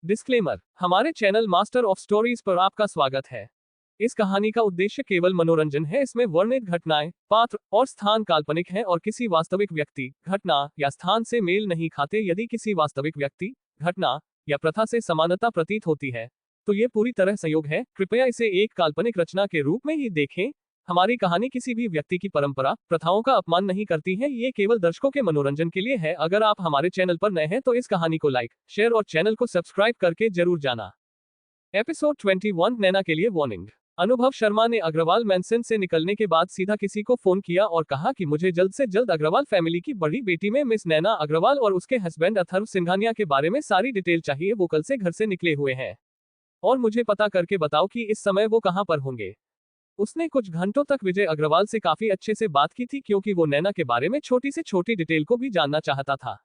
Disclaimer, हमारे channel master of stories पर आपका स्वागत है। इस कहानी का उद्देश्य केवल मनोरंजन है। इसमें वर्णित घटनाएं, पात्र और स्थान काल्पनिक हैं और किसी वास्तविक व्यक्ति, घटना या स्थान से मेल नहीं खाते। यदि किसी वास्तविक व्यक्ति, घटना या प्रथा से समानता प्रतीत होती है तो ये पूरी तरह संयोग है। कृपया इसे एक काल्पनिक रचना के रूप में ही देखें। हमारी कहानी किसी भी व्यक्ति की परंपरा, प्रथाओं का अपमान नहीं करती है। ये केवल दर्शकों के मनोरंजन के लिए है। अगर आप हमारे चैनल पर नए हैं तो इस कहानी को लाइक, शेयर और चैनल को सब्सक्राइब करके जरूर जाना। एपिसोड 21, नैना के लिए वार्निंग। अनुभव शर्मा ने अग्रवाल मैंसन से निकलने के बाद सीधा किसी को फोन किया और कहा कि मुझे जल्द से जल्द अग्रवाल फैमिली की बड़ी बेटी में मिस नैना अग्रवाल और उसके हस्बैंड अथर्व सिंघानिया के बारे में सारी डिटेल चाहिए। वो कल से घर से निकले हुए हैं और मुझे पता करके बताओ कि इस समय वो कहां पर होंगे। उसने कुछ घंटों तक विजय अग्रवाल से काफी अच्छे से बात की थी, क्योंकि वो नैना के बारे में छोटी से छोटी डिटेल को भी जानना चाहता था।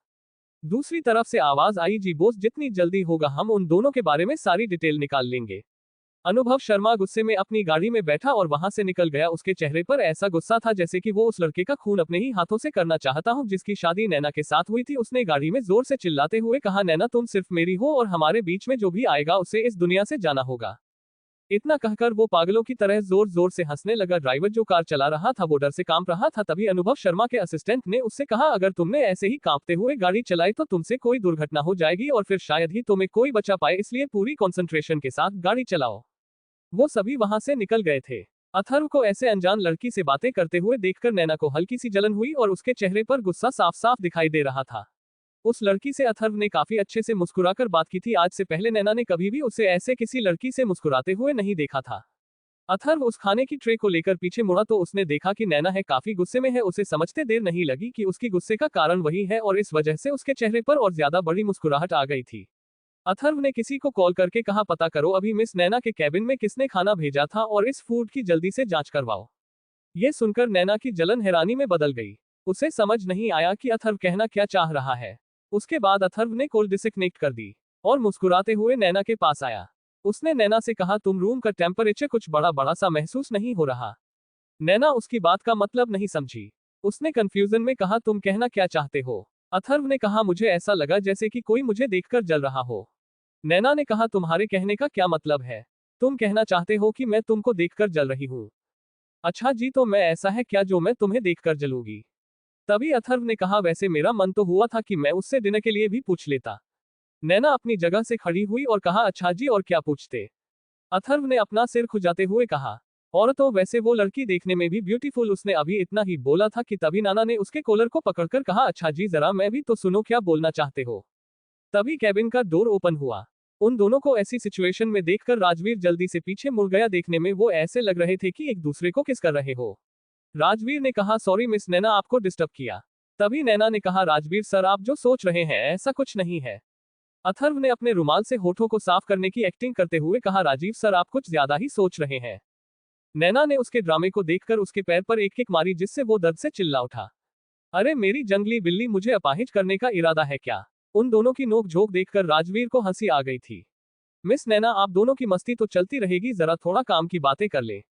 दूसरी तरफ से आवाज आई, जी बोस, जितनी जल्दी होगा हम उन दोनों के बारे में सारी डिटेल निकाल लेंगे। अनुभव शर्मा गुस्से में अपनी गाड़ी में बैठा और वहां से निकल गया। उसके चेहरे पर ऐसा गुस्सा था जैसे कि वो उस लड़के का खून अपने ही हाथों से करना चाहता हूं जिसकी शादी नैना के साथ हुई थी। उसने गाड़ी में जोर से चिल्लाते हुए कहा, नैना तुम सिर्फ मेरी हो और हमारे बीच में जो भी आएगा उसे इस दुनिया से जाना होगा। इतना कहकर वो पागलों की तरह जोर जोर से हंसने लगा। ड्राइवर जो कार चला रहा था वो डर से कांप रहा था। तभी अनुभव शर्मा के असिस्टेंट ने उससे कहा, अगर तुमने ऐसे ही कांपते हुए गाड़ी चलाई तो तुमसे कोई दुर्घटना हो जाएगी और फिर शायद ही तुम्हें कोई बचा पाए, इसलिए पूरी कंसंट्रेशन के साथ गाड़ी चलाओ। वो सभी वहां से निकल गए थे। अथर्व को ऐसे अनजान लड़की से बातें करते हुए देखकर नैना को हल्की सी जलन हुई और उसके चेहरे पर गुस्सा साफ साफ दिखाई दे रहा था। उस लड़की से अथर्व ने काफी अच्छे से मुस्कुराकर बात की थी। आज से पहले नैना ने कभी भी उसे ऐसे किसी लड़की से मुस्कुराते हुए नहीं देखा था। अथर्व उस खाने की ट्रे को लेकर पीछे मुड़ा तो उसने देखा कि नैना है काफी गुस्से में है। उसे समझते देर नहीं लगी कि उसकी गुस्से का कारण वही है और इस वजह से उसके चेहरे पर और ज्यादा बड़ी मुस्कुराहट आ गई थी। अथर्व ने किसी को कॉल करके कहा, पता करो अभी मिस नैना के कैबिन में किसने खाना भेजा था और इस फूड की जल्दी से जांच करवाओ। ये सुनकर नैना की जलन हैरानी में बदल गई। उसे समझ नहीं आया कि अथर्व कहना क्या चाह रहा है। उसके बाद अथर्व ने कॉल डिस्कनेक्ट कर दी और मुस्कुराते हुए नैना के पास आया। उसने नैना से कहा, तुम रूम का टेम्परेचर कुछ बड़ा सा महसूस नहीं हो रहा। नैना उसकी बात का मतलब नहीं समझी। उसने कंफ्यूजन में कहा, तुम कहना क्या चाहते हो। अथर्व ने कहा, मुझे ऐसा लगा जैसे कि कोई मुझे देखकर जल रहा हो। नैना ने कहा, तुम्हारे कहने का क्या मतलब है। तुम कहना चाहते हो कि मैं तुमको देखकर जल रही हूँ। अच्छा जी, तो मैं ऐसा है क्या जो मैं तुम्हें देखकर जलूंगी। तभी अथर्व ने कहा, वैसे मेरा मन तो हुआ था कि मैं उससे डिनर के लिए भी पूछ लेता। नैना अपनी जगह से खड़ी हुई और कहा, अच्छा जी, और क्या पूछते। अथर्व ने अपना सिर खुजाते हुए कहा, और तो वैसे वो लड़की देखने में भी ब्यूटीफुल। उसने अभी इतना ही बोला था कि तभी नाना ने उसके कॉलर को पकड़कर कहा, अच्छा जी, जरा मैं भी तो सुनो क्या बोलना चाहते हो। तभी कैबिन का डोर ओपन हुआ। उन दोनों को ऐसी सिचुएशन में देखकर राजवीर जल्दी से पीछे मुड़ गया। देखने में वो ऐसे लग रहे थे कि एक दूसरे को किस कर रहे हो। राजवीर ने कहा, सॉरी मिस नैना, आपको डिस्टर्ब किया। तभी नैना ने कहा, राजवीर सर, आप जो सोच रहे हैं ऐसा कुछ नहीं है। अथर्व ने अपने रुमाल से होठों को साफ करने की एक्टिंग करते हुए कहा, राजीव सर, आप कुछ ज्यादा ही सोच रहे हैं। नैना ने उसके ड्रामे को देखकर उसके पैर पर एक किक मारी जिससे वो दर्द से चिल्ला उठा। अरे मेरी जंगली बिल्ली, मुझे अपाहिज करने का इरादा है क्या। उन दोनों की नोकझोंक देखकर राजवीर को हंसी आ गई थी। मिस नैना, आप दोनों की मस्ती तो चलती रहेगी, जरा थोड़ा काम की बातें कर ले।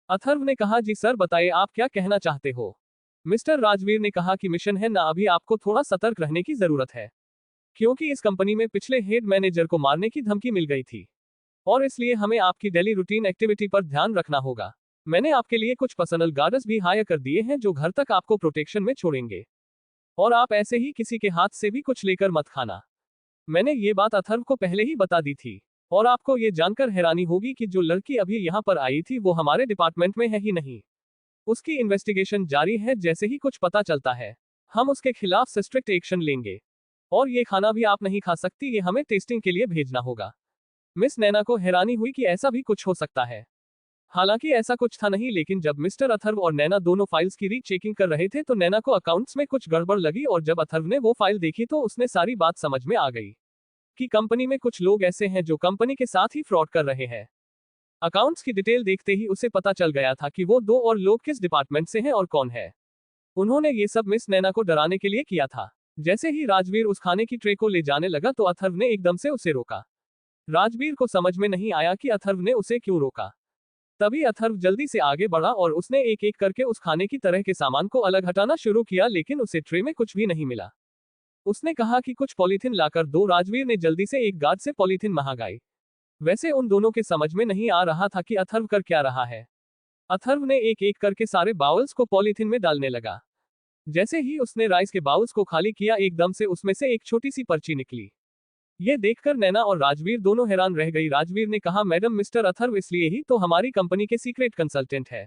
अथर्व ने कहा, जी सर, बताइए आप क्या कहना चाहते हो। मिस्टर राजवीर ने कहा कि मिशन है ना, अभी आपको थोड़ा सतर्क रहने की जरूरत है, क्योंकि इस कंपनी में पिछले हेड मैनेजर को मारने की धमकी मिल गई थी और इसलिए हमें आपकी डेली रूटीन एक्टिविटी पर ध्यान रखना होगा। मैंने आपके लिए कुछ पर्सनल गार्ड्स भी हायर कर दिए हैं जो घर तक आपको प्रोटेक्शन में छोड़ेंगे, और आप ऐसे ही किसी के हाथ से भी कुछ लेकर मत खाना। मैंने ये बात अथर्व को पहले ही बता दी थी। और आपको ये जानकर हैरानी होगी कि जो लड़की अभी यहाँ पर आई थी वो हमारे डिपार्टमेंट में है ही नहीं। उसकी इन्वेस्टिगेशन जारी है। जैसे ही कुछ पता चलता है हम उसके खिलाफ स्ट्रिक्ट एक्शन लेंगे। और ये खाना भी आप नहीं खा सकती, ये हमें टेस्टिंग के लिए भेजना होगा। मिस नैना को हैरानी हुई कि ऐसा भी कुछ हो सकता है। हालांकि ऐसा कुछ था नहीं, लेकिन जब मिस्टर अथर्व और नैना दोनों फाइल्स की रीचेकिंग कर रहे थे तो नैना को अकाउंट्स में कुछ गड़बड़ लगी और जब अथर्व ने वो फाइल देखी तो उसने सारी बात समझ में आ गई कि कंपनी में कुछ लोग ऐसे हैं जो कंपनी के साथ ही फ्रॉड कर रहे हैं। अकाउंट्स की डिटेल देखते ही उसे पता चल गया था कि वो दो और लोग किस डिपार्टमेंट से हैं और कौन है। उन्होंने ये सब मिस नैना को डराने के लिए किया था। जैसे ही राजवीर उस खाने की ट्रे को ले जाने लगा तो अथर्व ने एकदम से उसे रोका। राजवीर को समझ में नहीं आया कि अथर्व ने उसे क्यों रोका। तभी अथर्व जल्दी से आगे बढ़ा और उसने एक एक करके उस खाने की तरह के सामान को अलग हटाना शुरू किया, लेकिन उसे ट्रे में कुछ भी नहीं मिला। उसने कहा कि कुछ पॉलीथिन लाकर दो। राजवीर ने जल्दी से एक गार्ड से पॉलीथिन मंगाई। वैसे उन दोनों के समझ में नहीं आ रहा था कि अथर्व कर क्या रहा है। अथर्व ने एक एक करके सारे बाउल्स को पॉलीथिन में डालने लगा। जैसे ही उसने राइस के बाउल्स को खाली किया, एकदम से उसमें से एक छोटी सी पर्ची निकली। ये देखकर नैना और राजवीर दोनों हैरान रह गई। राजवीर ने कहा, मैडम, मिस्टर अथर्व इसलिए ही तो हमारी कंपनी के सीक्रेट कंसल्टेंट है।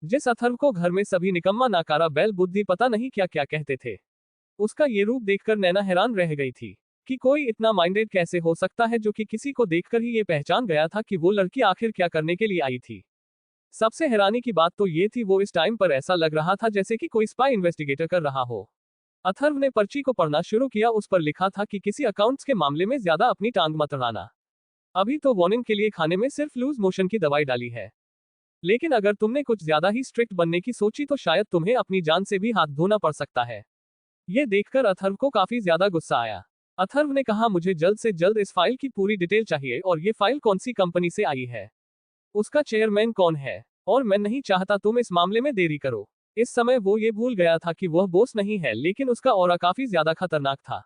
जिस अथर्व को घर में सभी निकम्मा, नाकारा, बैल बुद्धि, पता नहीं क्या क्या कहते थे, उसका ये रूप देखकर नैना हैरान रह गई थी कि कोई इतना माइंडेड कैसे हो सकता है, जो कि किसी को देखकर ही ये पहचान गया था कि वो लड़की आखिर क्या करने के लिए आई थी। सबसे हैरानी की बात तो ये थी, वो इस टाइम पर ऐसा लग रहा था जैसे कि कोई स्पाई इन्वेस्टिगेटर कर रहा हो। अथर्व ने पर्ची को पढ़ना शुरू किया। उस पर लिखा था कि किसी अकाउंट्स के मामले में ज्यादा अपनी टांग मत अड़ाना। अभी तो वार्निंग के लिए खाने में सिर्फ लूज मोशन की दवाई डाली है, लेकिन अगर तुमने कुछ ज्यादा ही स्ट्रिक्ट बनने की सोची तो शायद तुम्हें अपनी जान से भी हाथ धोना पड़ सकता है। ये देखकर अथर्व को काफी ज्यादा गुस्सा आया। अथर्व ने कहा, मुझे जल्द से जल्द इस फाइल की पूरी डिटेल चाहिए, और ये फाइल कौन सी कंपनी से आई है, उसका चेयरमैन कौन है, और मैं नहीं चाहता तुम इस मामले में देरी करो। इस समय वो ये भूल गया था कि वह बॉस नहीं है, लेकिन उसका ऑरा काफी ज्यादा खतरनाक था।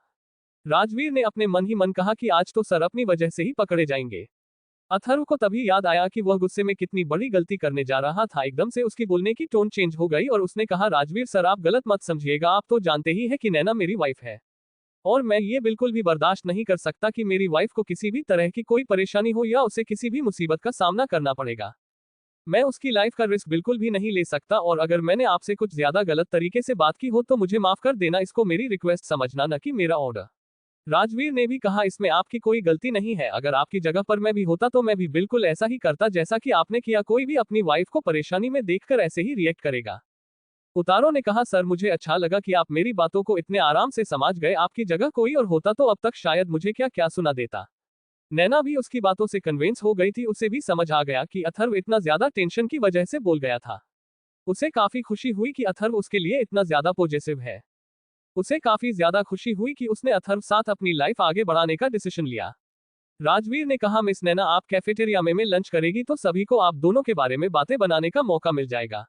राजवीर ने अपने मन ही मन कहा कि आज तो सर अपनी वजह से ही पकड़े जाएंगे। अथर्व को तभी याद आया कि वह गुस्से में कितनी बड़ी गलती करने जा रहा था। एकदम से उसकी बोलने की टोन चेंज हो गई और उसने कहा, राजवीर सर, आप गलत मत समझिएगा, आप तो जानते ही है कि नैना मेरी वाइफ है, और मैं ये बिल्कुल भी बर्दाश्त नहीं कर सकता कि मेरी वाइफ को किसी भी तरह की कोई परेशानी हो या उसे किसी भी मुसीबत का सामना करना पड़ेगा। मैं उसकी लाइफ का रिस्क बिल्कुल भी नहीं ले सकता, और अगर मैंने आपसे कुछ ज्यादा गलत तरीके से बात की हो तो मुझे माफ कर देना। इसको मेरी रिक्वेस्ट समझना, न कि मेरा ऑर्डर। राजवीर ने भी कहा, इसमें आपकी कोई गलती नहीं है। अगर आपकी जगह पर मैं भी होता तो मैं भी बिल्कुल ऐसा ही करता जैसा कि आपने किया। कोई भी अपनी वाइफ को परेशानी में देखकर ऐसे ही रिएक्ट करेगा। उतारो ने कहा, सर, मुझे अच्छा लगा कि आप मेरी बातों को इतने आराम से समझ गए। आपकी जगह कोई और होता तो अब तक शायद मुझे क्या क्या सुना देता। नैना भी उसकी बातों से कन्विंस हो गई थी। उसे भी समझ आ गया कि अथर्व इतना ज्यादा टेंशन की वजह से बोल गया था। उसे काफी खुशी हुई कि अथर्व उसके लिए इतना ज्यादा पॉजिटिव है। उसे काफी ज्यादा खुशी हुई कि उसने अथर्व साथ अपनी लाइफ आगे बढ़ाने का डिसीजन लिया। राजवीर ने कहा, मिस नैना, आप कैफेटेरिया में लंच करेगी तो सभी को आप दोनों के बारे में बातें बनाने का मौका मिल जाएगा।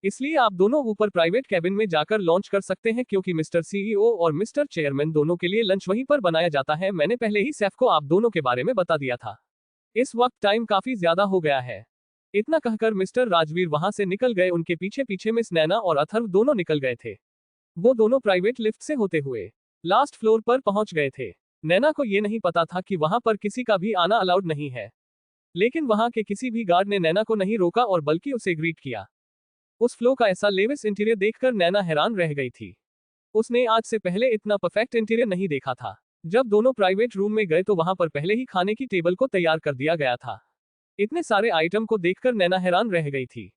इसलिए आप दोनों ऊपर प्राइवेट कैबिन में जाकर लॉन्च कर सकते हैं, क्योंकि मिस्टर सीईओ और मिस्टर चेयरमैन दोनों के लिए लंच वहीं पर बनाया जाता है। मैंने पहले ही सैफ को आप दोनों के बारे में बता दिया था। इस वक्त टाइम काफी ज्यादा हो गया है। इतना कहकर मिस्टर राजवीर वहां से निकल गए। उनके पीछे पीछे मिस नैना और अथर्व दोनों निकल गए थे। वो दोनों प्राइवेट लिफ्ट से होते हुए लास्ट फ्लोर पर पहुंच गए थे। नैना को ये नहीं पता था कि वहां पर किसी का भी आना अलाउड नहीं है, लेकिन वहां के किसी भी गार्ड ने नैना को नहीं रोका और बल्कि उसे ग्रीट किया। उस फ्लो का ऐसा लेविस इंटीरियर देखकर नैना हैरान रह गई थी। उसने आज से पहले इतना परफेक्ट इंटीरियर नहीं देखा था। जब दोनों प्राइवेट रूम में गए तो वहां पर पहले ही खाने की टेबल को तैयार कर दिया गया था। इतने सारे आइटम को देखकर नैना हैरान रह गई थी।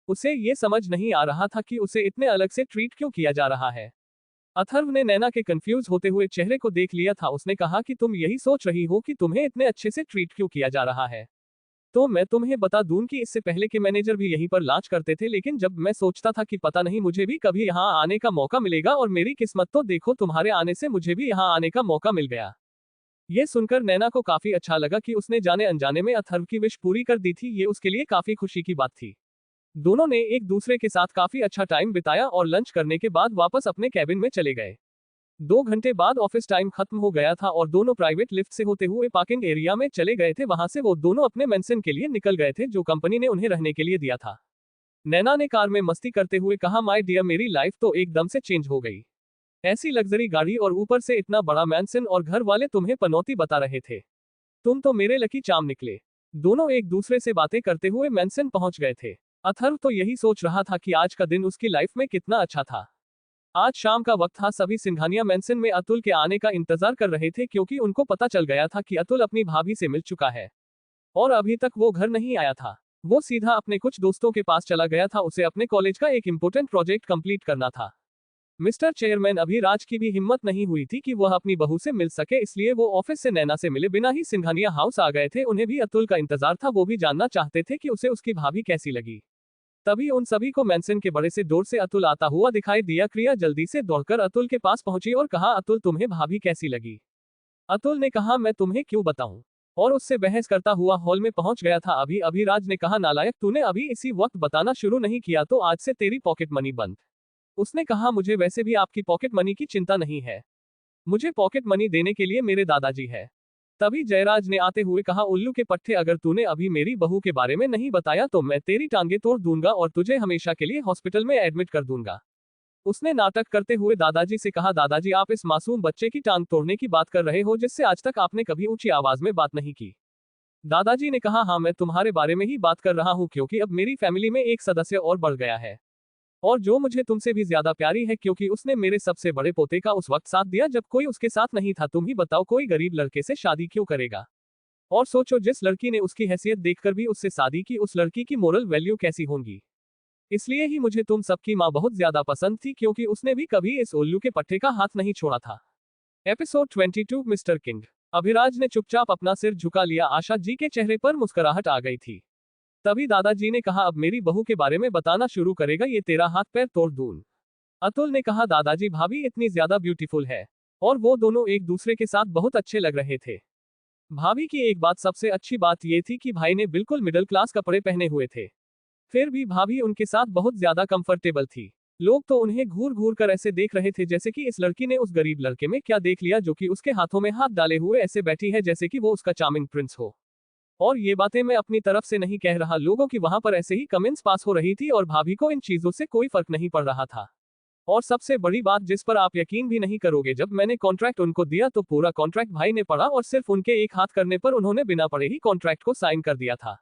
उसे ये समझ नहीं आ रहा था कि उसे इतने अलग से ट्रीट क्यों किया जा रहा है। अथर्व ने नैना के कंफ्यूज होते हुए चेहरे को देख लिया था। उसने कहा कि तुम यही सोच रही हो कि तुम्हें इतने अच्छे से ट्रीट क्यों किया जा रहा है। तो मैं तुम्हें बता दूं कि इससे पहले के मैनेजर भी यहीं पर लॉन्च करते थे, लेकिन जब मैं सोचता था कि पता नहीं मुझे भी कभी यहाँ आने का मौका मिलेगा, और मेरी किस्मत तो देखो, तुम्हारे आने से मुझे भी यहाँ आने का मौका मिल गया। ये सुनकर नैना को काफी अच्छा लगा कि उसने जाने अनजाने में अथर्व की विश पूरी कर दी थी। ये उसके लिए काफी खुशी की बात थी। दोनों ने एक दूसरे के साथ काफी अच्छा टाइम बिताया और लंच करने के बाद वापस अपने कैबिन में चले गए। 2 घंटे बाद ऑफिस टाइम खत्म हो गया था और दोनों प्राइवेट लिफ्ट से होते हुए पार्किंग एरिया में चले गए थे। वहां से वो दोनों अपने मेंशन के लिए निकल गए थे, जो कंपनी ने उन्हें रहने के लिए दिया था। नैना ने कार में मस्ती करते हुए कहा, माय डियर, मेरी लाइफ तो एकदम से चेंज हो गई। ऐसी लग्जरी गाड़ी और ऊपर से इतना बड़ा मेंशन, और घर वाले तुम्हें पनौती बता रहे थे। तुम तो मेरे लकी चार्म निकले। दोनों एक दूसरे से बातें करते हुए मेंशन पहुंच गए थे। अथर्व तो यही सोच रहा था कि आज का दिन उसकी लाइफ में कितना अच्छा था। आज शाम का वक्त था। सभी सिंघानिया मेंशन में अतुल के आने का इंतजार कर रहे थे, क्योंकि उनको पता चल गया था कि अतुल अपनी भाभी से मिल चुका है और अभी तक वो घर नहीं आया था। वो सीधा अपने कुछ दोस्तों के पास चला गया था। उसे अपने कॉलेज का एक इंपॉर्टेंट प्रोजेक्ट कंप्लीट करना था। मिस्टर चेयरमैन अभिराज की भी हिम्मत नहीं हुई थी कि वह अपनी बहू से मिल सके, इसलिए वो ऑफिस से नैना से मिले बिना ही सिंघानिया हाउस आ गए थे। उन्हें भी अतुल का इंतजार था। वो भी जानना चाहते थे कि उसे उसकी भाभी कैसी लगी। तभी उन सभी को मेंशन के बड़े से डोर से अतुल आता हुआ दिखाई दिया। क्रिया जल्दी से दौड़कर अतुल के पास पहुंची और कहा, अतुल, तुम्हें भाभी कैसी लगी? अतुल ने कहा, मैं तुम्हें क्यों बताऊं, और उससे बहस करता हुआ हॉल में पहुंच गया था। अभी अभिराज ने कहा, नालायक, तूने अभी इसी वक्त बताना शुरू नहीं किया तो आज से तेरी पॉकेट मनी बंद। उसने कहा, मुझे वैसे भी आपकी पॉकेट मनी की चिंता नहीं है, मुझे पॉकेट मनी देने के लिए मेरे दादाजी है। तभी जयराज ने आते हुए कहा, उल्लू के पट्टे, अगर तूने अभी मेरी बहू के बारे में नहीं बताया तो मैं तेरी टांगे तोड़ दूंगा और तुझे हमेशा के लिए हॉस्पिटल में एडमिट कर दूंगा। उसने नाटक करते हुए दादाजी से कहा, दादाजी आप इस मासूम बच्चे की टांग तोड़ने की बात कर रहे हो जिससे आज तक आपने कभी ऊंची आवाज में बात नहीं की। दादाजी ने कहा, हाँ मैं तुम्हारे बारे में ही बात कर रहा हूँ, क्योंकि अब मेरी फैमिली में एक सदस्य और बढ़ गया है और जो मुझे तुमसे भी ज्यादा प्यारी है, क्योंकि उसने मेरे सबसे बड़े पोते का उस वक्त साथ दिया जब कोई उसके साथ नहीं था। तुम ही बताओ, कोई गरीब लड़के से शादी क्यों करेगा? और सोचो, जिस लड़की ने उसकी हैसियत देखकर भी उससे शादी की, उस लड़की की मोरल वैल्यू कैसी होंगी। इसलिए ही मुझे तुम सबकी माँ बहुत ज्यादा पसंद थी, क्योंकि उसने भी कभी इस उल्लू के पट्टे का हाथ नहीं छोड़ा था। Episode 22 mister king. अभिराज ने चुपचाप अपना सिर झुका लिया। आशा जी के चेहरे पर मुस्कुराहट आ गई थी। तभी दादाजी ने कहा, अब मेरी बहू के बारे में बताना शुरू करेगा, ये तेरा हाथ पैर तोड़ दूं। अतुल ने कहा, दादाजी भाभी इतनी ज्यादा ब्यूटीफुल है और वो दोनों एक दूसरे के साथ बहुत अच्छे लग रहे थे। भाभी की एक बात, सबसे अच्छी बात ये थी कि भाई ने बिल्कुल मिडिल क्लास कपड़े पहने हुए थे, फिर भी भाभी उनके साथ बहुत ज्यादा कंफर्टेबल थी। लोग तो उन्हें घूर घूर कर ऐसे देख रहे थे जैसे कि इस लड़की ने उस गरीब लड़के में क्या देख लिया जो कि उसके हाथों में हाथ डाले हुए ऐसे बैठी है जैसे कि वो उसका चार्मिंग प्रिंस हो। और ये बातें मैं अपनी तरफ से नहीं कह रहा, लोगों की वहां पर ऐसे ही कमेंट्स पास हो रही थी और भाभी को इन चीजों से कोई फर्क नहीं पड़ रहा था। और सबसे बड़ी बात जिस पर आप यकीन भी नहीं करोगे, जब मैंने कॉन्ट्रैक्ट उनको दिया तो पूरा कॉन्ट्रैक्ट भाई ने पढ़ा और सिर्फ उनके एक हाथ करने पर उन्होंने बिना पढ़े ही कॉन्ट्रैक्ट को साइन कर दिया था।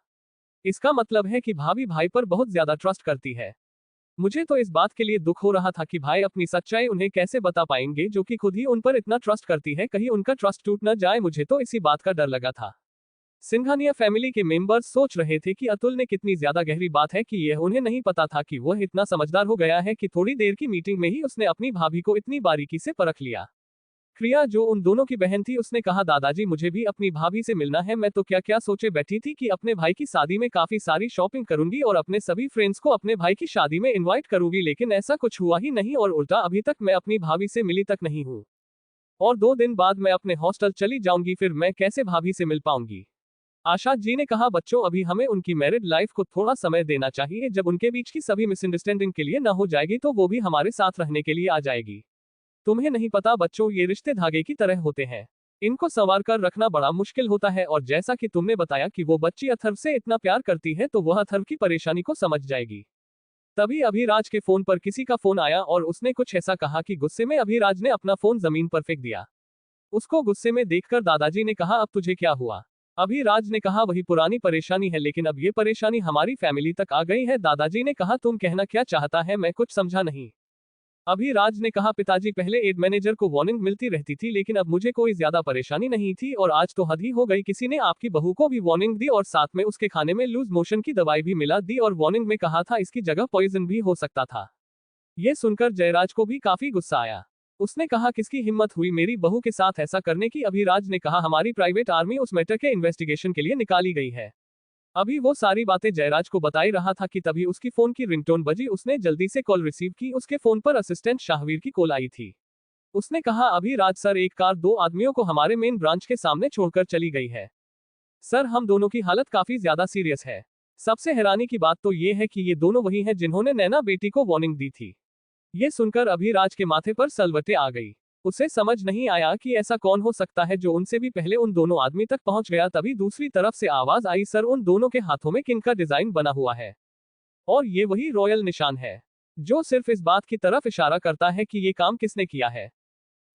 इसका मतलब है कि भाभी भाई पर बहुत ज्यादा ट्रस्ट करती है। मुझे तो इस बात के लिए दुख हो रहा था कि भाई अपनी सच्चाई उन्हें कैसे बता पाएंगे, जो कि खुद ही उन पर इतना ट्रस्ट करती है, कहीं उनका ट्रस्ट टूट न जाए। मुझे तो इसी बात का डर लगा था। सिंघानिया फैमिली के मेंबर्स सोच रहे थे कि अतुल ने कितनी ज्यादा गहरी बात है कि यह उन्हें नहीं पता था कि वह इतना समझदार हो गया है कि थोड़ी देर की मीटिंग में ही उसने अपनी भाभी को इतनी बारीकी से परख लिया। क्रिया, जो उन दोनों की बहन थी, उसने कहा, दादाजी मुझे भी अपनी भाभी से मिलना है। मैं तो क्या क्या सोचे बैठी थी कि अपने भाई की शादी में काफी सारी शॉपिंग करूंगी और अपने सभी फ्रेंड्स को अपने भाई की शादी में इनवाइट करूंगी, लेकिन ऐसा कुछ हुआ ही नहीं और उल्टा अभी तक मैं अपनी भाभी से मिली तक नहीं हूँ। और 2 दिन बाद मैं अपने हॉस्टल चली जाऊंगी, फिर मैं कैसे भाभी से मिल पाऊंगी? आशा जी ने कहा, बच्चों अभी हमें उनकी मैरिड लाइफ को थोड़ा समय देना चाहिए। जब उनके बीच की सभी मिसअंडरस्टैंडिंग के लिए न हो जाएगी तो वो भी हमारे साथ रहने के लिए आ जाएगी। तुम्हें नहीं पता बच्चों, ये रिश्ते धागे की तरह होते हैं, इनको संवार कर रखना बड़ा मुश्किल होता है। और जैसा कि तुमने बताया कि वो बच्ची अथर्व से इतना प्यार करती है, तो वह अथर्व की परेशानी को समझ जाएगी। तभी अभिराज के फोन पर किसी का फोन आया और उसने कुछ ऐसा कहा कि गुस्से में अभिराज ने अपना फोन जमीन पर फेंक दिया। उसको गुस्से में देखकर दादाजी ने कहा, अब तुझे क्या हुआ? अभिराज ने कहा, वही पुरानी परेशानी है, लेकिन अब ये परेशानी हमारी फैमिली तक आ गई है। दादाजी ने कहा, तुम कहना क्या चाहता है? मैं कुछ समझा नहीं। अभिराज ने कहा, पिताजी पहले एड मैनेजर को वार्निंग मिलती रहती थी, लेकिन अब मुझे कोई ज्यादा परेशानी नहीं थी और आज तो हद ही हो गई। किसी ने आपकी बहू को भी वार्निंग दी और साथ में उसके खाने में लूज मोशन की दवाई भी मिला दी और वार्निंग में कहा था इसकी जगह पॉइजन भी हो सकता था। यह सुनकर जयराज को भी काफी गुस्सा आया। उसने कहा, किसकी हिम्मत हुई मेरी बहू के साथ ऐसा करने की? अभिराज ने कहा, हमारी प्राइवेट आर्मी उस मैटर के इन्वेस्टिगेशन के लिए निकाली गई है। अभी वो सारी बातें जयराज को बता ही रहा था कि तभी उसकी फोन की रिंगटोन बजी। उसने जल्दी से कॉल रिसीव की। उसके फोन पर असिस्टेंट शाहवीर की कॉल आई थी। उसने कहा, अभिराज सर, एक कार 2 आदमियों को हमारे मेन ब्रांच के सामने छोड़कर चली गई है। सर, हम दोनों की हालत काफी ज्यादा सीरियस है। सबसे हैरानी की बात तो ये है कि ये दोनों वही हैं जिन्होंने नैना बेटी को वार्निंग दी थी। ये सुनकर अभिराज के माथे पर सलवटें आ गई। उसे समझ नहीं आया कि ऐसा कौन हो सकता है जो उनसे भी पहले उन दोनों आदमी तक पहुंच गया। तभी दूसरी तरफ से आवाज आई, सर, उन दोनों के हाथों में किन का डिजाइन बना हुआ है? और ये वही रॉयल निशान है जो सिर्फ इस बात की तरफ इशारा करता है कि ये काम किसने किया है।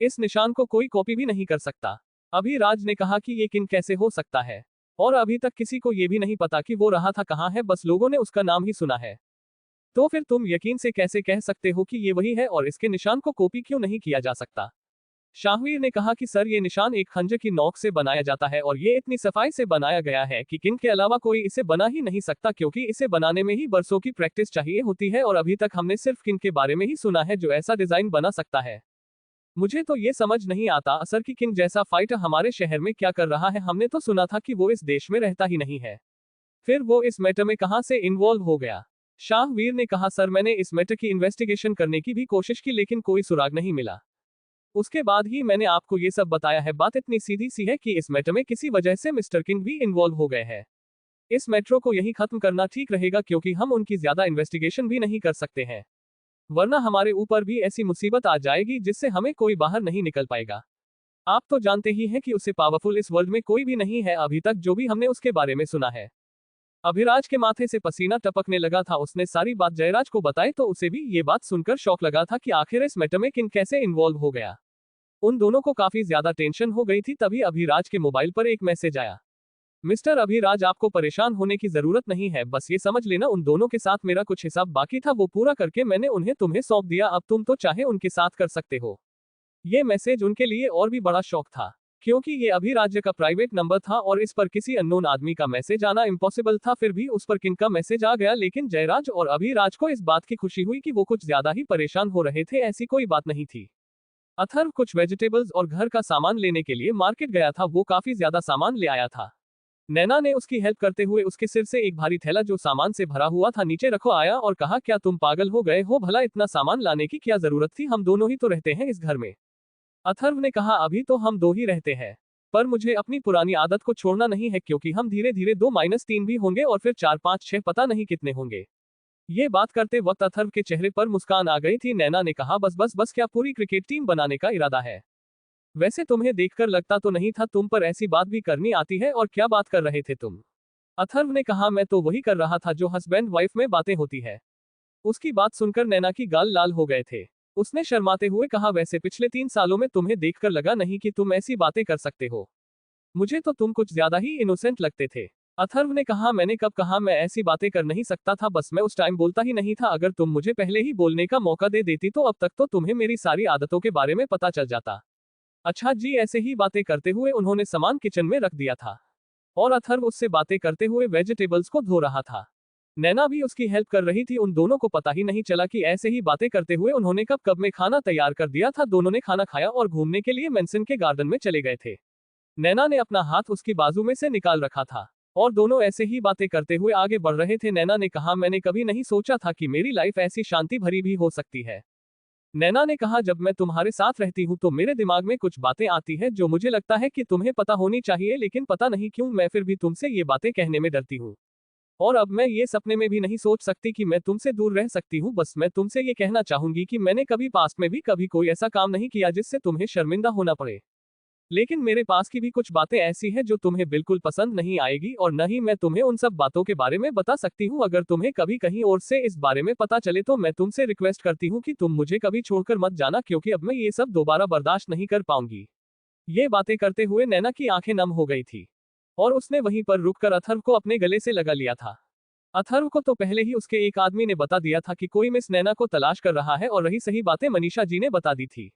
इस निशान को कोई कॉपी भी नहीं कर सकता। अभिराज ने कहा कि ये किन कैसे हो सकता है, और अभी तक किसी को ये भी नहीं पता कि वो रहा था कहाँ है, बस लोगों ने उसका नाम ही सुना है। तो फिर तुम यकीन से कैसे कह सकते हो कि ये वही है और इसके निशान को कॉपी क्यों नहीं किया जा सकता? शाहवीर ने कहा कि सर, ये निशान एक खंजर की नोक से बनाया जाता है और ये इतनी सफाई से बनाया गया है कि किन के अलावा कोई इसे बना ही नहीं सकता, क्योंकि इसे बनाने में ही बरसों की प्रैक्टिस चाहिए होती है और अभी तक हमने सिर्फ किन के बारे में ही सुना है जो ऐसा डिजाइन बना सकता है। मुझे तो ये समझ नहीं आता सर कि किंग जैसा फाइटर हमारे शहर में क्या कर रहा है। हमने तो सुना था कि वो इस देश में रहता ही नहीं है, फिर वो इस मैटर में कहां से इन्वॉल्व हो गया? शाहवीर ने कहा, सर, मैंने इस मैटर की इन्वेस्टिगेशन करने की भी कोशिश की, लेकिन कोई सुराग नहीं मिला। उसके बाद ही मैंने आपको ये सब बताया है। बात इतनी सीधी सी है कि इस मैटर में किसी वजह से मिस्टर किंग भी इन्वॉल्व हो गए हैं। इस मैटर को यही खत्म करना ठीक रहेगा, क्योंकि हम उनकी ज्यादा इन्वेस्टिगेशन भी नहीं कर सकते हैं, वरना हमारे ऊपर भी ऐसी मुसीबत आ जाएगी जिससे हमें कोई बाहर नहीं निकल पाएगा। आप तो जानते ही हैं कि उससे पावरफुल इस वर्ल्ड में कोई भी नहीं है अभी तक जो भी हमने उसके बारे में सुना है। अभिराज के माथे से पसीना टपकने लगा था। उसने सारी बात जयराज को बताई तो उसे भी ये बात सुनकर शौक लगा था कि आखिर इस मैटर में किन कैसे इन्वॉल्व हो गया। उन दोनों को काफी ज्यादा टेंशन हो गई थी। तभी अभिराज के मोबाइल पर एक मैसेज आया। मिस्टर अभिराज, आपको परेशान होने की जरूरत नहीं है, बस ये समझ लेना उन दोनों के साथ मेरा कुछ हिसाब बाकी था, वो पूरा करके मैंने उन्हें तुम्हें सौंप दिया। अब तुम तो चाहे उनके साथ कर सकते हो। ये मैसेज उनके लिए और भी बड़ा शौक था, क्योंकि ये अभिराज का प्राइवेट नंबर था और इस पर किसी अननोन आदमी का मैसेज आना इम्पॉसिबल था। फिर भी उस पर किनका मैसेज आ गया, लेकिन जयराज और अभिराज को इस बात की खुशी हुई कि वो कुछ ज्यादा ही परेशान हो रहे थे। ऐसी कोई बात नहीं थी। अथर्व कुछ वेजिटेबल्स और घर का सामान लेने के लिए मार्केट गया था। वो काफी ज्यादा सामान ले आया था। नैना ने उसकी हेल्प करते हुए उसके सिर से एक भारी थैला जो सामान से भरा हुआ था नीचे रखो आया और कहा, क्या तुम पागल हो गए हो? भला इतना सामान लाने की क्या जरूरत थी? हम दोनों ही तो रहते हैं इस घर में। अथर्व ने कहा, अभी तो हम दो ही रहते हैं, पर मुझे अपनी पुरानी आदत को छोड़ना नहीं है, क्योंकि हम धीरे धीरे 2-3 भी होंगे और फिर 4-5-6 पता नहीं कितने होंगे। ये बात करते वक्त अथर्व के चेहरे पर मुस्कान आ गई थी। नैना ने कहा, बस बस बस, क्या पूरी क्रिकेट टीम बनाने का इरादा है? वैसे तुम्हें देखकर लगता तो नहीं था तुम पर ऐसी बात भी करनी आती है। और क्या बात कर रहे थे तुम? अथर्व ने कहा, मैं तो वही कर रहा था जो हस्बैंड वाइफ में बातें होती है। उसकी बात सुनकर नैना की गाल लाल हो गए थे। उसने शर्माते हुए कहा, वैसे पिछले 3 सालों में तुम्हें देखकर लगा नहीं कि तुम ऐसी बातें कर सकते हो। मुझे तो तुम कुछ ज्यादा ही इनोसेंट लगते थे। अथर्व ने कहा, मैंने कब कहा मैं ऐसी बातें कर नहीं सकता था? बस मैं उस टाइम बोलता ही नहीं था। अगर तुम मुझे पहले ही बोलने का मौका दे देती तो अब तक तो तुम्हें मेरी सारी आदतों के बारे में पता चल जाता। अच्छा जी। ऐसे ही बातें करते हुए उन्होंने सामान किचन में रख दिया था और अथर्व उससे बातें करते हुए वेजिटेबल्स को धो रहा था। नैना भी उसकी हेल्प कर रही थी। उन दोनों को पता ही नहीं चला कि ऐसे ही बातें करते हुए उन्होंने कब कब में खाना तैयार कर दिया था। दोनों ने खाना खाया और घूमने के लिए मेंशन के गार्डन में चले गए थे। नैना ने अपना हाथ उसकी बाजू में से निकाल रखा था और दोनों ऐसे ही बातें करते हुए आगे बढ़ रहे थे। नैना ने कहा, मैंने कभी नहीं सोचा था कि मेरी लाइफ ऐसी शांति भरी भी हो सकती है। नैना ने कहा, जब मैं तुम्हारे साथ रहती हूँ तो मेरे दिमाग में कुछ बातें आती है जो मुझे लगता है कि तुम्हें पता होनी चाहिए, लेकिन पता नहीं क्यों मैं फिर भी तुमसे ये बातें कहने में डरती हूँ। और अब मैं ये सपने में भी नहीं सोच सकती कि मैं तुमसे दूर रह सकती हूँ। बस मैं तुमसे ये कहना चाहूंगी कि मैंने कभी पास्ट में भी कभी कोई ऐसा काम नहीं किया जिससे तुम्हें शर्मिंदा होना पड़े। लेकिन मेरे पास की भी कुछ बातें ऐसी हैं जो तुम्हें बिल्कुल पसंद नहीं आएगी और न ही मैं तुम्हें उन सब बातों के बारे में बता सकती हूँ। अगर तुम्हें कभी कहीं और से इस बारे में पता चले तो मैं तुमसे रिक्वेस्ट करती हूँ कि तुम मुझे कभी छोड़कर मत जाना, क्योंकि अब मैं ये सब दोबारा बर्दाश्त नहीं कर पाऊंगी। ये बातें करते हुए नैना की आंखें नम हो गई थी और उसने वहीं पर रुककर अथर्व को अपने गले से लगा लिया था। अथर्व को तो पहले ही उसके एक आदमी ने बता दिया था कि कोई मिस नैना को तलाश कर रहा है और रही सही बातें मनीषा जी ने बता दी थी।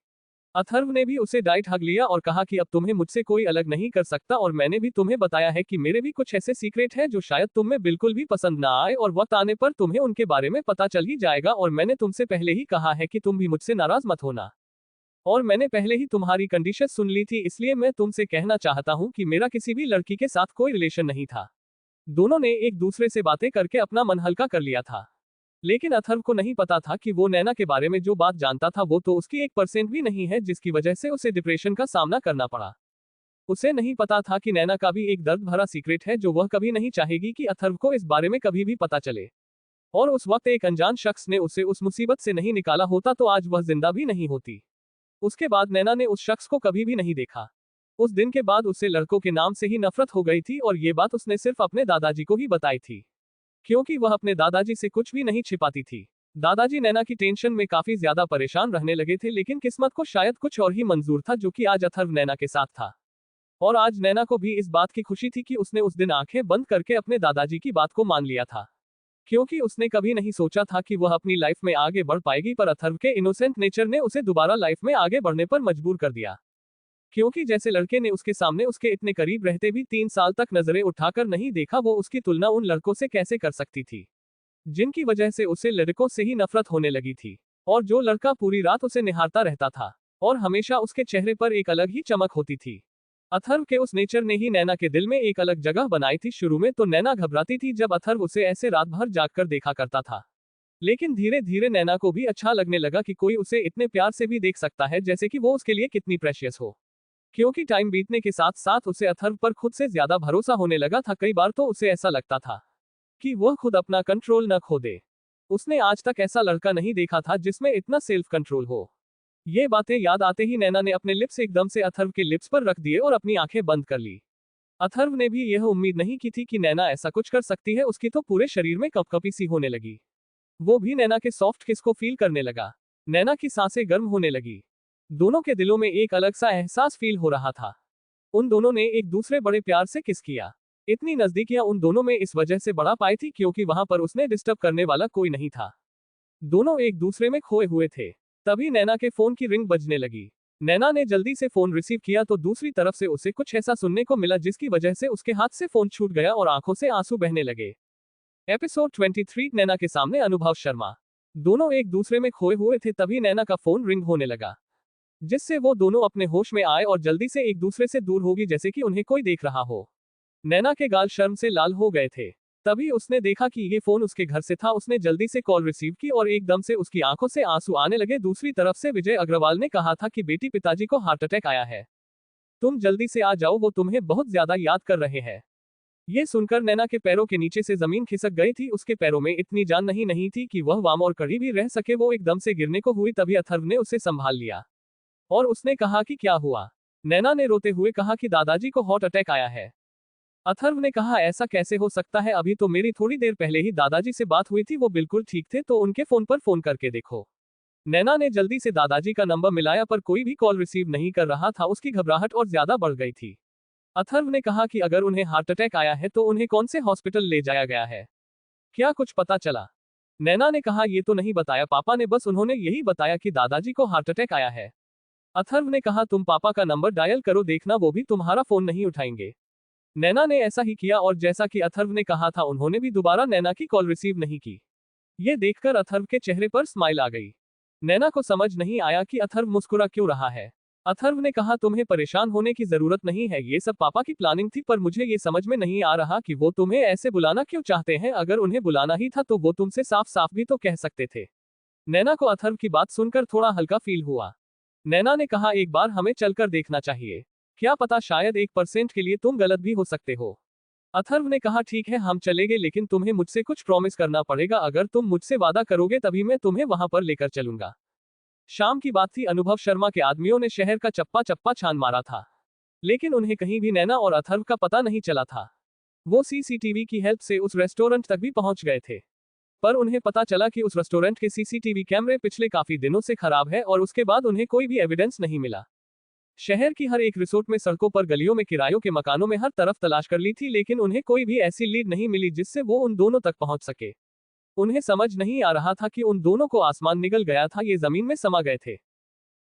अथर्व ने भी उसे डाइट हग लिया और कहा कि अब तुम्हें मुझसे कोई अलग नहीं कर सकता और मैंने भी तुम्हें बताया है कि मेरे भी कुछ ऐसे सीक्रेट हैं जो शायद तुम्हें बिल्कुल भी पसंद ना आए और वक्त आने पर तुम्हें उनके बारे में पता चल ही जाएगा। और मैंने तुमसे पहले ही कहा है कि तुम भी मुझसे नाराज मत होना। और मैंने पहले ही तुम्हारी कंडीशन सुन ली थी, इसलिए मैं तुमसे कहना चाहता हूँ कि मेरा किसी भी लड़की के साथ कोई रिलेशन नहीं था। दोनों ने एक दूसरे से बातें करके अपना मन हल्का कर लिया था। लेकिन अथर्व को नहीं पता था कि वो नैना के बारे में जो बात जानता था वो तो उसकी 1% भी नहीं है, जिसकी वजह से उसे डिप्रेशन का सामना करना पड़ा। उसे नहीं पता था कि नैना का भी एक दर्द भरा सीक्रेट है जो वह कभी नहीं चाहेगी कि अथर्व को इस बारे में कभी भी पता चले। और उस वक्त एक अनजान शख्स ने उसे उस मुसीबत से नहीं निकाला होता तो आज वह जिंदा भी नहीं होती। उसके बाद नैना ने उस शख्स को कभी भी नहीं देखा। उस दिन के बाद उसे लड़कों के नाम से ही नफरत हो गई थी और ये बात उसने सिर्फ अपने दादाजी को ही बताई थी, क्योंकि वह अपने दादाजी से कुछ भी नहीं छिपाती थी। दादाजी नैना की टेंशन में काफी ज्यादा परेशान रहने लगे थे, लेकिन किस्मत को शायद कुछ और ही मंजूर था जो कि आज अथर्व नैना के साथ था। और आज नैना को भी इस बात की खुशी थी कि उसने उस दिन आंखें बंद करके अपने दादाजी की बात को मान लिया था, क्योंकि उसने कभी नहीं सोचा था कि वह अपनी लाइफ में आगे बढ़ पाएगी, पर अथर्व के इनोसेंट नेचर ने उसे दोबारा लाइफ में आगे बढ़ने पर मजबूर कर दिया। क्योंकि जैसे लड़के ने उसके सामने उसके इतने करीब रहते भी 3 साल तक नजरें उठाकर नहीं देखा, वो उसकी तुलना उन लड़कों से कैसे कर सकती थी जिनकी वजह से उसे लड़कों से ही नफरत होने लगी थी। और जो लड़का पूरी रात उसे निहारता रहता था और हमेशा उसके चेहरे पर एक अलग ही चमक होती थी। अथर्व के उस नेचर ने ही नैना के दिल में एक अलग जगह बनाई थी। शुरू में तो नैना घबराती थी जब अथर्व उसे ऐसे रात भर जागकर देखा करता था, लेकिन धीरे धीरे नैना को भी अच्छा लगने लगा कि कोई उसे इतने प्यार से भी देख सकता है, जैसे कि वो उसके लिए कितनी प्रेशियस हो। क्योंकि टाइम बीतने के साथ साथ उसे अथर्व पर खुद से ज्यादा भरोसा होने लगा था। कई बार तो उसे ऐसा लगता था कि वह खुद अपना कंट्रोल न खो दे। उसने आज तक ऐसा लड़का नहीं देखा था जिसमें इतना सेल्फ कंट्रोल हो। ये बातें याद आते ही नैना ने अपने लिप्स एकदम से अथर्व के लिप्स पर रख दिए और अपनी आंखें बंद कर ली। अथर्व ने भी यह उम्मीद नहीं की थी कि नैना ऐसा कुछ कर सकती है। उसकी तो पूरे शरीर में कपकपी सी होने लगी। वो भी नैना के सॉफ्ट किस को फील करने लगा। नैना की सांसें गर्म होने लगी। दोनों के दिलों में एक अलग सा एहसास फील हो रहा था। उन दोनों ने एक दूसरे बड़े प्यार से किस किया। इतनी नजदीकियां उन दोनों में इस वजह से बढ़ा पाई थी क्योंकि वहां पर उसने डिस्टर्ब करने वाला कोई नहीं था। दोनों एक दूसरे में खोए हुए थे। तभी नैना के फोन की रिंग बजने लगी। नैना ने जल्दी से फोन रिसीव किया तो दूसरी तरफ से उसे कुछ ऐसा सुनने को मिला जिसकी वजह से उसके हाथ से फोन छूट गया और आंखों से आंसू बहने लगे। एपिसोड 23 नैना के सामने अनुभव शर्मा। दोनों एक दूसरे में खोए हुए थे तभी नैना का फोन रिंग होने लगा, जिससे वो दोनों अपने होश में आए और जल्दी से एक दूसरे से दूर होगी जैसे कि उन्हें कोई देख रहा हो। नैना के गाल शर्म से लाल हो गए थे। तभी उसने देखा कि ये फोन उसके घर से था। उसने जल्दी से कॉल रिसीव की और एकदम से उसकी आंखों से आंसू आने लगे। दूसरी तरफ से विजय अग्रवाल ने कहा था कि बेटी पिताजी को हार्ट अटैक आया है, तुम जल्दी से आ जाओ, वो तुम्हें बहुत ज्यादा याद कर रहे हैं। ये सुनकर नैना के पैरों के नीचे से जमीन खिसक गई थी। उसके पैरों में इतनी जान नहीं थी कि वह वाम और कड़ी भी रह सके। वो एकदम से गिरने को हुई तभी अथर्व ने उसे संभाल लिया और उसने कहा कि क्या हुआ। नैना ने रोते हुए कहा कि दादाजी को हार्ट अटैक आया है। अथर्व ने कहा ऐसा कैसे हो सकता है, अभी तो मेरी थोड़ी देर पहले ही दादाजी से बात हुई थी, वो बिल्कुल ठीक थे, तो उनके फोन पर फोन करके देखो। नैना ने जल्दी से दादाजी का नंबर मिलाया पर कोई भी कॉल रिसीव नहीं कर रहा था। उसकी घबराहट और ज्यादा बढ़ गई थी। अथर्व ने कहा कि अगर उन्हें हार्ट अटैक आया है तो उन्हें कौन से हॉस्पिटल ले जाया गया है, क्या कुछ पता चला। नैना ने कहा ये तो नहीं बताया पापा ने, बस उन्होंने यही बताया कि दादाजी को हार्ट अटैक आया है। अथर्व ने कहा तुम पापा का नंबर डायल करो, देखना वो भी तुम्हारा फोन नहीं उठाएंगे। नैना ने ऐसा ही किया और जैसा कि अथर्व ने कहा था उन्होंने भी दोबारा नैना की कॉल रिसीव नहीं की। ये देखकर अथर्व के चेहरे पर स्माइल आ गई। नैना को समझ नहीं आया कि अथर्व मुस्कुरा क्यों रहा है। अथर्व ने कहा तुम्हें परेशान होने की जरूरत नहीं है, ये सब पापा की प्लानिंग थी, पर मुझे ये समझ में नहीं आ रहा कि वो तुम्हें ऐसे बुलाना क्यों चाहते हैं। अगर उन्हें बुलाना ही था तो वो तुमसे साफ साफ भी तो कह सकते थे। नैना को अथर्व की बात सुनकर थोड़ा हल्का फील हुआ। नैना ने कहा एक बार हमें चलकर देखना चाहिए, क्या पता शायद 1% के लिए तुम गलत भी हो सकते हो। अथर्व ने कहा ठीक है हम चलेंगे, लेकिन तुम्हें मुझसे कुछ प्रॉमिस करना पड़ेगा। अगर तुम मुझसे वादा करोगे तभी मैं तुम्हें वहां पर लेकर चलूंगा। शाम की बात थी। अनुभव शर्मा के आदमियों ने शहर का चप्पा चप्पा छान मारा था, लेकिन उन्हें कहीं भी नैना और अथर्व का पता नहीं चला था। वो सीसीटीवी की हेल्प से उस रेस्टोरेंट तक भी पहुंच गए थे, पर उन्हें पता चला कि उस रेस्टोरेंट के सीसीटीवी कैमरे पिछले काफी दिनों से खराब है और उसके बाद उन्हें कोई भी एविडेंस नहीं मिला। शहर की हर एक रिसोर्ट में, सड़कों पर, गलियों में, किरायों के मकानों में हर तरफ तलाश कर ली थी, लेकिन उन्हें कोई भी ऐसी लीड नहीं मिली जिससे वो उन दोनों तक पहुंच सके। उन्हें समझ नहीं आ रहा था कि उन दोनों को आसमान निगल गया था, ये जमीन में समा गए थे,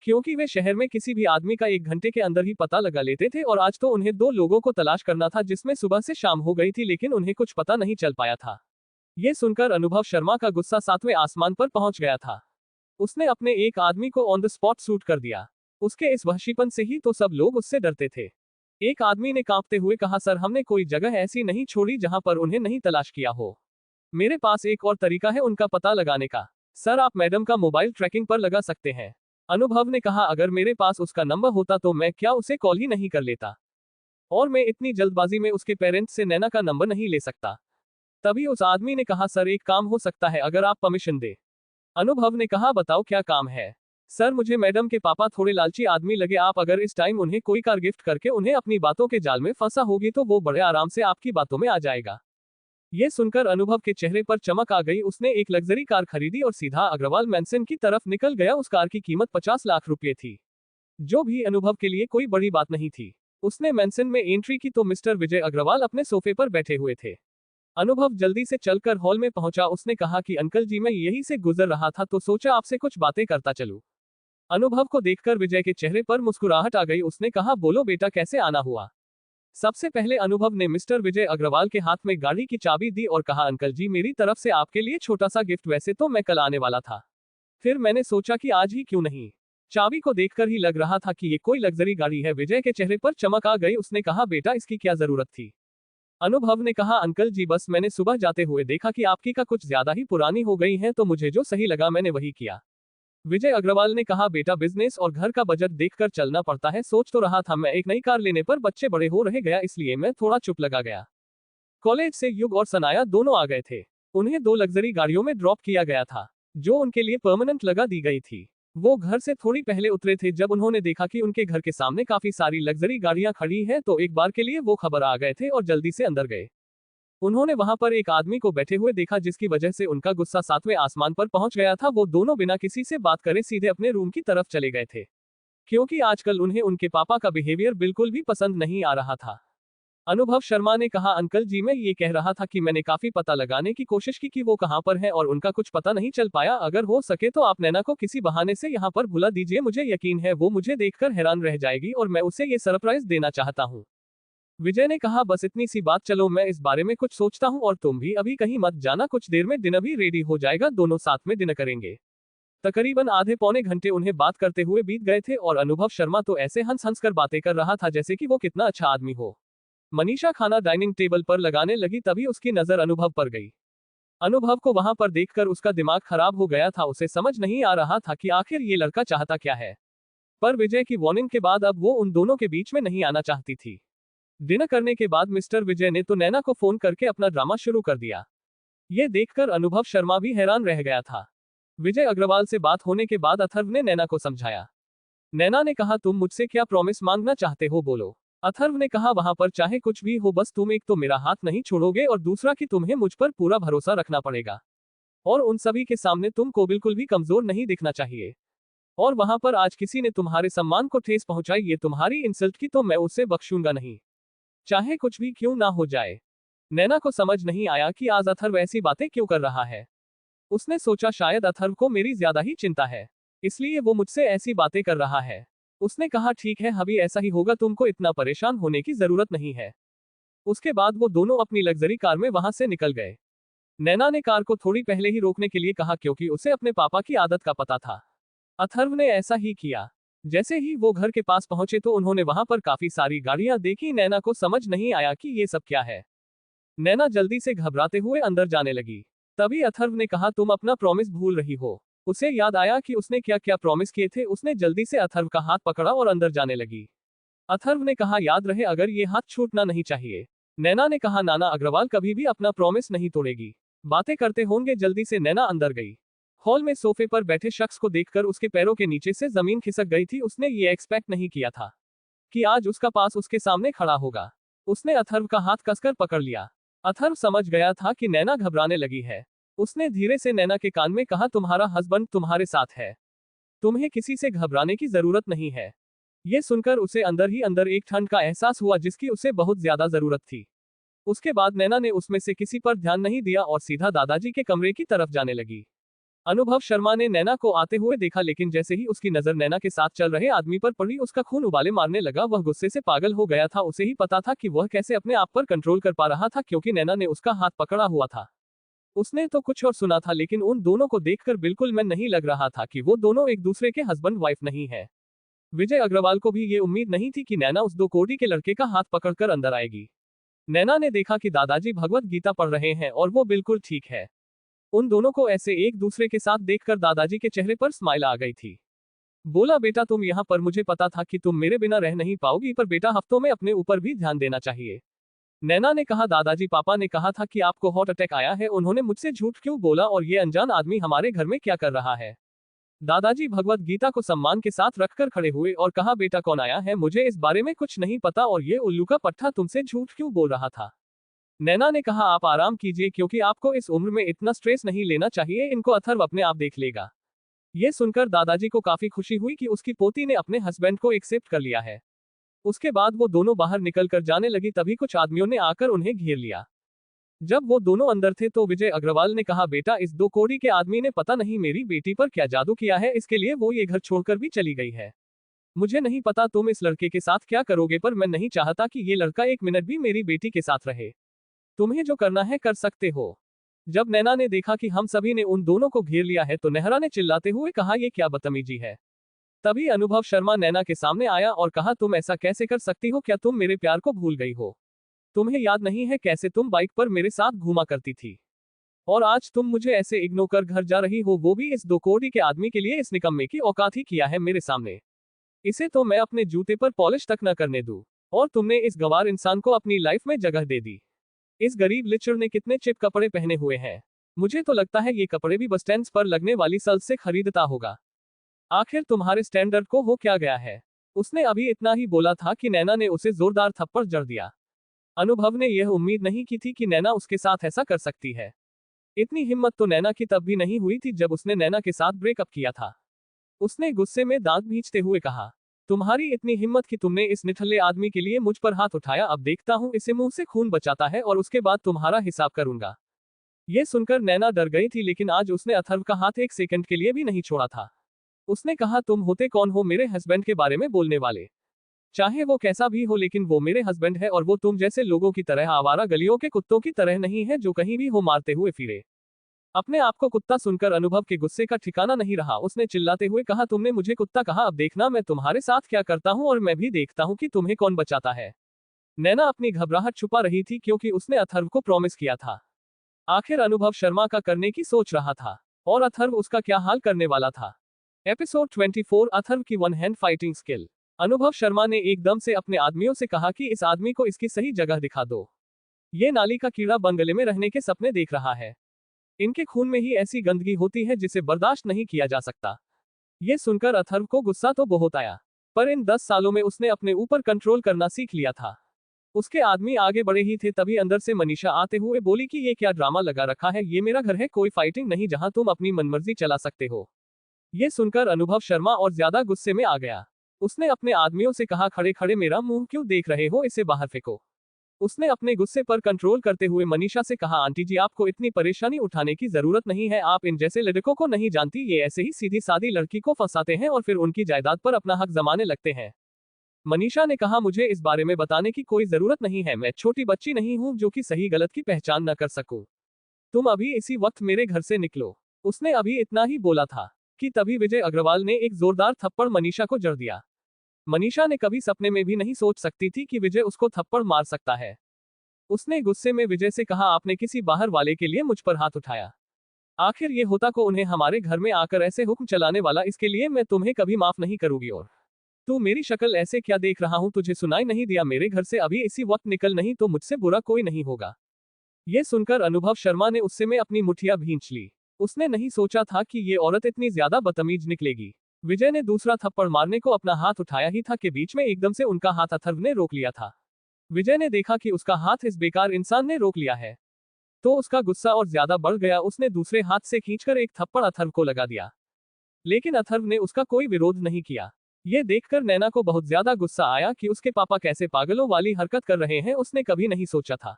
क्योंकि वे शहर में किसी भी आदमी का 1 घंटे के अंदर ही पता लगा लेते थे। और आज तो उन्हें 2 लोगों को तलाश करना था जिसमें सुबह से शाम हो गई थी, लेकिन उन्हें कुछ पता नहीं चल पाया था। ये सुनकर अनुभव शर्मा का गुस्सा 7वें आसमान पर पहुंच गया था। उसने अपने एक आदमी को ऑन द स्पॉट शूट कर दिया। उसके इस वहशीपन से ही तो सब लोग उससे डरते थे। एक आदमी ने कांपते हुए कहा सर हमने कोई जगह ऐसी नहीं छोड़ी जहां पर उन्हें नहीं तलाश किया हो। मेरे पास एक और तरीका है उनका पता लगाने का। सर आप मैडम का मोबाइल ट्रैकिंग पर लगा सकते हैं। अनुभव ने कहा अगर मेरे पास उसका नंबर होता तो मैं क्या उसे कॉल ही नहीं कर लेता, और मैं इतनी जल्दबाजी में उसके पेरेंट्स से नैना का नंबर नहीं ले सकता। तभी उस आदमी ने कहा सर एक काम हो सकता है अगर आप परमिशन दे। अनुभव ने कहा बताओ क्या काम है। सर मुझे मैडम के पापा थोड़े लालची आदमी लगे, आप अगर इस टाइम उन्हें कोई कार गिफ्ट करके उन्हें अपनी बातों के जाल में फंसा होगी तो वो बड़े आराम से आपकी बातों में आ जाएगा। ये सुनकर अनुभव के चेहरे पर चमक आ गई। उसने एक लग्जरी कार खरीदी और सीधा अग्रवाल मैंसन की तरफ निकल गया। उस कार की कीमत 50 लाख रुपए थी, जो भी अनुभव के लिए कोई बड़ी बात नहीं थी। उसने मैंसन में एंट्री की तो मिस्टर विजय अग्रवाल अपने सोफे पर बैठे हुए थे। अनुभव जल्दी से चलकर हॉल में पहुंचा। उसने कहा कि अंकल जी मैं यहीं से गुजर रहा था तो सोचा आपसे कुछ बातें करता चलूं। अनुभव को देखकर विजय के चेहरे पर मुस्कुराहट आ गई। उसने कहा बोलो बेटा कैसे आना हुआ। सबसे पहले अनुभव ने मिस्टर विजय अग्रवाल के हाथ में गाड़ी की चाबी दी और कहा अंकल जी मेरी तरफ से आपके लिए छोटा सा गिफ्ट, वैसे तो मैं कल आने वाला था, फिर मैंने सोचा कि आज ही क्यों नहीं। चाबी को देखकर ही लग रहा था कि ये कोई लग्जरी गाड़ी है। विजय के चेहरे पर चमक आ गई। उसने कहा बेटा इसकी क्या जरूरत थी। अनुभव ने कहा अंकल जी बस मैंने सुबह जाते हुए देखा कि आपकी का कुछ ज्यादा ही पुरानी हो गई है, तो मुझे जो सही लगा मैंने वही किया। विजय अग्रवाल ने कहा बेटा बिजनेस और घर का बजट देखकर चलना पड़ता है, सोच तो रहा था मैं एक नई कार लेने पर बच्चे बड़े हो रहे गया, इसलिए मैं थोड़ा चुप लगा गया। कॉलेज से युग और सनाया दोनों आ गए थे। उन्हें 2 लग्जरी गाड़ियों में ड्रॉप किया गया था जो उनके लिए परमानेंट लगा दी गई थी। वो घर से थोड़ी पहले उतरे थे जब उन्होंने देखा कि उनके घर के सामने काफी सारी लग्जरी गाड़ियां खड़ी हैं, तो एक बार के लिए वो खबर आ गए थे और जल्दी से अंदर गए। उन्होंने वहां पर एक आदमी को बैठे हुए देखा जिसकी वजह से उनका गुस्सा 7वें आसमान पर पहुंच गया था। वो दोनों बिना किसी से बात करे सीधे अपने रूम की तरफ चले गए थे, क्योंकि आजकल उन्हें उनके पापा का बिहेवियर बिल्कुल भी पसंद नहीं आ रहा था। अनुभव शर्मा ने कहा, अंकल जी मैं ये कह रहा था कि मैंने काफी पता लगाने की कोशिश की कि वो कहाँ पर है और उनका कुछ पता नहीं चल पाया। अगर हो सके तो आप नैना को किसी बहाने से यहाँ पर बुला दीजिए, मुझे यकीन है वो मुझे देखकर हैरान रह जाएगी और मैं उसे ये सरप्राइज देना चाहता हूँ। विजय ने कहा, बस इतनी सी बात, चलो मैं इस बारे में कुछ सोचता हूँ और तुम भी अभी कहीं मत जाना, कुछ देर में डिनर भी रेडी हो जाएगा, दोनों साथ में डिनर करेंगे। तकरीबन आधे पौने घंटे उन्हें बात करते हुए बीत गए थे और अनुभव शर्मा तो ऐसे हंस हंस कर बातें कर रहा था जैसे कि वो कितना अच्छा आदमी हो। मनीषा खाना डाइनिंग टेबल पर लगाने लगी, तभी उसकी नजर अनुभव पर गई। अनुभव को वहां पर देखकर उसका दिमाग खराब हो गया था, उसे समझ नहीं आ रहा था कि आखिर ये लड़का चाहता क्या है। पर विजय की वार्निंग के बाद अब वो उन दोनों के बीच में नहीं आना चाहती थी। डिनर करने के बाद मिस्टर विजय ने तो नैना को फोन करके अपना ड्रामा शुरू कर दिया। ये देखकर अनुभव शर्मा भी हैरान रह गया था। विजय अग्रवाल से बात होने के बाद अथर्व ने नैना को समझाया। नैना ने कहा, तुम मुझसे क्या प्रॉमिस मांगना चाहते हो, बोलो। अथर्व ने कहा, वहां पर चाहे कुछ भी हो, बस तुम एक तो मेरा हाथ नहीं छोड़ोगे और दूसरा कि तुम्हें मुझ पर पूरा भरोसा रखना पड़ेगा और उन सभी के सामने तुमको बिल्कुल भी कमजोर नहीं दिखना चाहिए। और वहां पर आज किसी ने तुम्हारे सम्मान को ठेस पहुंचाई, ये तुम्हारी इंसल्ट की, तो मैं उसे बख्शूंगा नहीं, चाहे कुछ भी क्यों ना हो जाए। नैना को समझ नहीं आया कि आज अथर्व ऐसी बातें क्यों कर रहा है। उसने सोचा शायद अथर्व को मेरी ज्यादा ही चिंता है, इसलिए वो मुझसे ऐसी बातें कर रहा है। उसने कहा, ठीक है अभी ऐसा ही होगा, तुमको इतना परेशान होने की जरूरत नहीं है। उसके बाद वो दोनों अपनी लग्जरी कार में वहां से निकल गए। नैना ने कार को थोड़ी पहले ही रोकने के लिए कहा क्योंकि उसे अपने पापा की आदत का पता था। अथर्व ने ऐसा ही किया। जैसे ही वो घर के पास पहुंचे तो उन्होंने वहां पर काफी सारी गाड़ियां देखी। नैना को समझ नहीं आया कि ये सब क्या है। नैना जल्दी से घबराते हुए अंदर जाने लगी। तभी अथर्व ने कहा, तुम अपना प्रॉमिस भूल रही हो। उसे याद आया कि उसने क्या क्या प्रॉमिस किए थे। उसने जल्दी से अथर्व का हाथ पकड़ा और अंदर जाने लगी। अथर्व ने कहा, याद रहे अगर ये हाथ छूटना नहीं चाहिए। नैना ने कहा, नाना अग्रवाल कभी भी अपना प्रॉमिस नहीं तोड़ेगी। बातें करते होंगे। जल्दी से नैना अंदर गई। हॉल में सोफे पर बैठे शख्स को देखकर उसके पैरों के नीचे से जमीन खिसक गई थी। उसने ये एक्सपेक्ट नहीं किया था कि आज उसका पास उसके सामने खड़ा होगा। उसने अथर्व का हाथ कसकर पकड़ लिया। अथर्व समझ गया था कि नैना घबराने लगी है। उसने धीरे से नैना के कान में कहा, तुम्हारा हस्बैंड तुम्हारे साथ है, तुम्हें किसी से घबराने की जरूरत नहीं है। ये सुनकर उसे अंदर ही अंदर एक ठंड का एहसास हुआ जिसकी उसे बहुत ज्यादा जरूरत थी। उसके बाद नैना ने उसमें से किसी पर ध्यान नहीं दिया और सीधा दादाजी के कमरे की तरफ जाने लगी। अनुभव शर्मा ने नैना को आते हुए देखा, लेकिन जैसे ही उसकी नजर नैना के साथ चल रहे आदमी पर पड़ी उसका खून उबाले मारने लगा। वह गुस्से से पागल हो गया था। उसे ही पता था कि वह कैसे अपने आप पर कंट्रोल कर पा रहा था, क्योंकि नैना ने उसका हाथ पकड़ा हुआ था। उसने तो कुछ और सुना था, लेकिन उन दोनों को देखकर बिल्कुल मन नहीं लग रहा था कि वो दोनों एक दूसरे के हस्बैंड वाइफ नहीं है। विजय अग्रवाल को भी ये उम्मीद नहीं थी कि नैना उस 2 कोड़ी के लड़के का हाथ पकड़कर अंदर आएगी। नैना ने देखा कि दादाजी भगवत गीता पढ़ रहे हैं और वो बिल्कुल ठीक है। उन दोनों को ऐसे एक दूसरे के साथ देखकर दादाजी के चेहरे पर स्माइल आ गई थी। बोला, बेटा तुम यहाँ पर, मुझे पता था कि तुम मेरे बिना रह नहीं पाओगी, पर बेटा हफ्तों में अपने ऊपर भी ध्यान देना चाहिए। नैना ने कहा, दादाजी पापा ने कहा था कि आपको हार्ट अटैक आया है, उन्होंने मुझसे झूठ क्यों बोला और ये अनजान आदमी हमारे घर में क्या कर रहा है। दादाजी भगवत गीता को सम्मान के साथ रखकर खड़े हुए और कहा, बेटा कौन आया है, मुझे इस बारे में कुछ नहीं पता और ये उल्लू का पट्टा तुमसे झूठ क्यों बोल रहा था। नैना ने कहा, आप आराम कीजिए क्योंकि आपको इस उम्र में इतना स्ट्रेस नहीं लेना चाहिए, इनको अथर्व अपने आप देख लेगा। ये सुनकर दादाजी को काफी खुशी हुई कि उसकी पोती ने अपने हस्बैंड को एक्सेप्ट कर लिया है। उसके बाद वो दोनों बाहर निकल कर जाने लगी, तभी कुछ आदमियों ने आकर उन्हें घेर लिया। जब वो दोनों अंदर थे तो विजय अग्रवाल ने कहा, बेटा इस 2 कोड़ी के आदमी ने पता नहीं मेरी बेटी पर क्या जादू किया है, इसके लिए वो ये घर छोड़कर भी चली गई है। मुझे नहीं पता तुम इस लड़के के साथ क्या करोगे, पर मैं नहीं चाहता कि ये लड़का एक मिनट भी मेरी बेटी के साथ रहे। तुम्हें जो करना है कर सकते हो। जब नैना ने देखा कि हम सभी ने उन दोनों को घेर लिया है तो नेहरा ने चिल्लाते हुए कहा, ये क्या बदतमीजी है। तभी अनुभव शर्मा नैना के सामने आया और कहा, तुम ऐसा कैसे कर सकती हो, क्या तुम मेरे प्यार को भूल गई हो। तुम्हें याद नहीं है कैसे तुम बाइक पर मेरे साथ घूमा करती थी, और आज तुम मुझे ऐसे इग्नोर कर घर जा रही हो, वो भी इस 2 कोड़ी के आदमी के लिए। इस निकम्मे की औकात ही किया है मेरे सामने। इसे तो मैं अपने जूते पर पॉलिश तक न करने दूं, और तुमने इस गवार इंसान को अपनी लाइफ में जगह दे दी। इस गरीब लिचड़ ने कितने चिप कपड़े पहने हुए हैं, मुझे तो लगता है ये कपड़े भी बस स्टैंड पर लगने वाली सेल्स से खरीदता होगा। आखिर तुम्हारे स्टैंडर्ड को हो क्या गया है? उसने अभी इतना ही बोला था कि नैना ने उसे जोरदार थप्पड़ जड़ दिया। अनुभव ने यह उम्मीद नहीं की थी कि नैना उसके साथ ऐसा कर सकती है। इतनी हिम्मत तो नैना की तब भी नहीं हुई थी जब उसने नैना के साथ ब्रेकअप किया था। उसने गुस्से में दांत भींचते हुए कहा, तुम्हारी इतनी हिम्मत कि तुमने इस निठल्ले आदमी के लिए मुझ पर हाथ उठाया, अब देखता हूं इसे मुंह से खून बचाता है और उसके बाद तुम्हारा हिसाब करूंगा। ये सुनकर नैना डर गई थी, लेकिन आज उसने अथर्व का हाथ एक सेकंड के लिए भी नहीं छोड़ा था। उसने कहा, तुम होते कौन हो मेरे हस्बैंड के बारे में बोलने वाले? चाहे वो कैसा भी हो, लेकिन वो मेरे हस्बैंड है और वो तुम जैसे लोगों की तरह आवारा गलियों के कुत्तों की तरह नहीं है जो कहीं भी हो मारते हुए फिरे। अपने आप को कुत्ता सुनकर अनुभव के गुस्से का ठिकाना नहीं रहा। उसने चिल्लाते हुए कहा, तुमने मुझे कुत्ता कहा, अब देखना मैं तुम्हारे साथ क्या करता हूँ और मैं भी देखता हूँ कि तुम्हें कौन बचाता है। नैना अपनी घबराहट छुपा रही थी क्योंकि उसने अथर्व को प्रॉमिस किया था। आखिर अनुभव शर्मा का करने की सोच रहा था और अथर्व उसका क्या हाल करने वाला था। एपिसोड 24 अथर्व की वन हैंड फाइटिंग स्किल। अनुभव शर्मा ने एकदम से अपने आदमियों से कहा कि इस आदमी को इसकी सही जगह दिखा दो। ये नाली का कीड़ा बंगले में रहने के सपने देख रहा है। इनके खून में ही ऐसी गंदगी होती है जिसे बर्दाश्त नहीं किया जा सकता। ये सुनकर अथर्व को गुस्सा तो बहुत आया, पर इन 10 सालों में उसने अपने ऊपर कंट्रोल करना सीख लिया था। उसके आदमी आगे बढ़े ही थे, तभी अंदर से मनीषा आते हुए बोली कि ये क्या ड्रामा लगा रखा है, ये मेरा घर है, कोई फाइटिंग नहीं जहां तुम अपनी मनमर्जी चला सकते हो। ये सुनकर अनुभव शर्मा और ज्यादा गुस्से में आ गया। उसने अपने आदमियों से कहा, खड़े खड़े मेरा मुंह क्यों देख रहे हो, इसे बाहर फेंको। उसने अपने गुस्से पर कंट्रोल करते हुए मनीषा से कहा, आंटी जी आपको इतनी परेशानी उठाने की जरूरत नहीं है, आप इन जैसे लड़कों को नहीं जानती, ये ऐसे ही सीधी सादी लड़की को फंसाते हैं और फिर उनकी जायदाद पर अपना हक जमाने लगते हैं। मनीषा ने कहा, मुझे इस बारे में बताने की कोई जरूरत नहीं है, मैं छोटी बच्ची नहीं हूं जो कि सही गलत की पहचान न कर सकूं। तुम अभी इसी वक्त मेरे घर से निकलो। उसने अभी इतना ही बोला था कि तभी विजय अग्रवाल ने एक जोरदार थप्पड़ मनीषा को जड़ दिया। मनीषा ने कभी सपने में भी नहीं सोच सकती थी कि विजय उसको थप्पड़ मार सकता है। उसने गुस्से में विजय से कहा, आपने किसी बाहर वाले के लिए मुझ पर हाथ उठाया। आखिर ये होता को उन्हें हमारे घर में आकर ऐसे हुक्म चलाने वाला, इसके लिए मैं तुम्हें कभी माफ नहीं करूंगी। और तू मेरी शक्ल ऐसे क्या देख रहा हूं, तुझे सुनाई नहीं दिया मेरे घर से अभी इसी वक्त निकल, नहीं तो मुझसे बुरा कोई नहीं होगा। ये सुनकर अनुभव शर्मा ने उससे में अपनी मुठिया भींच ली। उसने नहीं सोचा था कि ये औरत इतनी ज्यादा बदतमीज निकलेगी। विजय ने दूसरा थप्पड़ मारने को अपना हाथ उठाया ही था कि बीच में एकदम से उनका हाथ अथर्व ने रोक लिया था। विजय ने देखा कि उसका हाथ इस बेकार इंसान ने रोक लिया है, तो उसका गुस्सा और ज्यादा बढ़ गया। उसने दूसरे हाथ से खींचकर एक थप्पड़ अथर्व को लगा दिया, लेकिन अथर्व ने उसका कोई विरोध नहीं किया। ये देखकर नैना को बहुत ज्यादा गुस्सा आया कि उसके पापा कैसे पागलों वाली हरकत कर रहे हैं। उसने कभी नहीं सोचा था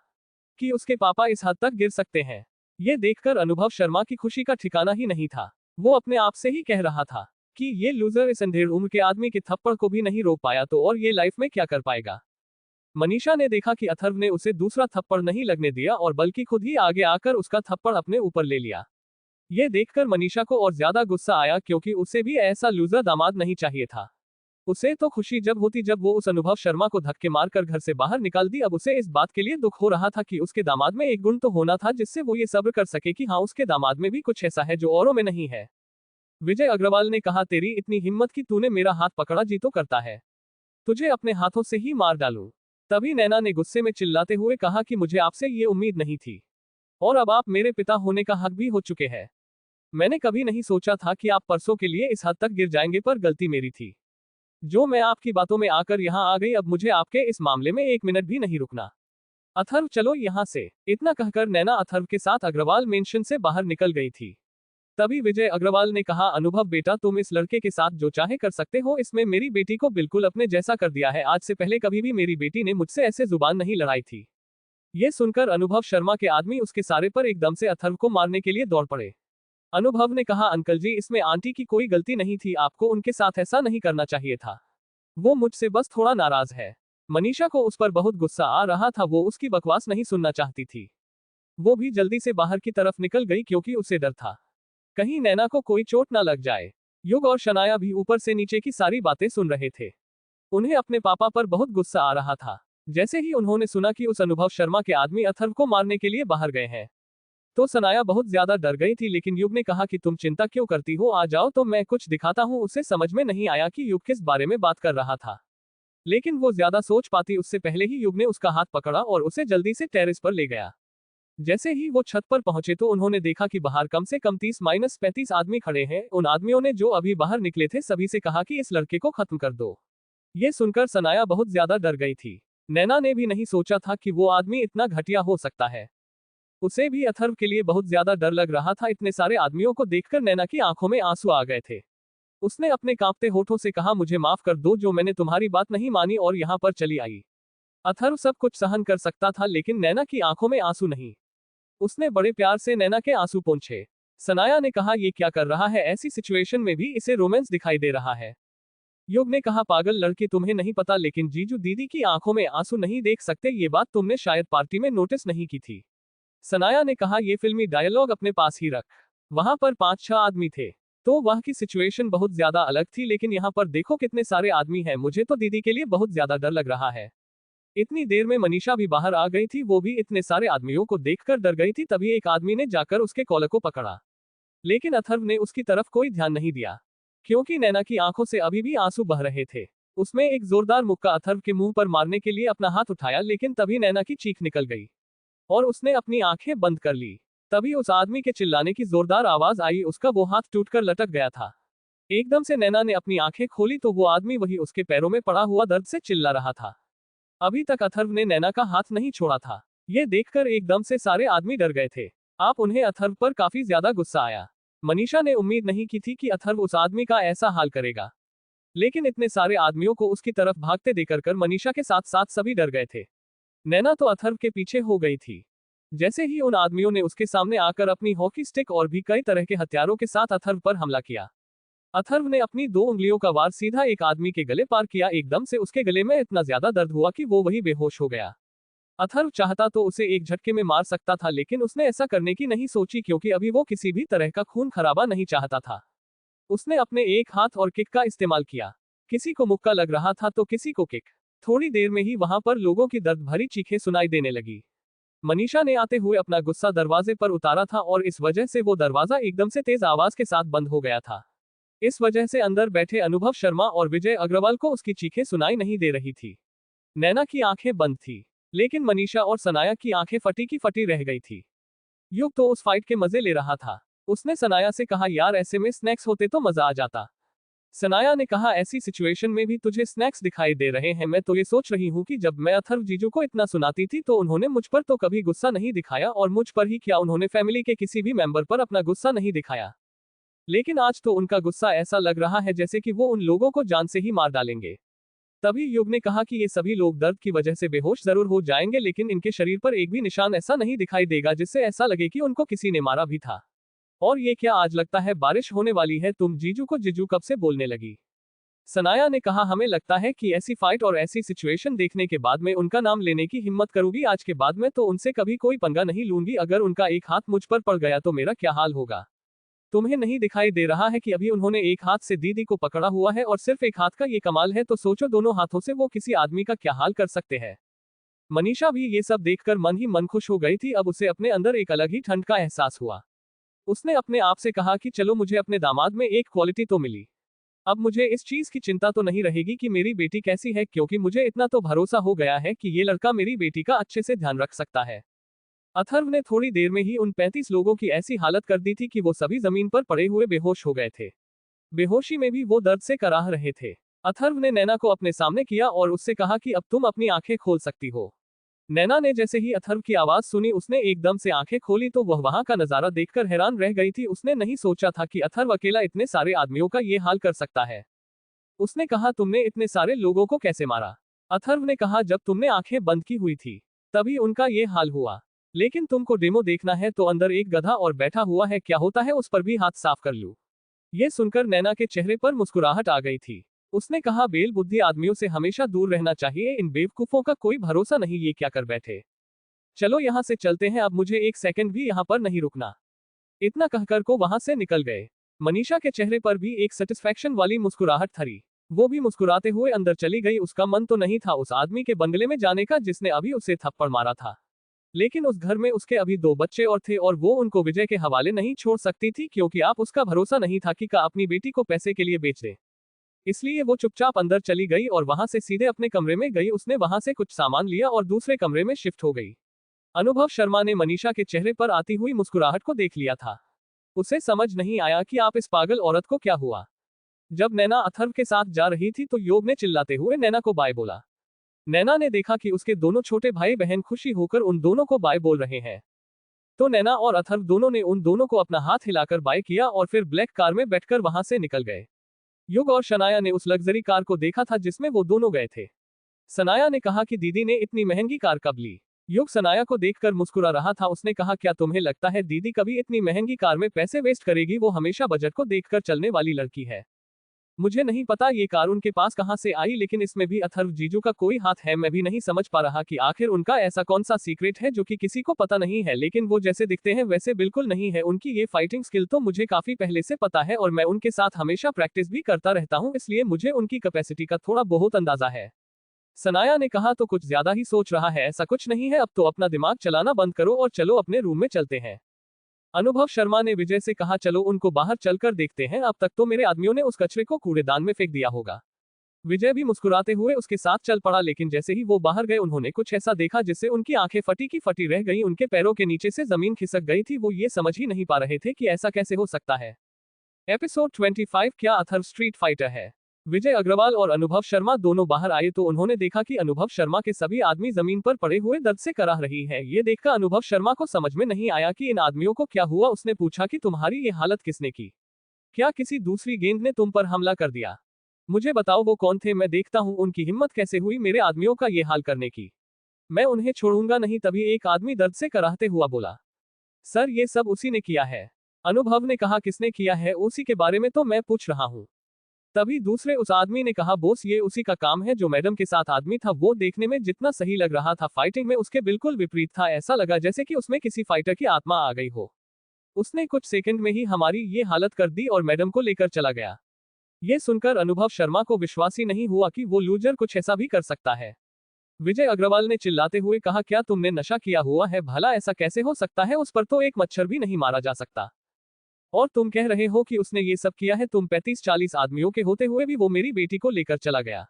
कि उसके पापा इस हद तक गिर सकते हैं। ये देखकर अनुभव शर्मा की खुशी का ठिकाना ही नहीं था। वो अपने आप से ही कह रहा था कि ये लूजर इस अंधेड़ उम्र के आदमी के थप्पड़ को भी नहीं रोक पाया तो और ये लाइफ में क्या कर पाएगा। मनीषा ने देखा कि अथर्व ने उसे दूसरा थप्पड़ नहीं लगने दिया और बल्कि खुद ही आगे आकर उसका थप्पड़ अपने ऊपर ले लिया। ये देखकर मनीषा को और ज्यादा गुस्सा आया क्योंकि उसे भी ऐसा लूजर दामाद नहीं चाहिए था। उसे तो खुशी जब होती जब वो उस अनुभव शर्मा को धक्के मारकर घर से बाहर निकाल दी। अब उसे इस बात के लिए दुख हो रहा था कि उसके दामाद में एक गुण तो होना था जिससे वो ये सब्र कर सके कि हाँ उसके दामाद में भी कुछ ऐसा है जो औरों में नहीं है। विजय अग्रवाल ने कहा, तेरी इतनी हिम्मत कि तूने मेरा हाथ पकड़ा जी तो करता है, तुझे अपने हाथों से ही मार डालूं। तभी नैना ने गुस्से में चिल्लाते हुए कहा कि मुझे आपसे ये उम्मीद नहीं थी और अब आप मेरे पिता होने का हक भी हो चुके हैं। मैंने कभी नहीं सोचा था कि आप परसों के लिए इस हद तक गिर जाएंगे, पर गलती मेरी थी जो मैं आपकी बातों में आकर यहाँ आ गई। अब मुझे आपके इस मामले में 1 मिनट भी नहीं रुकना। अथर्व चलो यहाँ से। इतना कहकर नैना अथर्व के साथ अग्रवाल मेंशन से बाहर निकल गई थी। तभी विजय अग्रवाल ने कहा, अनुभव बेटा तुम इस लड़के के साथ जो चाहे कर सकते हो, इसमें मेरी बेटी को बिल्कुल अपने जैसा कर दिया है। आज से पहले कभी भी मेरी बेटी ने मुझसे ऐसे जुबान नहीं लड़ाई थी। ये सुनकर अनुभव शर्मा के आदमी उसके सारे पर एकदम से अथर्व को मारने के लिए दौड़ पड़े। अनुभव ने कहा, अंकल जी इसमें आंटी की कोई गलती नहीं थी, आपको उनके साथ ऐसा नहीं करना चाहिए था। वो मुझसे बस थोड़ा नाराज है। मनीषा को उस पर बहुत गुस्सा आ रहा था, वो उसकी बकवास नहीं सुनना चाहती थी। वो भी जल्दी से बाहर की तरफ निकल गई क्योंकि उसे डर था कहीं नैना को कोई चोट ना लग जाए। युग और शनाया भी ऊपर से नीचे की सारी बातें सुन रहे थे। उन्हें अपने पापा पर बहुत गुस्सा आ रहा था। जैसे ही उन्होंने सुना कि उस अनुभव शर्मा के आदमी अथर्व को मारने के लिए बाहर गए हैं, तो सनाया बहुत ज्यादा डर गई थी। लेकिन युग ने कहा कि तुम चिंता क्यों करती हो, आ जाओ तो मैं कुछ दिखाता हूँ। उसे समझ में नहीं आया कि युग किस बारे में बात कर रहा था, लेकिन वो ज्यादा सोच पाती उससे पहले ही युग ने उसका हाथ पकड़ा और उसे जल्दी से टेरेस पर ले गया। जैसे ही वो छत पर पहुंचे तो उन्होंने देखा कि बाहर कम से कम 30-35 आदमी खड़े हैं। उन आदमियों ने जो अभी बाहर निकले थे सभी से कहा कि इस लड़के को खत्म कर दो। ये सुनकर सनाया बहुत ज्यादा डर गई थी। नैना ने भी नहीं सोचा था कि वो आदमी इतना घटिया हो सकता है। उसे भी अथर्व के लिए बहुत ज्यादा डर लग रहा था। इतने सारे आदमियों को देखकर नैना की आंखों में आंसू आ गए थे। उसने अपने कांपते होठों से कहा, मुझे माफ कर दो जो मैंने तुम्हारी बात नहीं मानी और यहाँ पर चली आई। अथर्व सब कुछ सहन कर सकता था लेकिन नैना की आंखों में आंसू नहीं। उसने बड़े प्यार से नैना के आंसू पोंछे। सनाया ने कहा, ये क्या कर रहा है, ऐसी सिचुएशन में भी इसे रोमांस दिखाई दे रहा है। युग ने कहा, पागल लड़की, तुम्हें नहीं पता लेकिन जीजू दीदी की आंखों में आंसू नहीं देख सकते, ये बात तुमने शायद पार्टी में नोटिस नहीं की थी। सनाया ने कहा, ये फिल्मी डायलॉग अपने पास ही रख। वहां पर 5-6 आदमी थे तो वह की सिचुएशन बहुत ज्यादा अलग थी, लेकिन यहाँ पर देखो कितने सारे आदमी हैं। मुझे तो दीदी के लिए बहुत ज्यादा डर लग रहा है। इतनी देर में मनीषा भी बाहर आ गई थी। वो भी इतने सारे आदमियों को देखकर डर गई थी। तभी एक आदमी ने जाकर उसके कॉलर को पकड़ा, लेकिन अथर्व ने उसकी तरफ कोई ध्यान नहीं दिया क्योंकि नैना की आंखों से अभी भी आंसू बह रहे थे। उसमें एक जोरदार मुक्का अथर्व के मुंह पर मारने के लिए अपना हाथ उठाया, लेकिन तभी नैना की चीख निकल गई और उसने अपनी आंखें बंद कर ली। तभी उस आदमी के चिल्लाने की जोरदार आवाज आई। उसका वो हाथ टूटकर लटक गया था। एकदम से नैना ने अपनी आंखें खोली तो वो आदमी वही उसके पैरों में पड़ा हुआ दर्द से चिल्ला रहा था। अभी तक अथर्व ने नैना का हाथ नहीं छोड़ा था। ये देखकर एकदम से सारे आदमी डर गए थे। आप उन्हें अथर्व पर काफी ज्यादा गुस्सा आया। मनीषा ने उम्मीद नहीं की थी कि अथर्व उस आदमी का ऐसा हाल करेगा, लेकिन इतने सारे आदमियों को उसकी तरफ भागते देखकर मनीषा के साथ साथ सभी डर गए थे। नैना तो अथर्व के पीछे हो गई थी। जैसे ही उन आदमियों ने उसके सामने आकर अपनी हॉकी स्टिक और भी कई तरह के हथियारों के साथ अथर्व पर हमला किया, अथर्व ने अपनी 2 उंगलियों का वार सीधा एक आदमी के गले पार किया। एकदम से उसके गले में इतना ज्यादा दर्द हुआ कि वो वही बेहोश हो गया। अथर्व चाहता तो उसे एक झटके में मार सकता था, लेकिन उसने ऐसा करने की नहीं सोची क्योंकि अभी वो किसी भी तरह का खून खराबा नहीं चाहता था। उसने अपने एक हाथ और किक का इस्तेमाल किया। किसी को मुक्का लग रहा था तो किसी को किक। थोड़ी देर में ही वहां पर लोगों की दर्द भरी चीखें सुनाई देने लगी। मनीषा ने आते हुए अपना गुस्सा दरवाजे पर उतारा था और इस वजह से वो दरवाजा एकदम से तेज आवाज के साथ बंद हो गया था। इस वजह से अंदर बैठे अनुभव शर्मा और विजय अग्रवाल को उसकी चीखें सुनाई नहीं दे रही थी। नैना की आंखें बंद थी, लेकिन मनीषा और सनाया की आंखें फटी की फटी रह गई थी। युग तो उस फाइट के मजे ले रहा था। उसने सनाया से कहा, यार ऐसे में स्नैक्स होते तो मजा आ जाता। सनाया ने कहा, ऐसी सिचुएशन में भी तुझे स्नैक्स दिखाई दे रहे हैं। मैं तो ये सोच रही हूँ कि जब मैं अथर्व जीजू को इतना सुनाती थी तो उन्होंने मुझ पर तो कभी गुस्सा नहीं दिखाया, और मुझ पर ही क्या, उन्होंने फैमिली के किसी भी मेंबर पर अपना गुस्सा नहीं दिखाया। लेकिन आज तो उनका गुस्सा ऐसा लग रहा है जैसे कि वो उन लोगों को जान से ही मार डालेंगे। तभी युग ने कहा कि ये सभी लोग दर्द की वजह से बेहोश जरूर हो जाएंगे, लेकिन इनके शरीर पर एक भी निशान ऐसा नहीं दिखाई देगा जिससे ऐसा लगे कि उनको किसी ने मारा भी था। और ये क्या, आज लगता है बारिश होने वाली है। तुम जीजू को जीजू कब से बोलने लगी? सनाया ने कहा, हमें लगता है कि ऐसी फाइट और ऐसी सिचुएशन देखने के बाद में उनका नाम लेने की हिम्मत करूंगी। आज के बाद में तो उनसे कभी कोई पंगा नहीं लूंगी। अगर उनका एक हाथ मुझ पर पड़ गया तो मेरा क्या हाल होगा? तुम्हें नहीं दिखाई दे रहा है कि अभी उन्होंने एक हाथ से दीदी को पकड़ा हुआ है, और सिर्फ एक हाथ का ये कमाल है तो सोचो दोनों हाथों से वो किसी आदमी का क्या हाल कर सकते हैं। मनीषा भी ये सब देखकर मन ही मन खुश हो गई थी। अब उसे अपने अंदर एक अलग ही ठंड का एहसास हुआ। उसने अपने आप से कहा कि चलो, मुझे अपने दामाद में एक क्वालिटी तो मिली। अब मुझे इस चीज की चिंता तो नहीं रहेगी कि मेरी बेटी कैसी है, क्योंकि मुझे इतना तो भरोसा हो गया है कि ये लड़का मेरी बेटी का अच्छे से ध्यान रख सकता है। अथर्व ने थोड़ी देर में ही उन 35 लोगों की ऐसी हालत कर दी थी कि वो सभी जमीन पर पड़े हुए बेहोश हो गए थे। बेहोशी में भी वो दर्द से कराह रहे थे। अथर्व ने नैना को अपने सामने किया और उससे कहा कि अब तुम अपनी आंखें खोल सकती हो। नैना ने जैसे ही अथर्व की आवाज सुनी उसने एकदम से आंखें खोली तो वह वहां का नजारा देखकर हैरान रह गई थी। उसने नहीं सोचा था कि अथर्व अकेला इतने सारे आदमियों का ये हाल कर सकता है। उसने कहा, तुमने इतने सारे लोगों को कैसे मारा? अथर्व ने कहा, जब तुमने आंखें बंद की हुई थी तभी उनका ये हाल हुआ। लेकिन तुमको डेमो देखना है तो अंदर एक गधा और बैठा हुआ है, क्या होता है उस पर भी हाथ साफ कर लूं? ये सुनकर नैना के चेहरे पर मुस्कुराहट आ गई थी। उसने कहा, बेल बुद्धि आदमियों से हमेशा दूर रहना चाहिए, इन बेवकूफों का कोई भरोसा नहीं। ये क्या कर बैठे? चलो यहाँ से चलते हैं, अब मुझे एक सेकंड भी यहाँ पर नहीं रुकना। इतना कहकर को वहां से निकल गए। मनीषा के चेहरे पर भी एक सेटिस्फैक्शन वाली मुस्कुराहट थरी। वो भी मुस्कुराते हुए अंदर चली गई। उसका मन तो नहीं था उस आदमी के बंगले में जाने का जिसने अभी उसे थप्पड़ मारा था, लेकिन उस घर में उसके अभी 2 बच्चे और थे और वो उनको विजय के हवाले नहीं छोड़ सकती थी, क्योंकि आप उसका भरोसा नहीं था कि का अपनी बेटी को पैसे के लिए बेच दे। इसलिए वो चुपचाप अंदर चली गई और वहां से सीधे अपने कमरे में गई। उसने वहां से कुछ सामान लिया और दूसरे कमरे में शिफ्ट हो गई। अनुभव शर्मा ने मनीषा के चेहरे पर आती हुई मुस्कुराहट को देख लिया था। उसे समझ नहीं आया कि आप इस पागल औरत को क्या हुआ। जब नैना अथर्व के साथ जा रही थी तो योग ने चिल्लाते हुए नैना को बाय बोला। नैना ने देखा कि उसके दोनों छोटे भाई बहन खुशी होकर उन दोनों को बाय बोल रहे हैं। तो नैना और अथर्व दोनों ने उन दोनों को अपना हाथ हिलाकर बाय किया और फिर ब्लैक कार में बैठकर वहां से निकल गए। युग और शनाया ने उस लग्जरी कार को देखा था जिसमें वो दोनों गए थे। सनाया ने कहा कि दीदी ने इतनी महंगी कार कब ली। युग सनाया को देखकर मुस्कुरा रहा था। उसने कहा, क्या तुम्हें लगता है दीदी कभी इतनी महंगी कार में पैसे वेस्ट करेगी? वो हमेशा बजट को देखकर चलने वाली लड़की है। मुझे नहीं पता ये कार उनके पास कहां से आई, लेकिन इसमें भी अथर्व जीजू का कोई हाथ है। मैं भी नहीं समझ पा रहा कि आखिर उनका ऐसा कौन सा सीक्रेट है जो कि किसी को पता नहीं है, लेकिन वो जैसे दिखते हैं वैसे बिल्कुल नहीं है। उनकी ये फाइटिंग स्किल तो मुझे काफी पहले से पता है और मैं उनके साथ हमेशा प्रैक्टिस भी करता रहता हूँ, इसलिए मुझे उनकी कैपेसिटी का थोड़ा बहुत अंदाजा है। सनाया ने कहा, तो कुछ ज्यादा ही सोच रहा है। ऐसा कुछ नहीं है, अब तो अपना दिमाग चलाना बंद करो और चलो अपने रूम में चलते हैं। अनुभव शर्मा ने विजय से कहा, चलो उनको बाहर चलकर देखते हैं। अब तक तो मेरे आदमियों ने उस कचरे को कूड़ेदान में फेंक दिया होगा। विजय भी मुस्कुराते हुए उसके साथ चल पड़ा, लेकिन जैसे ही वो बाहर गए उन्होंने कुछ ऐसा देखा जिससे उनकी आंखें फटी की फटी रह गई। उनके पैरों के नीचे से जमीन खिसक गई थी। वो ये समझ ही नहीं पा रहे थे कि ऐसा कैसे हो सकता है। एपिसोड 25, क्या अथर्व स्ट्रीट फाइटर है? विजय अग्रवाल और अनुभव शर्मा दोनों बाहर आए तो उन्होंने देखा कि अनुभव शर्मा के सभी आदमी जमीन पर पड़े हुए दर्द से कराह रही है। ये देखकर अनुभव शर्मा को समझ में नहीं आया कि इन आदमियों को क्या हुआ। उसने पूछा कि तुम्हारी ये हालत किसने की? क्या किसी दूसरी गेंद ने तुम पर हमला कर दिया? मुझे बताओ वो कौन थे, मैं देखता हूँ उनकी हिम्मत कैसे हुई मेरे आदमियों का ये हाल करने की। मैं उन्हें छोड़ूंगा नहीं। तभी एक आदमी दर्द से कराहते हुआ बोला, सर ये सब उसी ने किया है। अनुभव ने कहा, किसने किया है? उसी के बारे में तो मैं पूछ रहा हूँ। तभी दूसरे उस आदमी ने कहा, बोस ये उसी का काम है। जो मैडम के साथ आदमी था वो देखने में जितना सही लग रहा था, फाइटिंग में उसके बिल्कुल विपरीत था। ऐसा लगा जैसे कि उसमें किसी फाइटर की आत्मा आ गई हो। उसने कुछ सेकंड में ही हमारी ये हालत कर दी और मैडम को लेकर चला गया। ये सुनकर अनुभव शर्मा को विश्वास ही नहीं हुआ कि वो लूजर कुछ ऐसा भी कर सकता है। विजय अग्रवाल ने चिल्लाते हुए कहा, क्या तुमने नशा किया हुआ है? भला ऐसा कैसे हो सकता है? उस पर तो एक मच्छर भी नहीं मारा जा सकता। और तुम कह रहे हो कि उसने ये सब किया है? तुम 35-40 आदमियों के होते हुए भी वो मेरी बेटी को लेकर चला गया।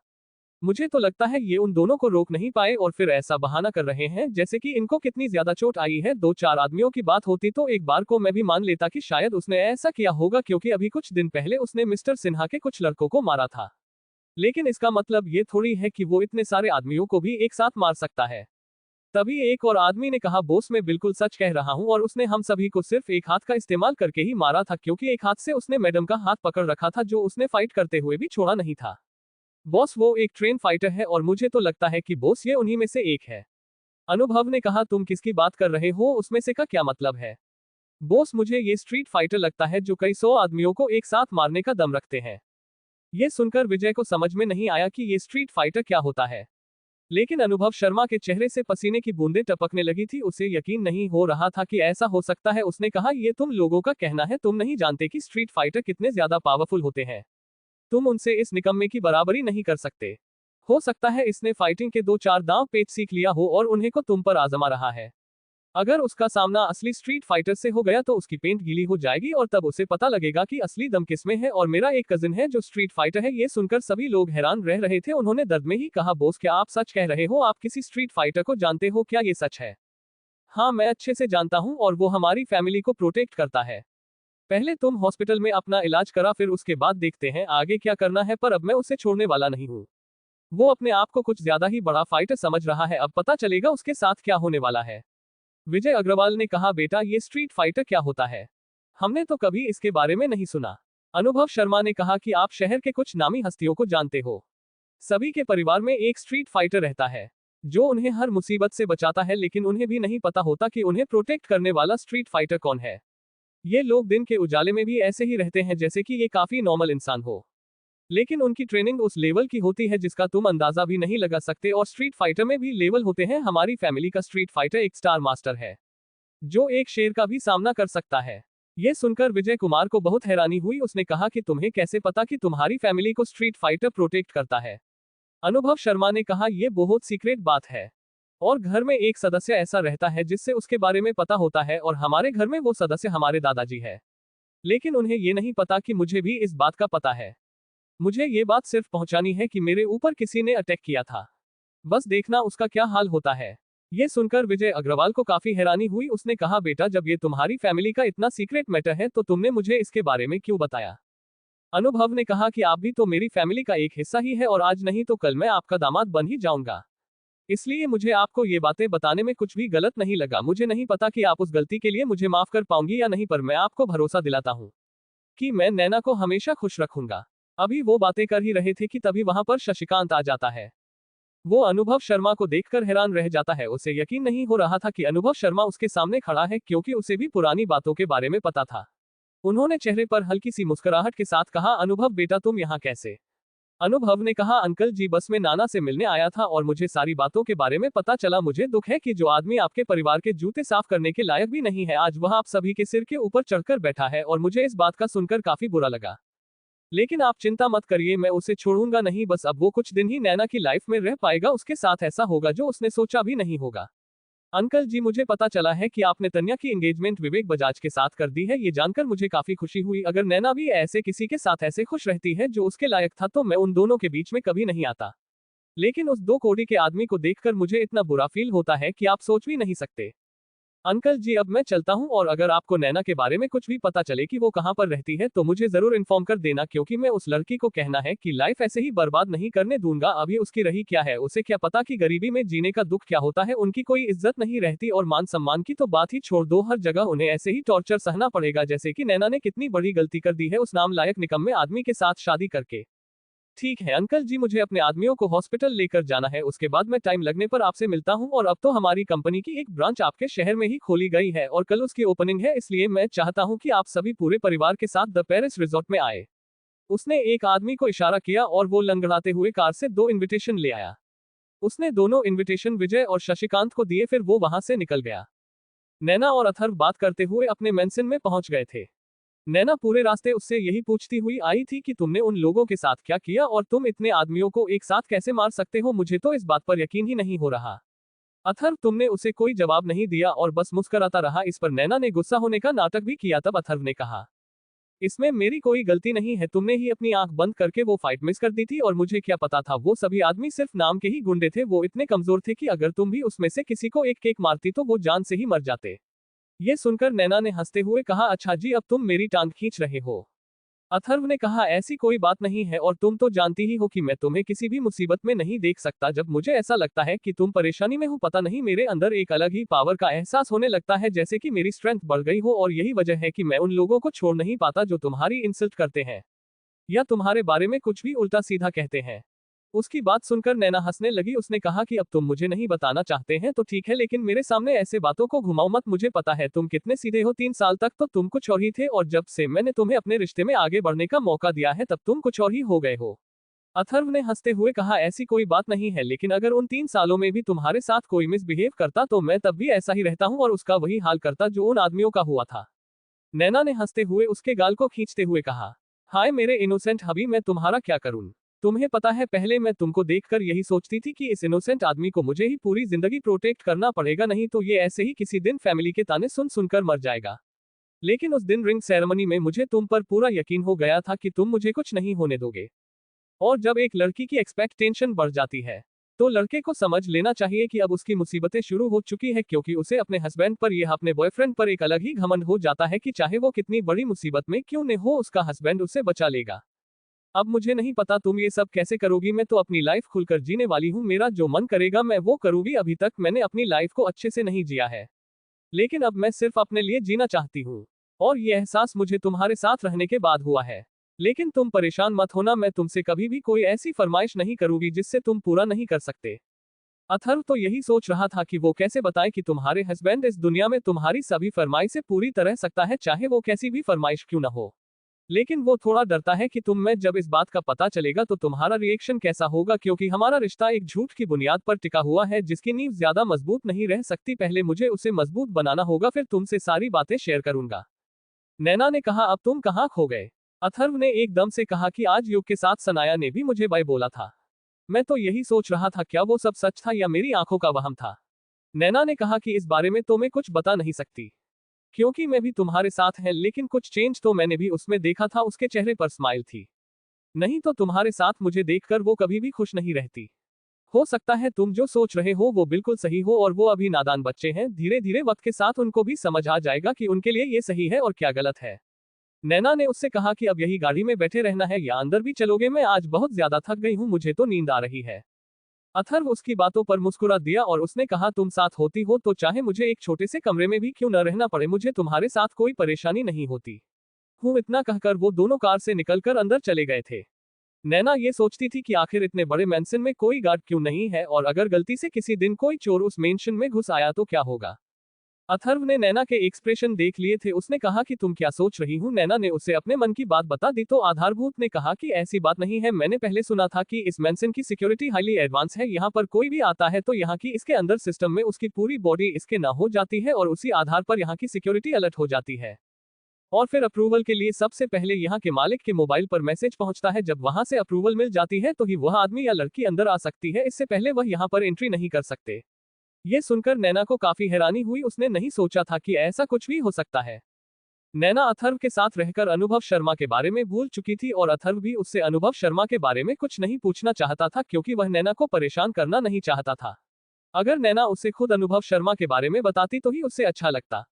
मुझे तो लगता है ये उन दोनों को रोक नहीं पाए और फिर ऐसा बहाना कर रहे हैं जैसे कि इनको कितनी ज्यादा चोट आई है। 2-4 आदमियों की बात होती तो एक बार को मैं भी मान लेता कि शायद उसने ऐसा किया होगा, क्योंकि अभी कुछ दिन पहले उसने मिस्टर सिन्हा के कुछ लड़कों को मारा था। लेकिन इसका मतलब ये थोड़ी है कि वो इतने सारे आदमियों को भी एक साथ मार सकता है। तभी एक और आदमी ने कहा, बोस मैं बिल्कुल सच कह रहा हूं और उसने हम सभी को सिर्फ एक हाथ का इस्तेमाल करके ही मारा था, क्योंकि एक हाथ से उसने मैडम का हाथ पकड़ रखा था जो उसने फाइट करते हुए भी छोड़ा नहीं था। बॉस वो एक ट्रेन फाइटर है और मुझे तो लगता है कि बॉस ये उन्हीं में से एक है। अनुभव ने कहा, तुम किसकी बात कर रहे हो? उसमें से का क्या मतलब है? बॉस मुझे ये स्ट्रीट फाइटर लगता है जो कई 100 आदमियों को एक साथ मारने का दम रखते हैं। ये सुनकर विजय को समझ में नहीं आया कि ये स्ट्रीट फाइटर क्या होता है, लेकिन अनुभव शर्मा के चेहरे से पसीने की बूंदें टपकने लगी थी। उसे यकीन नहीं हो रहा था कि ऐसा हो सकता है। उसने कहा, ये तुम लोगों का कहना है, तुम नहीं जानते कि स्ट्रीट फाइटर कितने ज्यादा पावरफुल होते हैं। तुम उनसे इस निकम्मे की बराबरी नहीं कर सकते। हो सकता है इसने फाइटिंग के 2-4 दांव पेच सीख लिया हो और उन्हें को तुम पर आजमा रहा है। अगर उसका सामना असली स्ट्रीट फाइटर से हो गया तो उसकी पेंट गीली हो जाएगी और तब उसे पता लगेगा कि असली दम किसमें है। और मेरा एक कजिन है जो स्ट्रीट फाइटर है। ये सुनकर सभी लोग हैरान रह रहे थे। उन्होंने दर्द में ही कहा, बोस क्या आप सच कह रहे हो? आप किसी स्ट्रीट फाइटर को जानते हो क्या? ये सच है? हाँ मैं अच्छे से जानता हूँ और वो हमारी फैमिली को प्रोटेक्ट करता है। पहले तुम हॉस्पिटल में अपना इलाज करा, फिर उसके बाद देखते हैं आगे क्या करना है, पर अब मैं उसे छोड़ने वाला नहीं हूँ। वो अपने आप को कुछ ज्यादा ही बड़ा फाइटर समझ रहा है। अब पता चलेगा उसके साथ क्या होने वाला है। विजय अग्रवाल ने कहा, बेटा ये स्ट्रीट फाइटर क्या होता है? हमने तो कभी इसके बारे में नहीं सुना। अनुभव शर्मा ने कहा कि आप शहर के कुछ नामी हस्तियों को जानते हो। सभी के परिवार में एक स्ट्रीट फाइटर रहता है जो उन्हें हर मुसीबत से बचाता है, लेकिन उन्हें भी नहीं पता होता कि उन्हें प्रोटेक्ट करने वाला स्ट्रीट फाइटर कौन है। ये लोग दिन के उजाले में भी ऐसे ही रहते हैं जैसे कि ये काफी नॉर्मल इंसान हो, लेकिन उनकी ट्रेनिंग उस लेवल की होती है जिसका तुम अंदाजा भी नहीं लगा सकते। और स्ट्रीट फाइटर में भी लेवल होते हैं। हमारी फैमिली का स्ट्रीट फाइटर एक स्टार मास्टर है जो एक शेर का भी सामना कर सकता है। ये सुनकर विजय कुमार को बहुत हैरानी हुई। उसने कहा कि तुम्हें कैसे पता कि तुम्हारी फैमिली को स्ट्रीट फाइटर प्रोटेक्ट करता है? अनुभव शर्मा ने कहा, यह बहुत सीक्रेट बात है और घर में एक सदस्य ऐसा रहता है जिससे उसके बारे में पता होता है, और हमारे घर में वो सदस्य हमारे दादाजी है। लेकिन उन्हें ये नहीं पता कि मुझे भी इस बात का पता है। मुझे ये बात सिर्फ पहुंचानी है कि मेरे ऊपर किसी ने अटैक किया था। बस देखना उसका क्या हाल होता है। ये सुनकर विजय अग्रवाल को काफी हैरानी हुई। उसने कहा, बेटा जब ये तुम्हारी फैमिली का इतना सीक्रेट मैटर है तो तुमने मुझे इसके बारे में क्यों बताया? अनुभव ने कहा कि आप भी तो मेरी फैमिली का एक हिस्सा ही है और आज नहीं तो कल मैं आपका दामाद बन ही जाऊंगा। इसलिए मुझे आपको ये बातें बताने में कुछ भी गलत नहीं लगा। मुझे नहीं पता कि आप उस गलती के लिए मुझे माफ कर पाऊंगी या नहीं, पर मैं आपको भरोसा दिलाता हूँ कि मैं नैना को हमेशा खुश रखूंगा। अभी वो बातें कर ही रहे थे कि तभी वहां पर शशिकांत आ जाता है। वो अनुभव शर्मा को देखकर हैरान रह जाता है। उसे यकीन नहीं हो रहा था कि अनुभव शर्मा उसके सामने खड़ा है, क्योंकि उसे भी पुरानी बातों के बारे में पता था। उन्होंने चेहरे पर हल्की सी मुस्कुराहट के साथ कहा, अनुभव बेटा तुम यहाँ कैसे? अनुभव ने कहा, अंकल जी बस मैं नाना से मिलने आया था और मुझे सारी बातों के बारे में पता चला। मुझे दुख है कि जो आदमी आपके परिवार के जूते साफ करने के लायक भी नहीं है, आज वह आप सभी के सिर के ऊपर चढ़कर बैठा है और मुझे इस बात का सुनकर काफी बुरा लगा। लेकिन आप चिंता मत करिए, मैं उसे छोड़ूंगा नहीं। बस अब वो कुछ दिन ही नैना की लाइफ में रह पाएगा, उसके साथ ऐसा होगा जो उसने सोचा भी नहीं होगा। अंकल जी मुझे पता चला है कि आपने तन्या की एंगेजमेंट विवेक बजाज के साथ कर दी है। ये जानकर मुझे काफी खुशी हुई। अगर नैना भी ऐसे किसी के साथ ऐसे खुश रहती है जो उसके लायक था तो मैं उन दोनों के बीच में कभी नहीं आता। लेकिन उस 2 कौड़ी के आदमी को देखकर मुझे इतना बुरा फील होता है कि आप सोच भी नहीं सकते। अंकल जी अब मैं चलता हूँ और अगर आपको नैना के बारे में कुछ भी पता चले कि वो कहाँ पर रहती है तो मुझे जरूर इन्फॉर्म कर देना, क्योंकि मैं उस लड़की को कहना है कि लाइफ ऐसे ही बर्बाद नहीं करने दूंगा। अभी उसकी रही क्या है, उसे क्या पता कि गरीबी में जीने का दुख क्या होता है। उनकी कोई इज्जत नहीं रहती और मान सम्मान की तो बात ही छोड़ दो, हर जगह उन्हें ऐसे ही टॉर्चर सहना पड़ेगा। जैसे कि नैना ने कितनी बड़ी गलती कर दी है उस नाम लायक निकम्मे आदमी के साथ शादी करके। ठीक है अंकल जी, मुझे अपने आदमियों को हॉस्पिटल लेकर जाना है, उसके बाद मैं टाइम लगने पर आपसे मिलता हूं। और अब तो हमारी कंपनी की एक ब्रांच आपके शहर में ही खोली गई है और कल उसकी ओपनिंग है, इसलिए मैं चाहता हूं कि आप सभी पूरे परिवार के साथ द पेरिस रिजॉर्ट में आए। उसने एक आदमी को इशारा किया और वो लंगड़ाते हुए कार से 2 इनविटेशन ले आया। उसने दोनों इनविटेशन विजय और शशिकांत को दिए, फिर वो वहां से निकल गया। नैना और अथर्व बात करते हुए अपने मेंशन में पहुंच गए थे। नैना पूरे रास्ते उससे यही पूछती हुई आई थी कि तुमने उन लोगों के साथ क्या किया और तुम इतने आदमियों को एक साथ कैसे मार सकते हो, मुझे तो इस बात पर यकीन ही नहीं हो रहा। अथर्व तुमने उसे कोई जवाब नहीं दिया और बस मुस्कुराता रहा। इस पर नैना ने गुस्सा होने का नाटक भी किया। तब अथर्व ने कहा, इसमें मेरी कोई गलती नहीं है, तुमने ही अपनी आंख बंद करके वो फाइट मिस कर दी थी और मुझे क्या पता था वो सभी आदमी सिर्फ नाम के ही गुंडे थे। वो इतने कमजोर थे कि अगर तुम भी उसमें से किसी को एक केक मारती तो वो जान से ही मर जाते। ये सुनकर नैना ने हंसते हुए कहा, अच्छा जी अब तुम मेरी टांग खींच रहे हो। अथर्व ने कहा, ऐसी कोई बात नहीं है और तुम तो जानती ही हो कि मैं तुम्हें किसी भी मुसीबत में नहीं देख सकता। जब मुझे ऐसा लगता है कि तुम परेशानी में हो, पता नहीं मेरे अंदर एक अलग ही पावर का एहसास होने लगता है, जैसे कि मेरी स्ट्रेंथ बढ़ गई हो। और यही वजह है कि मैं उन लोगों को छोड़ नहीं पाता जो तुम्हारी इंसल्ट करते हैं या तुम्हारे बारे में कुछ भी उल्टा सीधा कहते हैं। उसकी बात सुनकर नैना हंसने लगी। उसने कहा कि अब तुम मुझे नहीं बताना चाहते हैं तो ठीक है, लेकिन मेरे सामने ऐसे बातों को घुमाओ मत। मुझे पता है तुम कितने सीधे हो। 3 साल तक तो तुम कुछ और ही थे और जब से मैंने तुम्हें अपने रिश्ते में आगे बढ़ने का मौका दिया है तब तुम कुछ और ही हो गए हो। अथर्व ने हंसते हुए कहा, ऐसी कोई बात नहीं है, लेकिन अगर उन 3 सालों में भी तुम्हारे साथ कोई मिसबिहेव करता तो मैं तब भी ऐसा ही रहता हूँ और उसका वही हाल करता जो उन आदमियों का हुआ था। नैना ने हंसते हुए उसके गाल को खींचते हुए कहा, हाय मेरे इनोसेंट हबी, मैं तुम्हारा क्या करूं? तुम्हें पता है पहले मैं तुमको देखकर यही सोचती थी कि इस इनोसेंट आदमी को मुझे ही पूरी जिंदगी प्रोटेक्ट करना पड़ेगा, नहीं तो ये ऐसे ही किसी दिन फैमिली के ताने सुन सुनकर मर जाएगा। लेकिन उस दिन रिंग सेरेमनी में मुझे तुम पर पूरा यकीन हो गया था कि तुम मुझे कुछ नहीं होने दोगे। और जब एक लड़की की एक्सपेक्टेशन बढ़ जाती है तो लड़के को समझ लेना चाहिए कि अब उसकी मुसीबतें शुरू हो चुकी है, क्योंकि उसे अपने हस्बैंड पर या अपने बॉयफ्रेंड पर एक अलग ही घमंड हो जाता है कि चाहे वो कितनी बड़ी मुसीबत में क्यों न हो उसका हस्बैंड उसे बचा लेगा। अब मुझे नहीं पता तुम ये सब कैसे करोगी, मैं तो अपनी लाइफ खुलकर जीने वाली हूँ, मेरा जो मन करेगा मैं वो करूंगी। अभी तक मैंने अपनी लाइफ को अच्छे से नहीं जिया है, लेकिन अब मैं सिर्फ अपने लिए जीना चाहती हूँ और ये एहसास मुझे तुम्हारे साथ रहने के बाद हुआ है। लेकिन तुम परेशान मत होना, मैं तुमसे कभी भी कोई ऐसी फरमाइश नहीं करूंगी जिससे तुम पूरा नहीं कर सकते। अथर्व तो यही सोच रहा था कि वो कैसे बताए कि तुम्हारे हस्बैंड इस दुनिया में तुम्हारी सभी फरमाइशें पूरी तरह सकता है, चाहे वो कैसी भी फरमाइश क्यों ना हो। लेकिन वो थोड़ा डरता है कि तुम में जब इस बात का पता चलेगा तो तुम्हारा रिएक्शन कैसा होगा, क्योंकि हमारा रिश्ता एक झूठ की बुनियाद पर टिका हुआ है जिसकी नींव ज्यादा मजबूत नहीं रह सकती। पहले मुझे उसे मजबूत बनाना होगा, फिर तुमसे सारी बातें शेयर करूंगा। नैना ने कहा, अब तुम कहाँ खो गए? अथर्व ने एकदम से कहा कि आज युग के साथ सनाया ने भी मुझे बाय बोला था। मैं तो यही सोच रहा था क्या वो सब सच था या मेरी आंखों का वहम था। नैना ने कहा कि इस बारे में तो मैं कुछ बता नहीं सकती, क्योंकि मैं भी तुम्हारे साथ है, लेकिन कुछ चेंज तो मैंने भी उसमें देखा था, उसके चेहरे पर स्माइल थी। नहीं तो तुम्हारे साथ मुझे देखकर वो कभी भी खुश नहीं रहती। हो सकता है तुम जो सोच रहे हो वो बिल्कुल सही हो और वो अभी नादान बच्चे हैं, धीरे धीरे वक्त के साथ उनको भी समझ आ जाएगा कि उनके लिए ये सही है और क्या गलत है। नैना ने उससे कहा कि अब यही गाड़ी में बैठे रहना है या अंदर भी चलोगे, मैं आज बहुत ज्यादा थक गई हूँ, मुझे तो नींद आ रही है। अथर्व उसकी बातों पर मुस्कुरा दिया और उसने कहा तुम साथ होती हो तो चाहे मुझे एक छोटे से कमरे में भी क्यों न रहना पड़े, मुझे तुम्हारे साथ कोई परेशानी नहीं होती हूँ। इतना कहकर वो दोनों कार से निकलकर अंदर चले गए थे। नैना ये सोचती थी कि आखिर इतने बड़े मेंशन में कोई गार्ड क्यों नहीं है और अगर गलती से किसी दिन कोई चोर उस मेंशन में घुस आया तो क्या होगा। अथर्व ने नैना के एक्सप्रेशन देख लिए थे। उसने कहा कि तुम क्या सोच रही हूँ। नैना ने उसे अपने मन की बात बता दी तो आधारभूत ने कहा कि ऐसी बात नहीं है, मैंने पहले सुना था कि इस मेंशन की सिक्योरिटी हाईली एडवांस है, यहाँ पर कोई भी आता है तो यहाँ की इसके अंदर सिस्टम में उसकी पूरी बॉडी इसके ना हो जाती है और उसी आधार पर यहाँ की सिक्योरिटी अलर्ट हो जाती है और फिर अप्रूवल के लिए सबसे पहले यहाँ के मालिक के मोबाइल पर मैसेज पहुंचता है। जब वहां से अप्रूवल मिल जाती है तो ही वह आदमी या लड़की अंदर आ सकती है, इससे पहले वह यहाँ पर एंट्री नहीं कर सकते। ये सुनकर नैना को काफी हैरानी हुई, उसने नहीं सोचा था कि ऐसा कुछ भी हो सकता है। नैना अथर्व के साथ रहकर अनुभव शर्मा के बारे में भूल चुकी थी और अथर्व भी उससे अनुभव शर्मा के बारे में कुछ नहीं पूछना चाहता था क्योंकि वह नैना को परेशान करना नहीं चाहता था। अगर नैना उसे खुद अनुभव शर्मा के बारे में बताती तो ही उससे अच्छा लगता।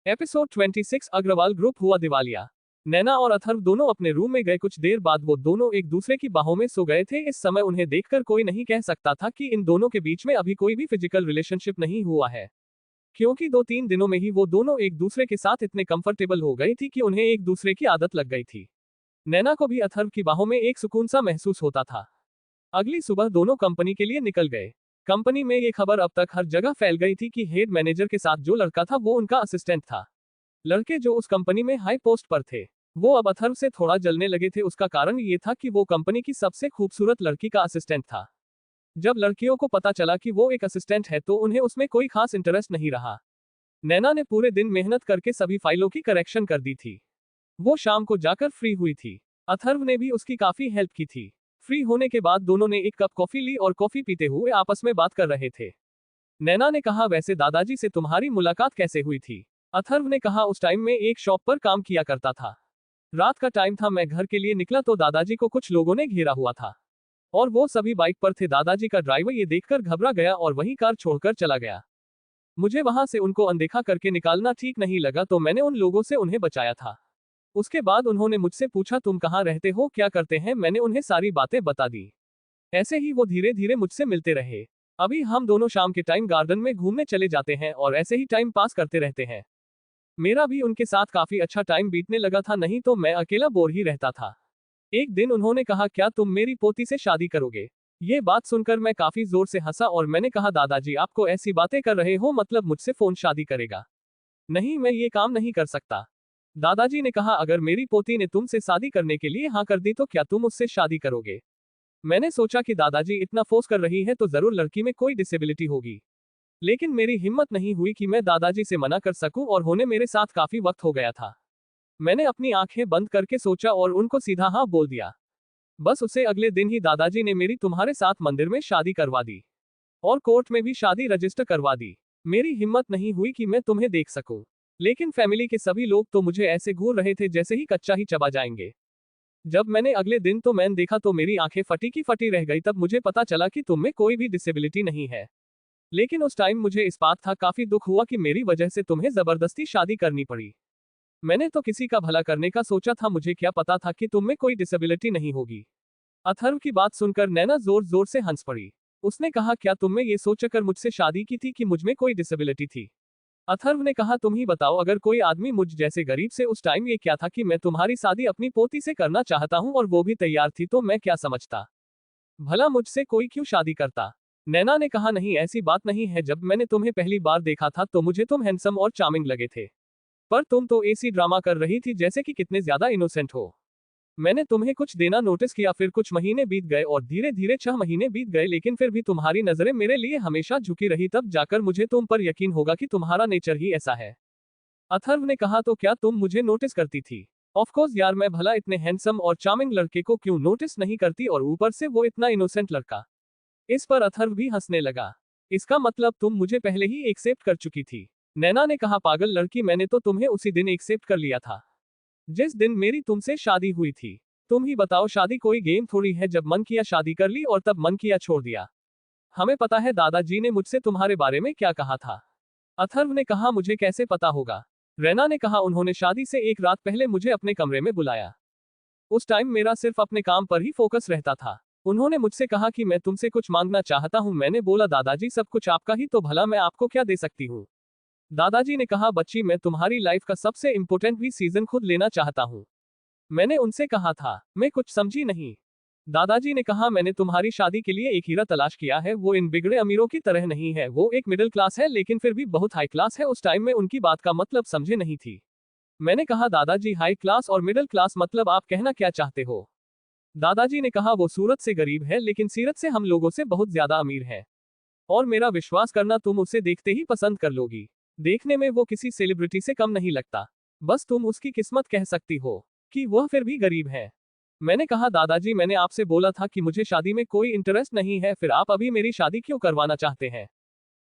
एपिसोड 26 अग्रवाल ग्रुप हुआ दिवालिया। नैना और अथर्व दोनों अपने रूम में गए। कुछ देर बाद वो दोनों एक दूसरे की बाहों में सो गए थे। इस समय उन्हें देखकर कोई नहीं कह सकता था कि इन दोनों के बीच में अभी कोई भी फिजिकल रिलेशनशिप नहीं हुआ है, क्योंकि 2-3 दिनों में ही वो दोनों एक दूसरे के साथ इतने कंफर्टेबल हो गई थी कि उन्हें एक दूसरे की आदत लग गई थी। नैना को भी अथर्व की बाहों में एक सुकून सा महसूस होता था। अगली सुबह दोनों कंपनी के लिए निकल गए। कंपनी में ये खबर अब तक हर जगह फैल गई थी कि हेड मैनेजर के साथ जो लड़का था वो उनका असिस्टेंट था। लड़के जो उस कंपनी में हाई पोस्ट पर थे वो अब अथर्व से थोड़ा जलने लगे थे। उसका कारण ये था कि वो कंपनी की सबसे खूबसूरत लड़की का असिस्टेंट था। जब लड़कियों को पता चला कि वो एक असिस्टेंट है तो उन्हें उसमें कोई खास इंटरेस्ट नहीं रहा। नैना ने पूरे दिन मेहनत करके सभी फाइलों की करेक्शन कर दी थी। वो शाम को जाकर फ्री हुई थी। अथर्व ने भी उसकी काफी हेल्प की थी। फ्री होने के बाद दोनों ने एक कप कॉफी ली और कॉफी पीते हुए आपस में बात कर रहे थे। नैना ने कहा वैसे दादाजी से तुम्हारी मुलाकात कैसे हुई थी। अथर्व ने कहा उस टाइम में एक शॉप पर काम किया करता था। रात का टाइम था, मैं घर के लिए निकला तो दादाजी को कुछ लोगों ने घेरा हुआ था और वो सभी बाइक पर थे। दादाजी का ड्राइवर ये देखकर घबरा गया और वहीं कार छोड़कर चला गया। मुझे वहां से उनको अनदेखा करके निकालना ठीक नहीं लगा तो मैंने उन लोगों से उन्हें बचाया था। उसके बाद उन्होंने मुझसे पूछा तुम कहाँ रहते हो, क्या करते हैं, मैंने उन्हें सारी बातें बता दी। ऐसे ही वो धीरे धीरे मुझसे मिलते रहे। अभी हम दोनों शाम के टाइम गार्डन में घूमने चले जाते हैं और ऐसे ही टाइम पास करते रहते हैं। मेरा भी उनके साथ काफी अच्छा टाइम बीतने लगा था, नहीं तो मैं अकेला बोर ही रहता था। एक दिन उन्होंने कहा क्या तुम मेरी पोती से शादी करोगे। ये बात सुनकर मैं काफी जोर से हंसा और मैंने कहा दादाजी आपको ऐसी बातें कर रहे हो, मतलब मुझसे फोन शादी करेगा। नहीं, मैं ये काम नहीं कर सकता। दादाजी ने कहा अगर मेरी पोती ने तुमसे शादी करने के लिए हाँ कर दी तो क्या तुम उससे शादी करोगे। मैंने सोचा कि दादाजी इतना फोर्स कर रही है तो जरूर लड़की में कोई डिसेबिलिटी होगी, लेकिन मेरी हिम्मत नहीं हुई कि मैं दादाजी से मना कर सकूं और होने मेरे साथ काफी वक्त हो गया था। मैंने अपनी आंखें बंद करके सोचा और उनको सीधा हाँ बोल दिया। बस उसे अगले दिन ही दादाजी ने मेरी तुम्हारे साथ मंदिर में शादी करवा दी और कोर्ट में भी शादी रजिस्टर करवा दी। मेरी हिम्मत नहीं हुई कि मैं तुम्हें देख सकूं, लेकिन फैमिली के सभी लोग तो मुझे ऐसे घूर रहे थे जैसे ही कच्चा ही चबा जाएंगे। जब मैंने अगले दिन तो मैंने देखा तो मेरी आंखें फटी की फटी रह गई। तब मुझे पता चला कि तुम में कोई भी डिसेबिलिटी नहीं है, लेकिन उस टाइम मुझे इस बात था काफी दुख हुआ कि मेरी वजह से तुम्हें जबरदस्ती शादी करनी पड़ी। मैंने तो किसी का भला करने का सोचा था, मुझे क्या पता था कि तुम में कोई डिसेबिलिटी नहीं होगी। अथर्व की बात सुनकर नैना जोर जोर से हंस पड़ी। उसने कहा क्या तुमने ये सोचकर मुझसे शादी की थी कि मुझमें कोई डिसेबिलिटी थी। अथर्व ने कहा तुम ही बताओ, अगर कोई आदमी मुझ जैसे गरीब से उस टाइम ये क्या था कि मैं तुम्हारी शादी अपनी पोती से करना चाहता हूँ और वो भी तैयार थी, तो मैं क्या समझता, भला मुझसे कोई क्यों शादी करता। नैना ने कहा नहीं, ऐसी बात नहीं है। जब मैंने तुम्हें पहली बार देखा था तो मुझे तुम हैंडसम और चार्मिंग लगे थे, पर तुम तो ऐसी ड्रामा कर रही थी जैसे कि कितने ज्यादा इनोसेंट हो। मैंने तुम्हें कुछ देना नोटिस किया, फिर कुछ महीने बीत गए और धीरे धीरे 6 महीने बीत गए, लेकिन फिर भी तुम्हारी नजरें मेरे लिए हमेशा झुकी रही। तब जाकर मुझे तुम पर यकीन होगा कि तुम्हारा नेचर ही ऐसा है। अथर्व ने कहा तो क्या तुम मुझे नोटिस करती थी। ऑफ कोर्स यार, मैं भला इतने हैंडसम और चार्मिंग लड़के को क्यों नोटिस नहीं करती, और ऊपर से वो इतना इनोसेंट लड़का। इस पर अथर्व भी हंसने लगा। इसका मतलब तुम मुझे पहले ही एक्सेप्ट कर चुकी थी। नैना ने कहा पागल लड़की, मैंने तो तुम्हें उसी दिन एक्सेप्ट कर लिया था जिस दिन मेरी तुमसे शादी हुई थी। तुम ही बताओ, शादी कोई गेम थोड़ी है, जब मन किया शादी कर ली और तब मन किया छोड़ दिया। हमें पता है दादाजी ने मुझसे तुम्हारे बारे में क्या कहा था। अथर्व ने कहा, मुझे कैसे पता होगा। रैना ने कहा, उन्होंने शादी से एक रात पहले मुझे अपने कमरे में बुलाया। उस टाइम मेरा सिर्फ अपने काम पर ही फोकस रहता था। उन्होंने मुझसे कहा कि मैं तुमसे कुछ मांगना चाहता हूँ। मैंने बोला, दादाजी सब कुछ आपका ही तो भला मैं आपको क्या दे सकती हूँ। दादाजी ने कहा, बच्ची मैं तुम्हारी लाइफ का सबसे इंपॉर्टेंट भी सीजन खुद लेना चाहता हूँ। मैंने उनसे कहा था, मैं कुछ समझी नहीं। दादाजी ने कहा, मैंने तुम्हारी शादी के लिए एक हीरा तलाश किया है। वो इन बिगड़े अमीरों की तरह नहीं है, वो एक मिडिल क्लास है लेकिन फिर भी बहुत हाई क्लास है। उस टाइम में उनकी बात का मतलब समझे नहीं थी। मैंने कहा, दादाजी हाई क्लास और मिडिल क्लास मतलब आप कहना क्या चाहते हो। दादाजी ने कहा, वो सूरत से गरीब है लेकिन सीरत से हम लोगों से बहुत ज्यादा अमीर है। और मेरा विश्वास करना, तुम उसे देखते ही पसंद कर लोगी। देखने में वो किसी सेलिब्रिटी से कम नहीं लगता। बस तुम उसकी किस्मत कह सकती हो कि वह फिर भी गरीब है। मैंने कहा, दादाजी मैंने आपसे बोला था कि मुझे शादी में कोई इंटरेस्ट नहीं है, फिर आप अभी मेरी शादी क्यों करवाना चाहते हैं।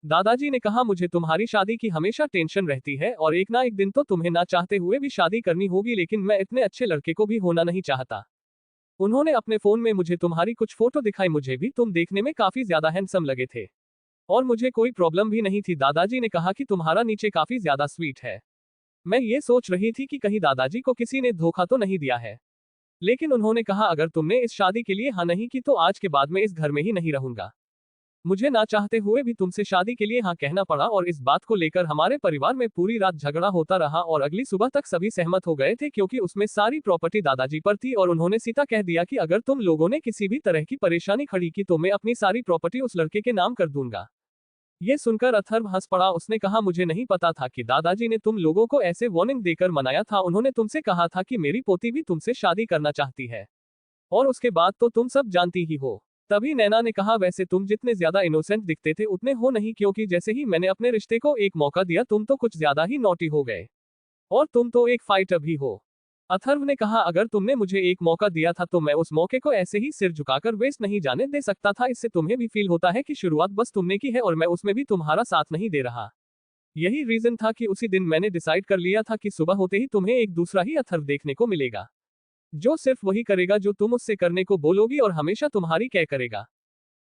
दादाजी ने कहा, मुझे तुम्हारी शादी की हमेशा टेंशन रहती है और एक ना एक दिन तो तुम्हें ना चाहते हुए भी शादी करनी होगी, लेकिन मैं इतने अच्छे लड़के को भी होना नहीं चाहता। उन्होंने अपने फोन में मुझे तुम्हारी कुछ फोटो दिखाई, मुझे भी तुम देखने में काफी ज्यादा हैंडसम लगे थे और मुझे कोई प्रॉब्लम भी नहीं थी। दादाजी ने कहा कि तुम्हारा नीचे काफी ज्यादा स्वीट है। मैं ये सोच रही थी कि कहीं दादाजी को किसी ने धोखा तो नहीं दिया है, लेकिन उन्होंने कहा, अगर तुमने इस शादी के लिए हाँ नहीं की तो आज के बाद मैं इस घर में ही नहीं रहूंगा। मुझे ना चाहते हुए भी तुमसे शादी के लिए हाँ कहना पड़ा और इस बात को लेकर हमारे परिवार में पूरी रात झगड़ा होता रहा और अगली सुबह तक सभी सहमत हो गए थे क्योंकि उसमें सारी प्रॉपर्टी दादाजी पर थी और उन्होंने सीधा कह दिया कि अगर तुम लोगों ने किसी भी तरह की परेशानी खड़ी की तो मैं अपनी सारी प्रॉपर्टी उस लड़के के नाम कर दूंगा। ये सुनकर अथर्व हंस पड़ा। उसने कहा, मुझे नहीं पता था कि दादाजी ने तुम लोगों को ऐसे वार्निंग देकर मनाया था। उन्होंने तुमसे कहा था कि मेरी पोती भी तुमसे शादी करना चाहती है और उसके बाद तो तुम सब जानती ही हो। तभी नैना ने कहा, वैसे तुम जितने ज्यादा इनोसेंट दिखते थे उतने हो नहीं, क्योंकि जैसे ही मैंने अपने रिश्ते को एक मौका दिया तुम तो कुछ ज्यादा ही नॉटी हो गए और तुम तो एक फाइटर भी हो। अथर्व ने कहा, अगर तुमने मुझे एक मौका दिया था तो मैं उस मौके को ऐसे ही सिर झुकाकर वेस्ट नहीं जाने दे सकता था। इससे तुम्हें भी फील होता है कि शुरुआत बस तुमने की है और मैं उसमें भी तुम्हारा साथ नहीं दे रहा। यही रीजन था कि उसी दिन मैंने डिसाइड कर लिया था कि सुबह होते ही तुम्हें एक दूसरा ही अथर्व देखने को मिलेगा, जो सिर्फ वही करेगा जो तुम उससे करने को बोलोगी और हमेशा तुम्हारी क्या करेगा।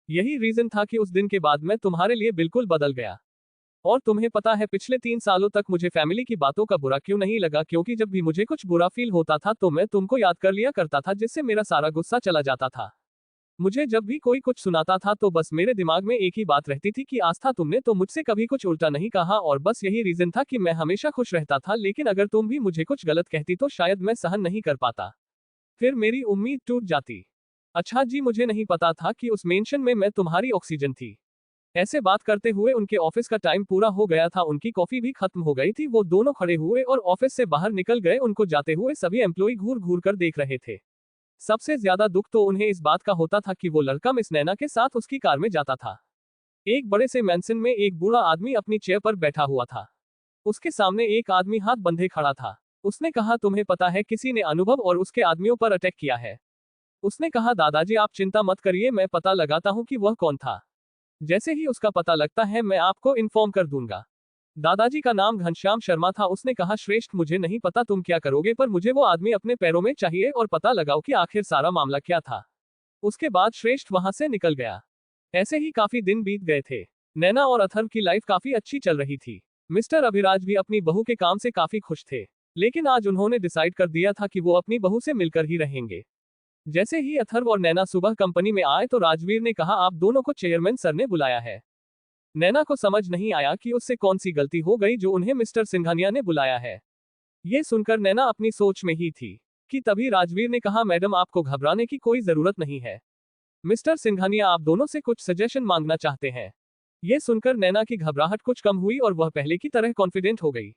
यही रीजन था कि उस दिन के बाद मैं तुम्हारे लिए बिल्कुल बदल गया। और तुम्हें पता है पिछले 3 सालों तक मुझे फैमिली की बातों का बुरा क्यों नहीं लगा, क्योंकि जब भी मुझे कुछ बुरा फील होता था तो मैं तुमको याद कर लिया करता था, जिससे मेरा सारा गुस्सा चला जाता था। मुझे जब भी कोई कुछ सुनाता था तो बस मेरे दिमाग में एक ही बात रहती थी कि आस्था तुमने तो मुझसे कभी कुछ उल्टा नहीं कहा, और बस यही रीजन था कि मैं हमेशा खुश रहता था। लेकिन अगर तुम भी मुझे कुछ गलत कहती तो शायद मैं सहन नहीं कर पाता, फिर मेरी उम्मीद टूट जाती। अच्छा जी, मुझे नहीं पता था कि उस मेंशन में मैं तुम्हारी ऑक्सीजन थी। ऐसे बात करते हुए उनके ऑफिस का टाइम पूरा हो गया था, उनकी कॉफी भी खत्म हो गई थी। वो दोनों खड़े हुए और ऑफिस से बाहर निकल गए। उनको जाते हुए सभी एम्प्लॉय घूर घूर कर देख रहे थे। सबसे ज्यादा दुख तो उन्हें इस बात का होता था कि वो लड़का मिस नैना के साथ उसकी कार में जाता था। एक बड़े से मैंसन में एक बूढ़ा आदमी अपनी चेयर पर बैठा हुआ था। उसके सामने एक आदमी हाथ बंधे खड़ा था। उसने कहा, तुम्हें पता है किसी ने अनुभव और उसके आदमियों पर अटैक किया है। उसने कहा, दादाजी आप चिंता मत करिए, मैं पता लगाता हूँ कि वह कौन था। जैसे ही उसका पता लगता है मैं आपको इन्फॉर्म कर दूंगा। दादाजी का नाम घनश्याम शर्मा था। उसने कहा, श्रेष्ठ मुझे नहीं पता तुम क्या करोगे, पर मुझे वो आदमी अपने पैरों में चाहिए और पता लगाओ कि आखिर सारा मामला क्या था। उसके बाद श्रेष्ठ वहां से निकल गया। ऐसे ही काफी दिन बीत गए थे। नैना और अथर्व की लाइफ काफी अच्छी चल रही थी। मिस्टर अभिराज भी अपनी बहू के काम से काफी खुश थे, लेकिन आज उन्होंने डिसाइड कर दिया था कि वो अपनी बहू से मिलकर ही रहेंगे। जैसे ही अथर्व और नैना सुबह कंपनी में आए तो राजवीर ने कहा, आप दोनों को चेयरमैन सर ने बुलाया है। नैना को समझ नहीं आया कि उससे कौन सी गलती हो गई जो उन्हें मिस्टर सिंघानिया ने बुलाया है। ये सुनकर नैना अपनी सोच में ही थी कि तभी राजवीर ने कहा, मैडम आपको घबराने की कोई जरूरत नहीं है। मिस्टर सिंघानिया आप दोनों से कुछ सजेशन मांगना चाहते हैं। ये सुनकर नैना की घबराहट कुछ कम हुई और वह पहले की तरह कॉन्फिडेंट हो गई।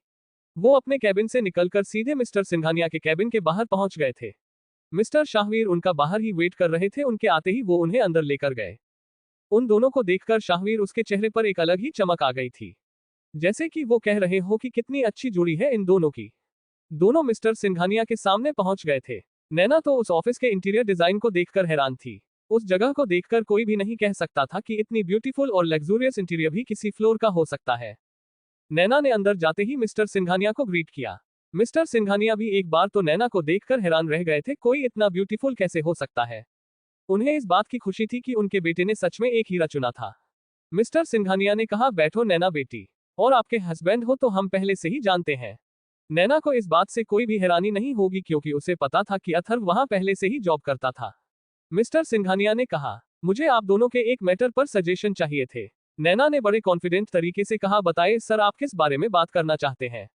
वो अपने कैबिन से निकलकर सीधे मिस्टर सिंघानिया के कैबिन के बाहर पहुंच गए थे। मिस्टर शाहवीर उनका बाहर ही वेट कर रहे थे। उनके आते ही वो उन्हें अंदर लेकर गए। उन दोनों को देखकर शाहवीर उसके चेहरे पर एक अलग ही चमक आ गई थी, जैसे कि वो कह रहे हो कि कितनी अच्छी जोड़ी है इन दोनों की। दोनों मिस्टर सिंघानिया के सामने पहुंच गए थे। नैना तो उस ऑफिस के इंटीरियर डिजाइन को देखकर हैरान थी। उस जगह को देखकर कोई भी नहीं कह सकता था कि इतनी ब्यूटीफुल और लग्जूरियस इंटीरियर भी किसी फ्लोर का हो सकता है। नैना ने अंदर जाते ही मिस्टर सिंघानिया को ग्रीट किया। मिस्टर सिंघानिया भी एक बार तो नैना को देखकर हैरान रह गए थे, कोई इतना ब्यूटीफुल कैसे हो सकता है। उन्हें इस बात की खुशी थी कि उनके बेटे ने सच में एक हीरा चुना था। मिस्टर सिंघानिया ने कहा, बैठो नैना बेटी, और आपके हस्बैंड हो तो हम पहले से ही जानते हैं। नैना को इस बात से कोई भी हैरानी नहीं होगी क्योंकि उसे पता था कि अथर्व वहां पहले से ही जॉब करता था। मिस्टर सिंघानिया ने कहा, मुझे आप दोनों के एक मैटर पर सजेशन चाहिए थे। नैना ने बड़े कॉन्फिडेंट तरीके से कहा, बताइए सर, आप किस बारे में बात करना चाहते हैं।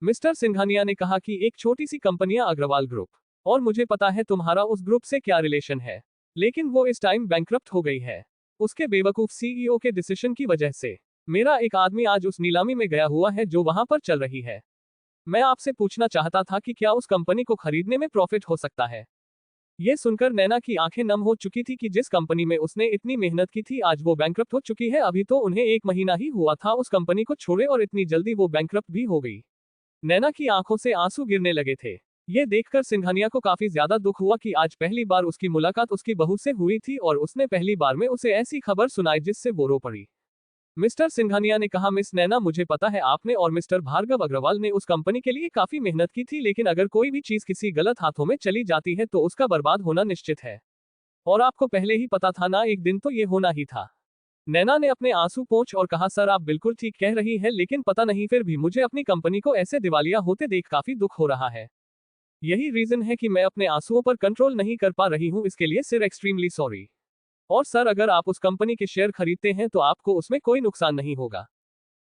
मिस्टर सिंघानिया ने कहा कि एक छोटी सी कंपनियां अग्रवाल ग्रुप, और मुझे पता है तुम्हारा उस ग्रुप से क्या रिलेशन है, लेकिन वो इस टाइम बैंकक्रप्ट हो गई है, उसके बेवकूफ सीईओ के डिसीजन की वजह से। मेरा एक आदमी आज उस नीलामी में गया हुआ है जो वहां पर चल रही है। मैं आपसे पूछना चाहता था कि क्या उस कंपनी को खरीदने में प्रॉफिट हो सकता है। यह सुनकर नैना की आंखें नम हो चुकी थी कि जिस कंपनी में उसने इतनी मेहनत की थी आज वो बैंकक्रप्ट हो चुकी है। अभी तो उन्हें 1 महीना ही हुआ था उस कंपनी को छोड़े और इतनी जल्दी वो बैंकक्रप्ट भी हो गई। नैना की आंखों से आंसू गिरने लगे थे। ये देखकर सिंघानिया को काफी ज्यादा दुख हुआ कि आज पहली बार उसकी मुलाकात उसकी बहू से हुई थी और उसने पहली बार में उसे ऐसी खबर सुनाई जिससे वो रो पड़ी। मिस्टर सिंघानिया ने कहा, मिस नैना, मुझे पता है आपने और मिस्टर भार्गव अग्रवाल ने उस कंपनी के लिए काफी मेहनत की थी, लेकिन अगर कोई भी चीज किसी गलत हाथों में चली जाती है तो उसका बर्बाद होना निश्चित है, और आपको पहले ही पता था ना, एक दिन तो ये होना ही था। नैना ने अपने आंसू पोंछ और कहा, सर आप बिल्कुल ठीक कह रही है, लेकिन पता नहीं फिर भी मुझे अपनी कंपनी को ऐसे दिवालिया होते देख काफी दुख हो रहा है। यही रीजन है कि मैं अपने आंसुओं पर कंट्रोल नहीं कर पा रही हूँ, इसके लिए सिर एक्सट्रीमली सॉरी। और सर, अगर आप उस कंपनी के शेयर खरीदते हैं तो आपको उसमें कोई नुकसान नहीं होगा।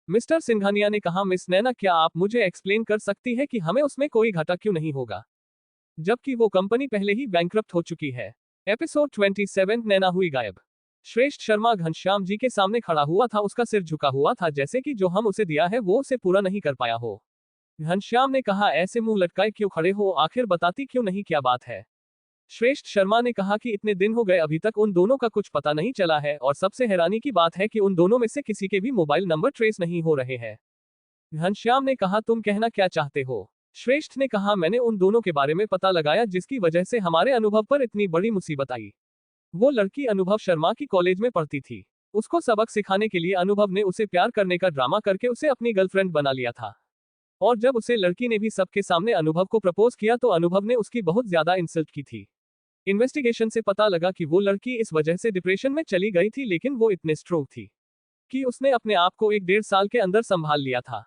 मिस्टर सिंघानिया ने कहा, मिस नैना, क्या आप मुझे एक्सप्लेन कर सकती है कि हमें उसमें कोई घाटा क्यों नहीं होगा, जबकि वो कंपनी पहले ही बैंकक्रप्ट हो चुकी है। एपिसोड 27, नैना हुई गायब। श्रेष्ठ शर्मा घनश्याम जी के सामने खड़ा हुआ था, उसका सिर झुका हुआ था जैसे कि जो हम उसे दिया है वो उसे पूरा नहीं कर पाया हो। घनश्याम ने कहा, ऐसे मुंह लटकाए क्यों खड़े हो, आखिर बताती क्यों नहीं क्या बात है। श्रेष्ठ शर्मा ने कहा कि इतने दिन हो गए अभी तक उन दोनों का कुछ पता नहीं चला है, और सबसे हैरानी की बात है कि उन दोनों में से किसी के भी मोबाइल नंबर ट्रेस नहीं हो रहे हैं। घनश्याम ने कहा, तुम कहना क्या चाहते हो। श्रेष्ठ ने कहा, मैंने उन दोनों के बारे में पता लगाया जिसकी वजह से हमारे अनुभव पर इतनी बड़ी मुसीबत आई। वो लड़की अनुभव शर्मा की कॉलेज में पढ़ती थी। उसको सबक सिखाने के लिए अनुभव ने उसे प्यार करने का ड्रामा करके उसे अपनी गर्लफ्रेंड बना लिया था, और जब उसे लड़की ने भी सबके सामने अनुभव को प्रपोज किया तो अनुभव ने उसकी बहुत ज्यादा इंसल्ट की थी। इन्वेस्टिगेशन से पता लगा कि वो लड़की इस वजह से डिप्रेशन में चली गई थी, लेकिन वो इतने स्ट्रोंग थी कि उसने अपने आप को 1-1.5 साल के अंदर संभाल लिया था।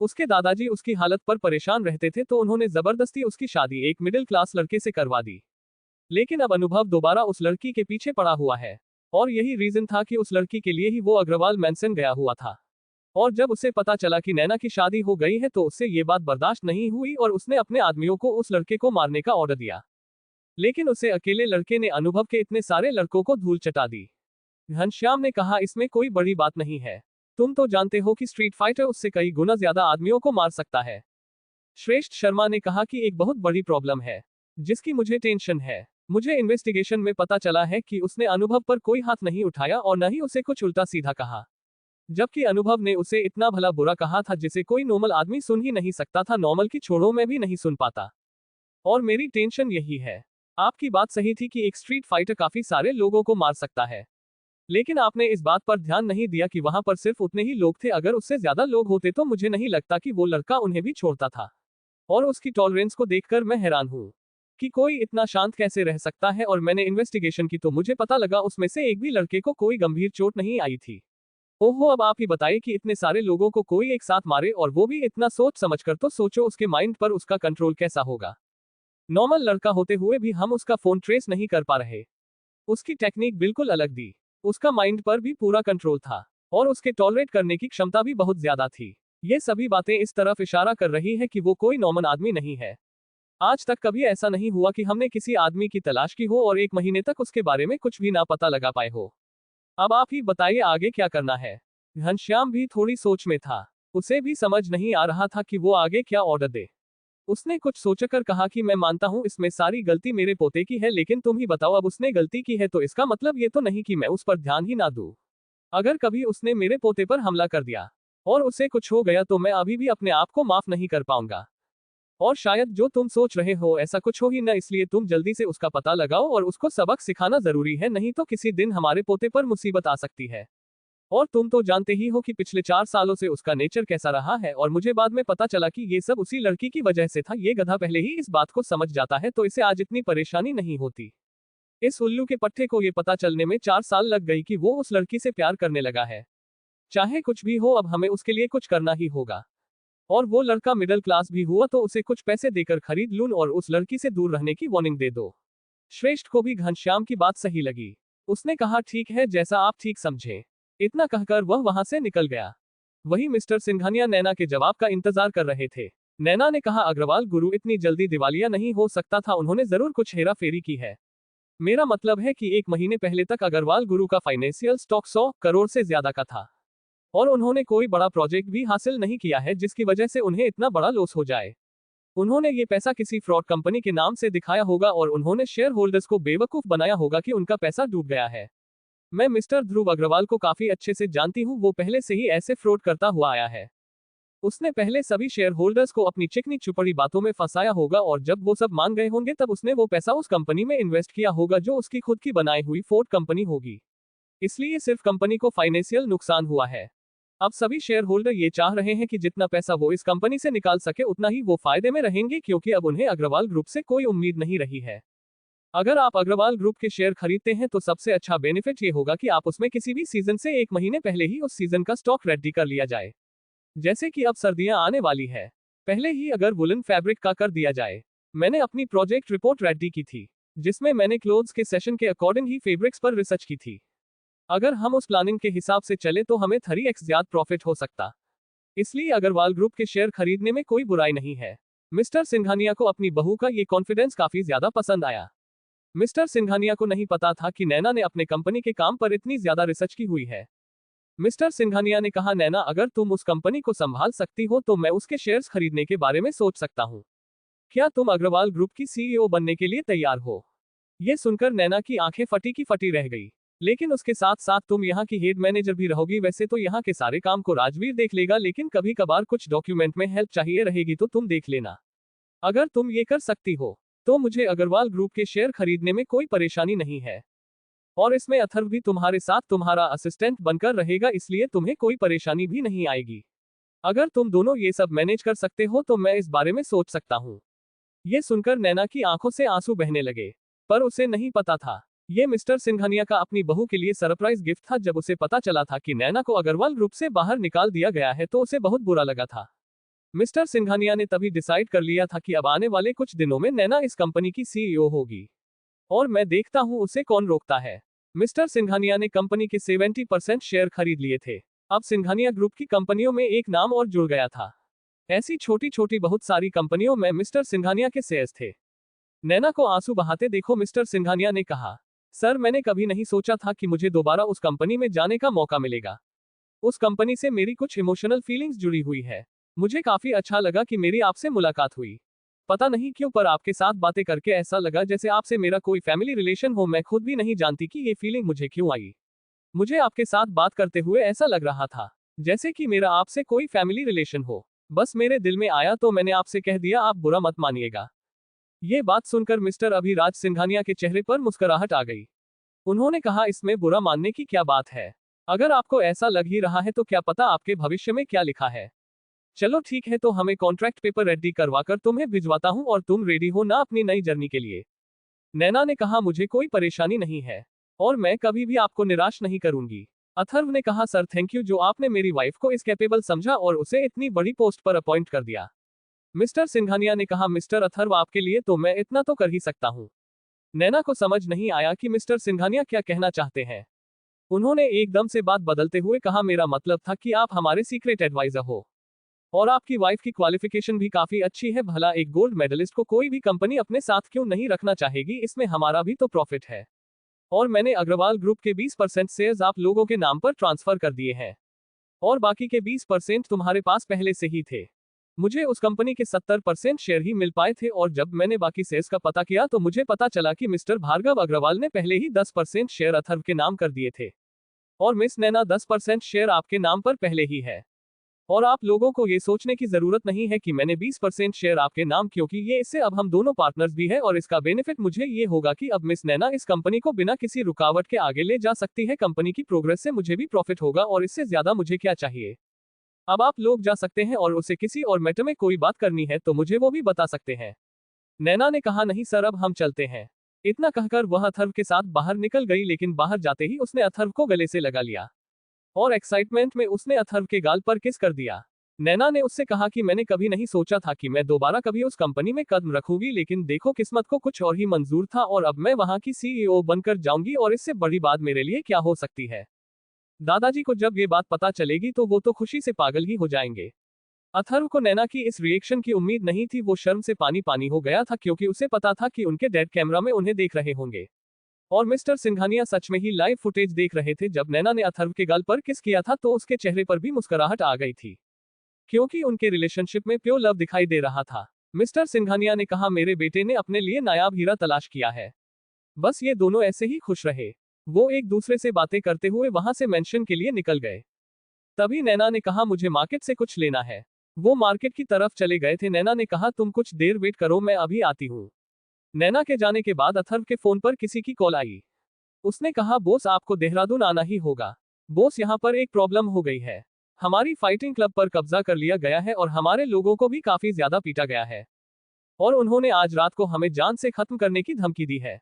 उसके दादाजी उसकी हालत पर परेशान रहते थे तो उन्होंने जबरदस्ती उसकी शादी एक मिडिल क्लास लड़के से करवा दी। लेकिन अब अनुभव दोबारा उस लड़की के पीछे पड़ा हुआ है, और यही रीजन था कि उस लड़की के लिए ही वो अग्रवाल मैंसन गया हुआ था। और जब उसे पता चला कि नैना की शादी हो गई है तो उससे ये बात बर्दाश्त नहीं हुई और उसने अपने आदमियों को उस लड़के को मारने का ऑर्डर दिया। लेकिन उसे अकेले लड़के ने अनुभव के इतने सारे लड़कों को धूल चटा दी। घनश्याम ने कहा, इसमें कोई बड़ी बात नहीं है, तुम तो जानते हो कि स्ट्रीट फाइटर उससे कई गुना ज्यादा आदमियों को मार सकता है। श्रेष्ठ शर्मा ने कहा कि एक बहुत बड़ी प्रॉब्लम है जिसकी मुझे टेंशन है। मुझे इन्वेस्टिगेशन में पता चला है कि उसने अनुभव पर कोई हाथ नहीं उठाया और न ही उसे कुछ उल्टा सीधा कहा, जबकि अनुभव ने उसे इतना भला बुरा कहा था जिसे कोई नॉर्मल आदमी सुन ही नहीं सकता था, नॉर्मल की छोड़ों में भी नहीं सुन पाता। और मेरी टेंशन यही है। आपकी बात सही थी कि एक स्ट्रीट फाइटर काफी सारे लोगों को मार सकता है, लेकिन आपने इस बात पर ध्यान नहीं दिया कि वहां पर सिर्फ उतने ही लोग थे। अगर उससे ज्यादा लोग होते तो मुझे नहीं लगता कि वो लड़का उन्हें भी छोड़ता था। और उसकी टॉलरेंस को देखकर मैं हैरान हूँ कि कोई इतना शांत कैसे रह सकता है। और मैंने इन्वेस्टिगेशन की तो मुझे पता लगा उसमें से एक भी लड़के को कोई गंभीर चोट नहीं आई थी। ओहो, अब आप ही बताइए कि इतने सारे लोगों को कोई एक साथ मारे और वो भी इतना सोच समझकर, तो सोचो उसके माइंड पर उसका कंट्रोल कैसा होगा। नॉर्मल लड़का होते हुए भी हम उसका फोन ट्रेस नहीं कर पा रहे। उसकी टेक्निक बिल्कुल अलग थी, उसका माइंड पर भी पूरा कंट्रोल था, और उसके टॉलरेट करने की क्षमता भी बहुत ज्यादा थी। ये सभी बातें इस तरफ इशारा कर रही है कि वो कोई नॉर्मल आदमी नहीं है। आज तक कभी ऐसा नहीं हुआ कि हमने किसी आदमी की तलाश की हो और 1 महीने तक उसके बारे में कुछ भी ना पता लगा पाए हो। अब आप ही बताइए आगे क्या करना है। घनश्याम भी थोड़ी सोच में था, उसे भी समझ नहीं आ रहा था कि वो आगे क्या ऑर्डर दे। उसने कुछ सोचकर कहा कि मैं मानता हूँ इसमें सारी गलती मेरे पोते की है, लेकिन तुम ही बताओ, अब उसने गलती की है तो इसका मतलब ये तो नहीं कि मैं उस पर ध्यान ही ना दूं। अगर कभी उसने मेरे पोते पर हमला कर दिया और उसे कुछ हो गया तो मैं अभी भी अपने आप को माफ नहीं कर पाऊंगा। और शायद जो तुम सोच रहे हो ऐसा कुछ हो ही न, इसलिए तुम जल्दी से उसका पता लगाओ और उसको सबक सिखाना जरूरी है, नहीं तो किसी दिन हमारे पोते पर मुसीबत आ सकती है। और तुम तो जानते ही हो कि पिछले 4 सालों से उसका नेचर कैसा रहा है, और मुझे बाद में पता चला कि ये सब उसी लड़की की वजह से था। ये गधा पहले ही इस बात को समझ जाता है तो इसे आज इतनी परेशानी नहीं होती। इस उल्लू के पट्टे को ये पता चलने में 4 साल लग गई कि वो उस लड़की से प्यार करने लगा है। चाहे कुछ भी हो, अब हमें उसके लिए कुछ करना ही होगा। और वो लड़का मिडिल क्लास भी हुआ तो उसे कुछ पैसे देकर खरीद लूं और उस लड़की से दूर रहने की वार्निंग दे दो। श्रेष्ठ को भी घनश्याम की बात सही लगी। उसने कहा, ठीक है, जैसा आप ठीक समझे। इतना कहकर वह वहां से निकल गया। वही मिस्टर सिंघानिया नैना के जवाब का इंतजार कर रहे थे। नैना ने कहा, अग्रवाल गुरु इतनी जल्दी दिवालिया नहीं हो सकता था, उन्होंने जरूर कुछ हेरा फेरी की है। मेरा मतलब है कि 1 महीने पहले तक अग्रवाल गुरु का फाइनेंशियल स्टॉक 100 करोड़ से ज्यादा का था। और उन्होंने कोई बड़ा प्रोजेक्ट भी हासिल नहीं किया है जिसकी वजह से उन्हें इतना बड़ा लॉस हो जाए। उन्होंने ये पैसा किसी फ्रॉड कंपनी के नाम से दिखाया होगा और उन्होंने शेयर होल्डर्स को बेवकूफ बनाया होगा कि उनका पैसा डूब गया है। मैं मिस्टर ध्रुव अग्रवाल को काफी अच्छे से जानती हूँ, वो पहले से ही ऐसे फ्रॉड करता हुआ आया है। उसने पहले सभी शेयर होल्डर्स को अपनी चिकनी चुपड़ी बातों में फंसाया होगा और जब वो सब मान गए होंगे तब उसने वो पैसा उस कंपनी में इन्वेस्ट किया होगा जो उसकी खुद की बनाई हुई फोर्ड कंपनी होगी। इसलिए सिर्फ कंपनी को फाइनेंशियल नुकसान हुआ है। अब सभी शेयर होल्डर ये चाह रहे हैं कि जितना पैसा वो इस कंपनी से निकाल सके उतना ही वो फायदे में रहेंगे, क्योंकि अब उन्हें अग्रवाल ग्रुप से कोई उम्मीद नहीं रही है। अगर आप अग्रवाल ग्रुप के शेयर खरीदते हैं तो सबसे अच्छा बेनिफिट ये होगा कि आप उसमें किसी भी सीजन से 1 महीने पहले ही उस सीजन का स्टॉक रेडी कर लिया जाए। जैसे कि अब सर्दियां आने वाली है, पहले ही अगर वुलन फैब्रिक का कर दिया जाए। मैंने अपनी प्रोजेक्ट रिपोर्ट रेडी की थी, जिसमें मैंने क्लोथ्स के सेशन के अकॉर्डिंग ही फैब्रिक्स पर रिसर्च की थी। अगर हम उस प्लानिंग के हिसाब से चले तो हमें 3x ज्यादा प्रॉफिट हो सकता। इसलिए अग्रवाल ग्रुप के शेयर खरीदने में कोई बुराई नहीं है। मिस्टर सिंघानिया को अपनी बहू का ये कॉन्फिडेंस काफी ज्यादा पसंद आया। मिस्टर सिंघानिया को नहीं पता था कि नैना ने अपने कंपनी के काम पर इतनी ज्यादा रिसर्च की हुई है। मिस्टर सिंघानिया ने कहा, नैना, अगर तुम उस कंपनी को संभाल सकती हो तो मैं उसके शेयर्स खरीदने के बारे में सोच सकता हूँ। क्या तुम अग्रवाल ग्रुप की सीईओ बनने के लिए तैयार हो? ये सुनकर नैना की आंखें फटी की फटी रह गई। लेकिन उसके साथ साथ तुम यहाँ की हेड मैनेजर भी रहोगी। वैसे तो यहाँ के सारे काम को राजवीर देख लेगा, लेकिन कभी कभार कुछ डॉक्यूमेंट में हेल्प चाहिए रहेगी तो तुम देख लेना। अगर तुम ये कर सकती हो तो मुझे अग्रवाल ग्रुप के शेयर खरीदने में कोई परेशानी नहीं है। और इसमें अथर्व भी तुम्हारे साथ तुम्हारा असिस्टेंट बनकर रहेगा, इसलिए तुम्हें कोई परेशानी भी नहीं आएगी। अगर तुम दोनों ये सब मैनेज कर सकते हो तो मैं इस बारे में सोच सकता हूँ। ये सुनकर नैना की आंखों से आंसू बहने लगे, पर उसे नहीं पता था ये मिस्टर सिंघानिया का अपनी बहू के लिए सरप्राइज गिफ्ट था। जब उसे पता चला था कि नैना को अग्रवाल ग्रुप से बाहर निकाल दिया गया है तो उसे बहुत बुरा लगा था। मिस्टर सिंघानिया ने तभी डिसाइड कर लिया था कि अब आने वाले कुछ दिनों में नैना इस कंपनी की सीईओ होगी, और मैं देखता हूं उसे कौन रोकता है। मिस्टर सिंघानिया ने कंपनी के 70% शेयर खरीद लिए थे। अब सिंघानिया ग्रुप की कंपनियों में एक नाम और जुड़ गया था। ऐसी छोटी छोटी बहुत सारी कंपनियों में मिस्टर सिंघानिया के शेयर्स थे। नैना को आंसू बहाते देखो मिस्टर सिंघानिया ने कहा, सर, मैंने कभी नहीं सोचा था कि मुझे दोबारा उस कंपनी में जाने का मौका मिलेगा। उस कंपनी से मेरी कुछ इमोशनल फीलिंग्स जुड़ी हुई है। मुझे काफी अच्छा लगा कि मेरी आपसे मुलाकात हुई। पता नहीं क्यों, पर आपके साथ बातें करके ऐसा लगा जैसे आपसे मेरा कोई फैमिली रिलेशन हो। मैं खुद भी नहीं जानती कि ये फीलिंग मुझे क्यों आई। मुझे आपके साथ बात करते हुए ऐसा लग रहा था जैसे कि मेरा आपसे कोई फैमिली रिलेशन हो। बस मेरे दिल में आया तो मैंने आपसे कह दिया, आप बुरा मत मानिएगा। ये बात सुनकर मिस्टर अभिराज सिंघानिया के चेहरे पर मुस्कुराहट आ गई। उन्होंने कहा, इसमें बुरा मानने की क्या बात है? अगर आपको ऐसा लग ही रहा है तो क्या पता आपके भविष्य में क्या लिखा है। चलो ठीक है, तो हमें कॉन्ट्रैक्ट पेपर रेडी करवाकर तुम्हें भिजवाता हूं और तुम रेडी हो ना अपनी नई जर्नी के लिए? नैना ने कहा, मुझे कोई परेशानी नहीं है और मैं कभी भी आपको निराश नहीं करूंगी। अथर्व ने कहा, सर थैंक यू जो आपने मेरी वाइफ को इस कैपेबल समझा और उसे इतनी बड़ी पोस्ट पर अपॉइंट कर दिया। मिस्टर सिंघानिया ने कहा, मिस्टर अथर्व, आपके लिए तो मैं इतना तो कर ही सकता हूँ। नैना को समझ नहीं आया कि मिस्टर सिंघानिया क्या कहना चाहते हैं। उन्होंने एकदम से बात बदलते हुए कहा, मेरा मतलब था कि आप हमारे सीक्रेट एडवाइजर हो और आपकी वाइफ की क्वालिफिकेशन भी काफी अच्छी है। भला एक गोल्ड मेडलिस्ट को कोई भी कंपनी अपने साथ क्यों नहीं रखना चाहेगी, इसमें हमारा भी तो प्रॉफिट है। और मैंने अग्रवाल ग्रुप के 20% शेयर्स आप लोगों के नाम पर ट्रांसफर कर दिए हैं और बाकी के 20% तुम्हारे पास पहले से ही थे। मुझे उस कंपनी के 70% शेयर ही मिल पाए थे और जब मैंने बाकी शेयर्स का पता किया तो मुझे पता चला कि मिस्टर भार्गव अग्रवाल ने पहले ही 10% शेयर अथर्व के नाम कर दिए थे और मिस नैना 10% शेयर आपके नाम पर पहले ही है। और आप लोगों को ये सोचने की जरूरत नहीं है कि मैंने 20% शेयर आपके नाम, क्योंकि ये इससे अब हम दोनों पार्टनर्स भी है और इसका बेनिफिट मुझे ये होगा कि अब मिस नैना इस कंपनी को बिना किसी रुकावट के आगे ले जा सकती है। कंपनी की प्रोग्रेस से मुझे भी प्रॉफिट होगा और इससे ज्यादा मुझे क्या चाहिए। अब आप लोग जा सकते हैं और उसे किसी और मैटर में कोई बात करनी है तो मुझे वो भी बता सकते हैं। नैना ने कहा, नहीं सर, अब हम चलते हैं। इतना कहकर वह अथर्व के साथ बाहर निकल गई, लेकिन बाहर जाते ही उसने अथर्व को गले से लगा लिया और एक्साइटमेंट में उसने अथर्व के गाल पर किस कर दिया। नैना ने उससे कहा कि मैंने कभी नहीं सोचा था कि मैं दोबारा कभी उस कंपनी में कदम रखूंगी, लेकिन देखो किस्मत को कुछ और ही मंजूर था और अब मैं वहां की सीईओ बनकर जाऊंगी और इससे बड़ी बात मेरे लिए क्या हो सकती है। दादाजी को जब ये बात पता चलेगी तो वो तो खुशी से पागल ही हो जाएंगे। अथर्व को नैना की इस रिएक्शन की उम्मीद नहीं थी। वो शर्म से पानी पानी हो गया था, क्योंकि उसे पता था कि उनके डैड कैमरा में उन्हें देख रहे होंगे और मिस्टर सिंघानिया सच में ही लाइव फुटेज देख रहे थे। जब नैना ने अथर्व के गाल पर किस किया था तो उसके चेहरे पर भी मुस्कुराहट आ गई थी, क्योंकि उनके रिलेशनशिप में प्योर लव दिखाई दे रहा था। मिस्टर सिंघानिया ने कहा, मेरे बेटे ने अपने लिए नायाब हीरा तलाश किया है, बस ये दोनों ऐसे ही खुश रहे। वो एक दूसरे से बातें करते हुए वहां से मेंशन के लिए निकल गए। तभी नैना ने कहा, मुझे मार्केट से कुछ लेना है। वो मार्केट की तरफ चले गए थे। नैना ने कहा, तुम कुछ देर वेट करो, मैं अभी आती हूँ। नैना के जाने के बाद अथर्व के फोन पर किसी की कॉल आई। उसने कहा, बोस आपको देहरादून आना ही होगा। बोस यहाँ पर एक प्रॉब्लम हो गई है। हमारी फाइटिंग क्लब पर कब्जा कर लिया गया है और हमारे लोगों को भी काफी ज्यादा पीटा गया है और उन्होंने आज रात को हमें जान से खत्म करने की धमकी दी है।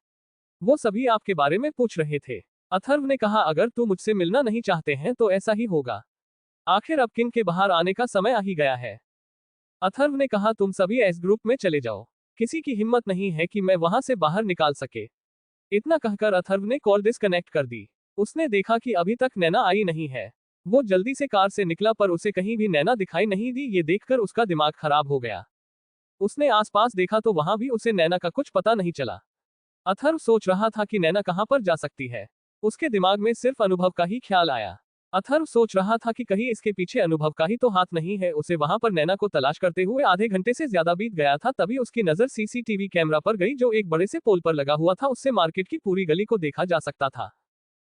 वो सभी आपके बारे में पूछ रहे थे। अथर्व ने कहा, अगर तुम मुझसे मिलना नहीं चाहते हैं तो ऐसा ही होगा। आखिर अब किंग के बाहर आने का समय आ ही गया है। अथर्व ने कहा, तुम सभी एस ग्रुप में चले जाओ। किसी की हिम्मत नहीं है कि मैं वहां से बाहर निकाल सके। इतना कहकर अथर्व ने कॉल डिस्कनेक्ट कर दी। उसने देखा कि अभी तक नैना आई नहीं है। वो जल्दी से कार से निकला, पर उसे कहीं भी नैना दिखाई नहीं दी। ये देखकर उसका दिमाग खराब हो गया। उसने आसपास देखा तो वहां भी उसे नैना का कुछ पता नहीं चला। अथर्व सोच रहा था कि नैना कहां पर जा सकती है। उसके दिमाग में सिर्फ अनुभव का ही ख्याल आया। अथर्व सोच रहा था कि कहीं इसके पीछे अनुभव का ही तो हाथ नहीं है। उसे वहां पर नैना को तलाश करते हुए आधे घंटे से ज्यादा बीत गया था। तभी उसकी नजर सीसीटीवी कैमरा पर गई, जो एक बड़े से पोल पर लगा हुआ था। उससे मार्केट की पूरी गली को देखा जा सकता था।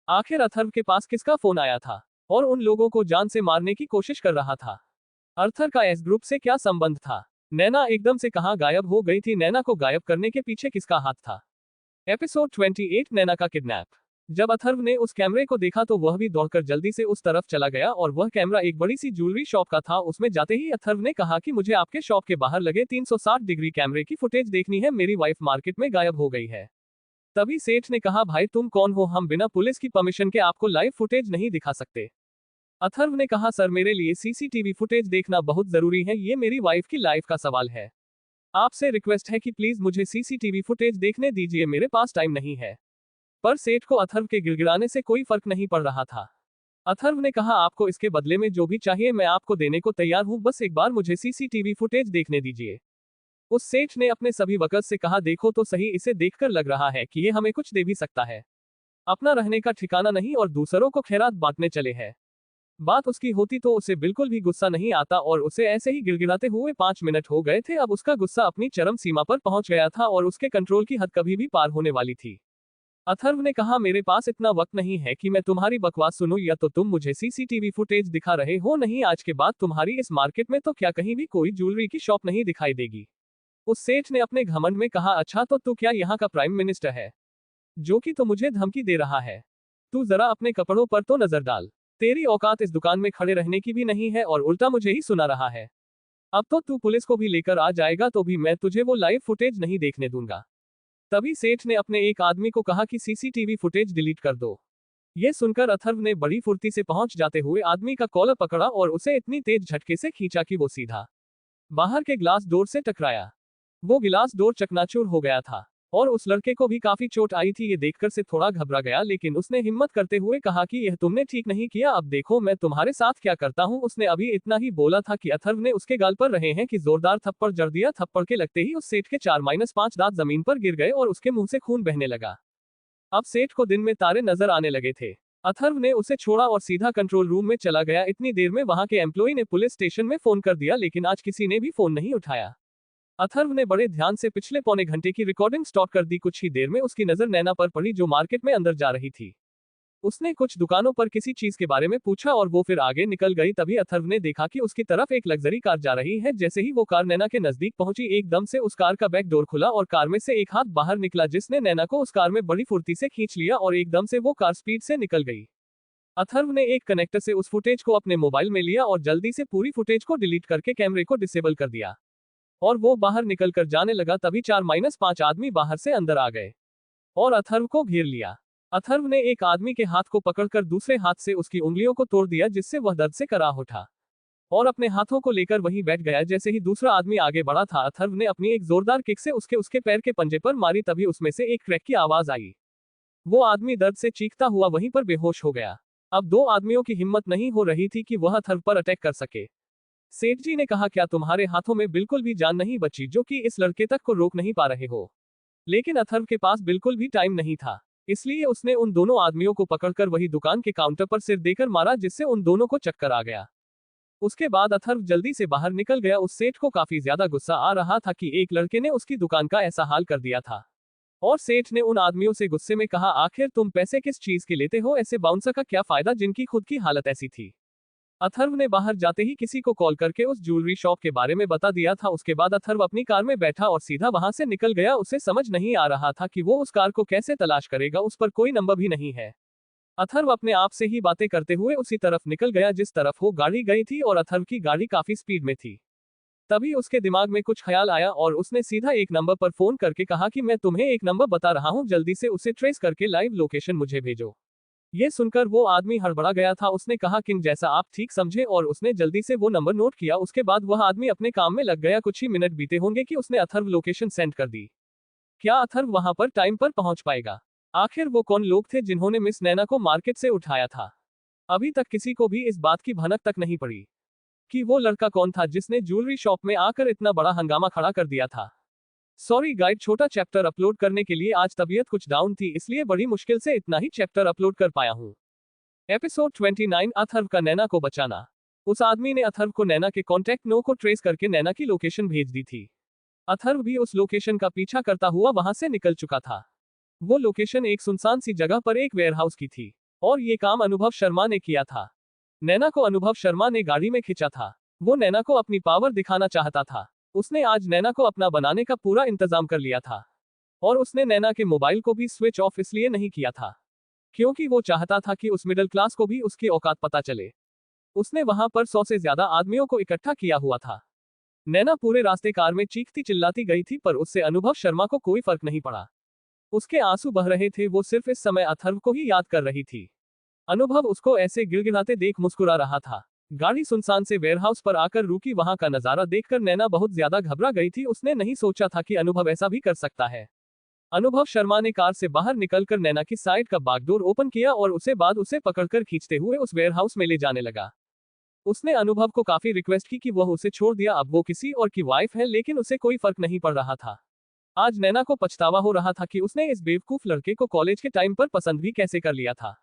आखिर अथर्व के पास किसका फोन आया था और उन लोगों को जान से मारने की कोशिश कर रहा था। अर्थर का एस ग्रुप से क्या संबंध था? नैना एकदम से कहां गायब हो गई थी? नैना को गायब करने के पीछे किसका हाथ था? एपिसोड 28, नैना का किडनैप। जब अथर्व ने उस कैमरे को देखा तो वह भी दौड़कर जल्दी से उस तरफ चला गया और वह कैमरा एक बड़ी सी ज्वेलरी शॉप का था। उसमें जाते ही अथर्व ने कहा कि मुझे आपके शॉप के बाहर लगे 360 डिग्री कैमरे की फुटेज देखनी है, मेरी वाइफ मार्केट में गायब हो गई है। तभी सेठ ने कहा, भाई तुम कौन हो? हम बिना पुलिस की परमिशन के आपको लाइव फुटेज नहीं दिखा सकते। अथर्व ने कहा, सर मेरे लिए सीसीटीवी फुटेज देखना बहुत जरूरी है, ये मेरी वाइफ की लाइफ का सवाल है। आपसे रिक्वेस्ट है कि प्लीज मुझे सीसीटीवी फुटेज देखने दीजिए, मेरे पास टाइम नहीं है। पर सेठ को अथर्व के गिड़गिड़ाने से कोई फर्क नहीं पड़ रहा था। अथर्व ने कहा, आपको इसके बदले में जो भी चाहिए मैं आपको देने को तैयार हूं, बस एक बार मुझे सीसीटीवी फुटेज देखने दीजिए। उस सेठ ने अपने सभी वर्कर्स से कहा, देखो तो सही, इसे देखकर लग रहा है कि ये हमें कुछ दे भी सकता है। अपना रहने का ठिकाना नहीं और दूसरों को खैरात बांटने चले हैं। बात उसकी होती तो उसे बिल्कुल भी गुस्सा नहीं आता और उसे ऐसे ही गिड़गिड़ाते हुए 5 मिनट हो गए थे। अब उसका गुस्सा अपनी चरम सीमा पर पहुंच गया था और उसके कंट्रोल की हद कभी भी पार होने वाली थी। अथर्व ने कहा, मेरे पास इतना वक्त नहीं है कि मैं तुम्हारी बकवास सुनूं, या तो तुम मुझे सीसीटीवी फुटेज दिखा रहे हो, नहीं आज के बाद तुम्हारी इस मार्केट में तो क्या कहीं भी कोई ज्वेलरी की शॉप नहीं दिखाई देगी। उस सेठ ने अपने घमंड में कहा, अच्छा तो तू क्या यहाँ का प्राइम मिनिस्टर है जो कि तो मुझे धमकी दे रहा है? तू जरा अपने कपड़ों पर तो नजर डाल। तेरी औकात इस दुकान में खड़े रहने की भी नहीं है और उल्टा मुझे ही सुना रहा है। अब तो तू पुलिस को भी लेकर आ जाएगा तो भी मैं तुझे वो लाइव फुटेज नहीं देखने दूंगा। तभी सेठ ने अपने एक आदमी को कहा कि सीसीटीवी फुटेज डिलीट कर दो। यह सुनकर अथर्व ने बड़ी फुर्ती से पहुंच जाते हुए आदमी का कॉलर पकड़ा और उसे इतनी तेज झटके से खींचा कि वो सीधा बाहर के ग्लास डोर से टकराया। वो गिलास डोर चकनाचूर हो गया था और उस लड़के को भी काफी चोट आई थी। ये देखकर से थोड़ा घबरा गया, लेकिन उसने हिम्मत करते हुए कहा कि यह तुमने ठीक नहीं किया, अब देखो मैं तुम्हारे साथ क्या करता हूं। उसने अभी इतना ही बोला था कि अथर्व ने उसके गाल पर रहे हैं कि जोरदार थप्पड़ जड़ दिया। थप्पड़ के लगते ही उस सेठ के 4-5 दांत जमीन पर गिर गए और उसके मुंह से खून बहने लगा। अब सेठ को दिन में तारे नजर आने लगे थे। अथर्व ने उसे छोड़ा और सीधा कंट्रोल रूम में चला गया। इतनी देर में वहां के एम्प्लॉय ने पुलिस स्टेशन में फोन कर दिया, लेकिन आज किसी ने भी फोन नहीं उठाया। अथर्व ने बड़े ध्यान से पिछले पौने घंटे की रिकॉर्डिंग स्टॉप कर दी। कुछ ही देर में उसकी नजर नैना पर पड़ी, जो मार्केट में अंदर जा रही थी। उसने कुछ दुकानों पर किसी चीज के बारे में पूछा और वो फिर आगे निकल गई। तभी अथर्व ने देखा कि उसकी तरफ एक लग्जरी कार जा रही है। जैसे ही वो कार नैना के नजदीक पहुंची, एकदम से उस कार का बैक डोर खुला और कार में से एक हाथ बाहर निकला, जिसने नैना को उस कार में बड़ी फुर्ती से खींच लिया और एकदम से वो कार स्पीड से निकल गई। अथर्व ने एक कनेक्टर से उस फुटेज को अपने मोबाइल में लिया और जल्दी से पूरी फुटेज को डिलीट करके कैमरे को डिसेबल कर दिया और वो बाहर निकल कर जाने लगा। तभी 4-5 आदमी बाहर से अंदर आ गए। और अथर्व को घेर लिया। अथर्व ने एक आदमी के हाथ को पकड़कर दूसरे हाथ से उसकी उंगलियों को तोड़ दिया, जिससे वह दर्द से कराह उठा और अपने हाथों को लेकर वहीं बैठ गया। जैसे ही दूसरा आदमी आगे बढ़ा था, अथर्व ने अपनी एक जोरदार किक से उसके पैर के पंजे पर मारी। तभी उसमें से एक क्रैक की आवाज आई। वो आदमी दर्द से चीखता हुआ वहीं पर बेहोश हो गया। अब दो आदमियों की हिम्मत नहीं हो रही थी कि वह अथर्व पर अटैक कर सके। सेठ जी ने कहा, क्या तुम्हारे हाथों में बिल्कुल भी जान नहीं बची, जो कि इस लड़के तक को रोक नहीं पा रहे हो? लेकिन अथर्व के पास बिल्कुल भी टाइम नहीं था, इसलिए उसने उन दोनों आदमियों को पकड़कर वही दुकान के काउंटर पर सिर देकर मारा, जिससे उन दोनों को चक्कर आ गया। उसके बाद अथर्व जल्दी से बाहर निकल गया। उस सेठ को काफी ज्यादा गुस्सा आ रहा था कि एक लड़के ने उसकी दुकान का ऐसा हाल कर दिया था। और सेठ ने उन आदमियों से गुस्से में कहा, आखिर तुम पैसे किस चीज के लेते हो? ऐसे बाउंसर का क्या फायदा जिनकी खुद की हालत ऐसी थी। अथर्व ने बाहर जाते ही किसी को कॉल करके उस ज्वेलरी शॉप के बारे में बता दिया था। उसके बाद अथर्व अपनी कार में बैठा और सीधा वहां से निकल गया। उसे समझ नहीं आ रहा था कि वो उस कार को कैसे तलाश करेगा, उस पर कोई नंबर भी नहीं है। अथर्व अपने आप से ही बातें करते हुए उसी तरफ निकल गया जिस तरफ वो गाड़ी गई थी, और अथर्व की गाड़ी काफी स्पीड में थी। तभी उसके दिमाग में कुछ ख्याल आया और उसने सीधा एक नंबर पर फोन करके कहा कि मैं तुम्हें एक नंबर बता रहा हूं, जल्दी से उसे ट्रेस करके लाइव लोकेशन मुझे भेजो। ये सुनकर वो आदमी हड़बड़ा गया था। उसने कहा, किंग जैसा आप ठीक समझे, और उसने जल्दी से वो नंबर नोट किया। उसके बाद वह आदमी अपने काम में लग गया। कुछ ही मिनट बीते होंगे कि उसने अथर्व लोकेशन सेंड कर दी। क्या अथर्व वहां पर टाइम पर पहुंच पाएगा? आखिर वो कौन लोग थे जिन्होंने मिस नैना को मार्केट से उठाया था? अभी तक किसी को भी इस बात की भनक तक नहीं पड़ी कि वो लड़का कौन था जिसने ज्वेलरी शॉप में आकर इतना बड़ा हंगामा खड़ा कर दिया था। सॉरी गाइड, छोटा चैप्टर अपलोड करने के लिए आज तबीयत कुछ डाउन थी, इसलिए बड़ी मुश्किल से इतना ही चैप्टर अपलोड कर पाया हूँ। एपिसोड 29, अथर्व का नैना को बचाना। उस आदमी ने अथर्व को नैना के कॉन्टैक्ट नो को ट्रेस करके नैना की लोकेशन भेज दी थी। अथर्व भी उस लोकेशन का पीछा करता हुआ वहां से निकल चुका था। वो लोकेशन एक सुनसान सी जगह पर एक वेयरहाउस की थी, और ये काम अनुभव शर्मा ने किया था। नैना को अनुभव शर्मा ने गाड़ी में खींचा था। वो नैना को अपनी पावर दिखाना चाहता था। उसने आज नैना को अपना बनाने का पूरा इंतजाम कर लिया था, और उसने नैना के मोबाइल को भी स्विच ऑफ इसलिए नहीं किया था क्योंकि वो चाहता था कि उस मिडिल क्लास को भी उसकी औकात पता चले। उसने वहां पर 100 से ज्यादा आदमियों को इकट्ठा किया हुआ था। नैना पूरे रास्ते कार में चीखती चिल्लाती गई थी, पर उससे अनुभव शर्मा को कोई फर्क नहीं पड़ा। उसके आंसू बह रहे थे। वो सिर्फ इस समय अथर्व को ही याद कर रही थी। अनुभव उसको ऐसे गिड़गिड़ाते देख मुस्कुरा रहा था। गाड़ी सुनसान से वेयरहाउस पर आकर रुकी। वहां का नजारा देखकर नैना बहुत ज्यादा घबरा गई थी। उसने नहीं सोचा था कि अनुभव ऐसा भी कर सकता है। अनुभव शर्मा ने कार से बाहर निकलकर नैना की साइड का बैकडोर ओपन किया और उसे पकड़कर खींचते हुए उस वेयरहाउस में ले जाने लगा। उसने अनुभव को काफी रिक्वेस्ट की कि वह उसे छोड़ दिया। अब वो किसी और की वाइफ है, लेकिन उसे कोई फर्क नहीं पड़ रहा था। आज नैना को पछतावा हो रहा था कि उसने इस बेवकूफ लड़के को कॉलेज के टाइम पर पसंद भी कैसे कर लिया था।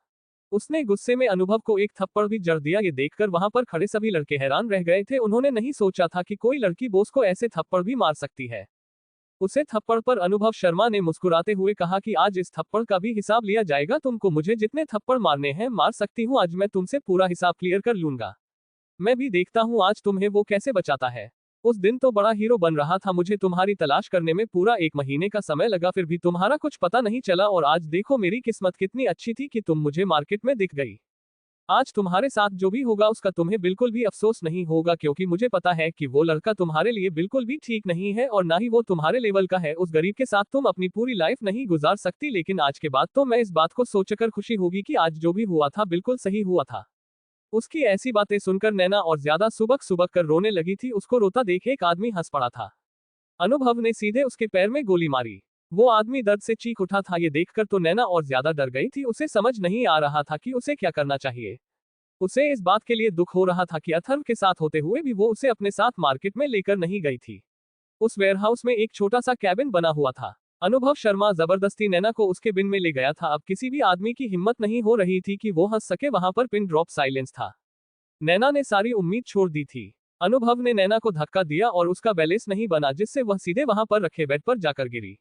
उसने गुस्से में अनुभव को एक थप्पड़ भी जड़ दिया। ये देखकर वहां पर खड़े सभी लड़के हैरान रह गए थे। उन्होंने नहीं सोचा था कि कोई लड़की बॉस को ऐसे थप्पड़ भी मार सकती है। उसे थप्पड़ पर अनुभव शर्मा ने मुस्कुराते हुए कहा कि आज इस थप्पड़ का भी हिसाब लिया जाएगा। तुमको मुझे जितने थप्पड़ मारने हैं मार सकती हूँ, आज मैं तुमसे पूरा हिसाब क्लियर कर लूंगा। मैं भी देखता हूँ आज तुम्हें वो कैसे बचाता है। उस दिन तो बड़ा हीरो बन रहा था, मुझे तुम्हारी तलाश करने में पूरा 1 महीने का समय लगा, फिर भी तुम्हारा कुछ पता नहीं चला। और आज देखो मेरी किस्मत कितनी अच्छी थी कि तुम मुझे मार्केट में दिख गई। आज तुम्हारे साथ जो भी होगा उसका तुम्हें बिल्कुल भी अफसोस नहीं होगा, क्योंकि मुझे पता है कि वो लड़का तुम्हारे लिए बिल्कुल भी ठीक नहीं है और ना ही वो तुम्हारे लेवल का है। उस गरीब के साथ तुम अपनी पूरी लाइफ नहीं गुजार सकती, लेकिन आज के बाद तो मैं इस बात को सोचकर खुशी होगी कि आज जो भी हुआ था बिल्कुल सही हुआ था। उसकी ऐसी बातें सुनकर नैना और ज्यादा सुबक सुबक कर रोने लगी थी। उसको रोता देख एक आदमी हंस पड़ा था। अनुभव ने सीधे उसके पैर में गोली मारी। वो आदमी दर्द से चीख उठा था। ये देखकर तो नैना और ज्यादा डर गई थी। उसे समझ नहीं आ रहा था कि उसे क्या करना चाहिए। उसे इस बात के लिए दुख हो रहा था कि अथर्व के साथ होते हुए भी वो उसे अपने साथ मार्केट में लेकर नहीं गई थी। उस वेयरहाउस में एक छोटा सा कैबिन बना हुआ था। अनुभव शर्मा जबरदस्ती नैना को उसके बिन में ले गया था। अब किसी भी आदमी की हिम्मत नहीं हो रही थी कि वो हंस सके। वहां पर पिन ड्रॉप साइलेंस था। नैना ने सारी उम्मीद छोड़ दी थी। अनुभव ने नैना को धक्का दिया और उसका बैलेंस नहीं बना, जिससे वह सीधे वहां पर रखे बेड पर जाकर गिरी।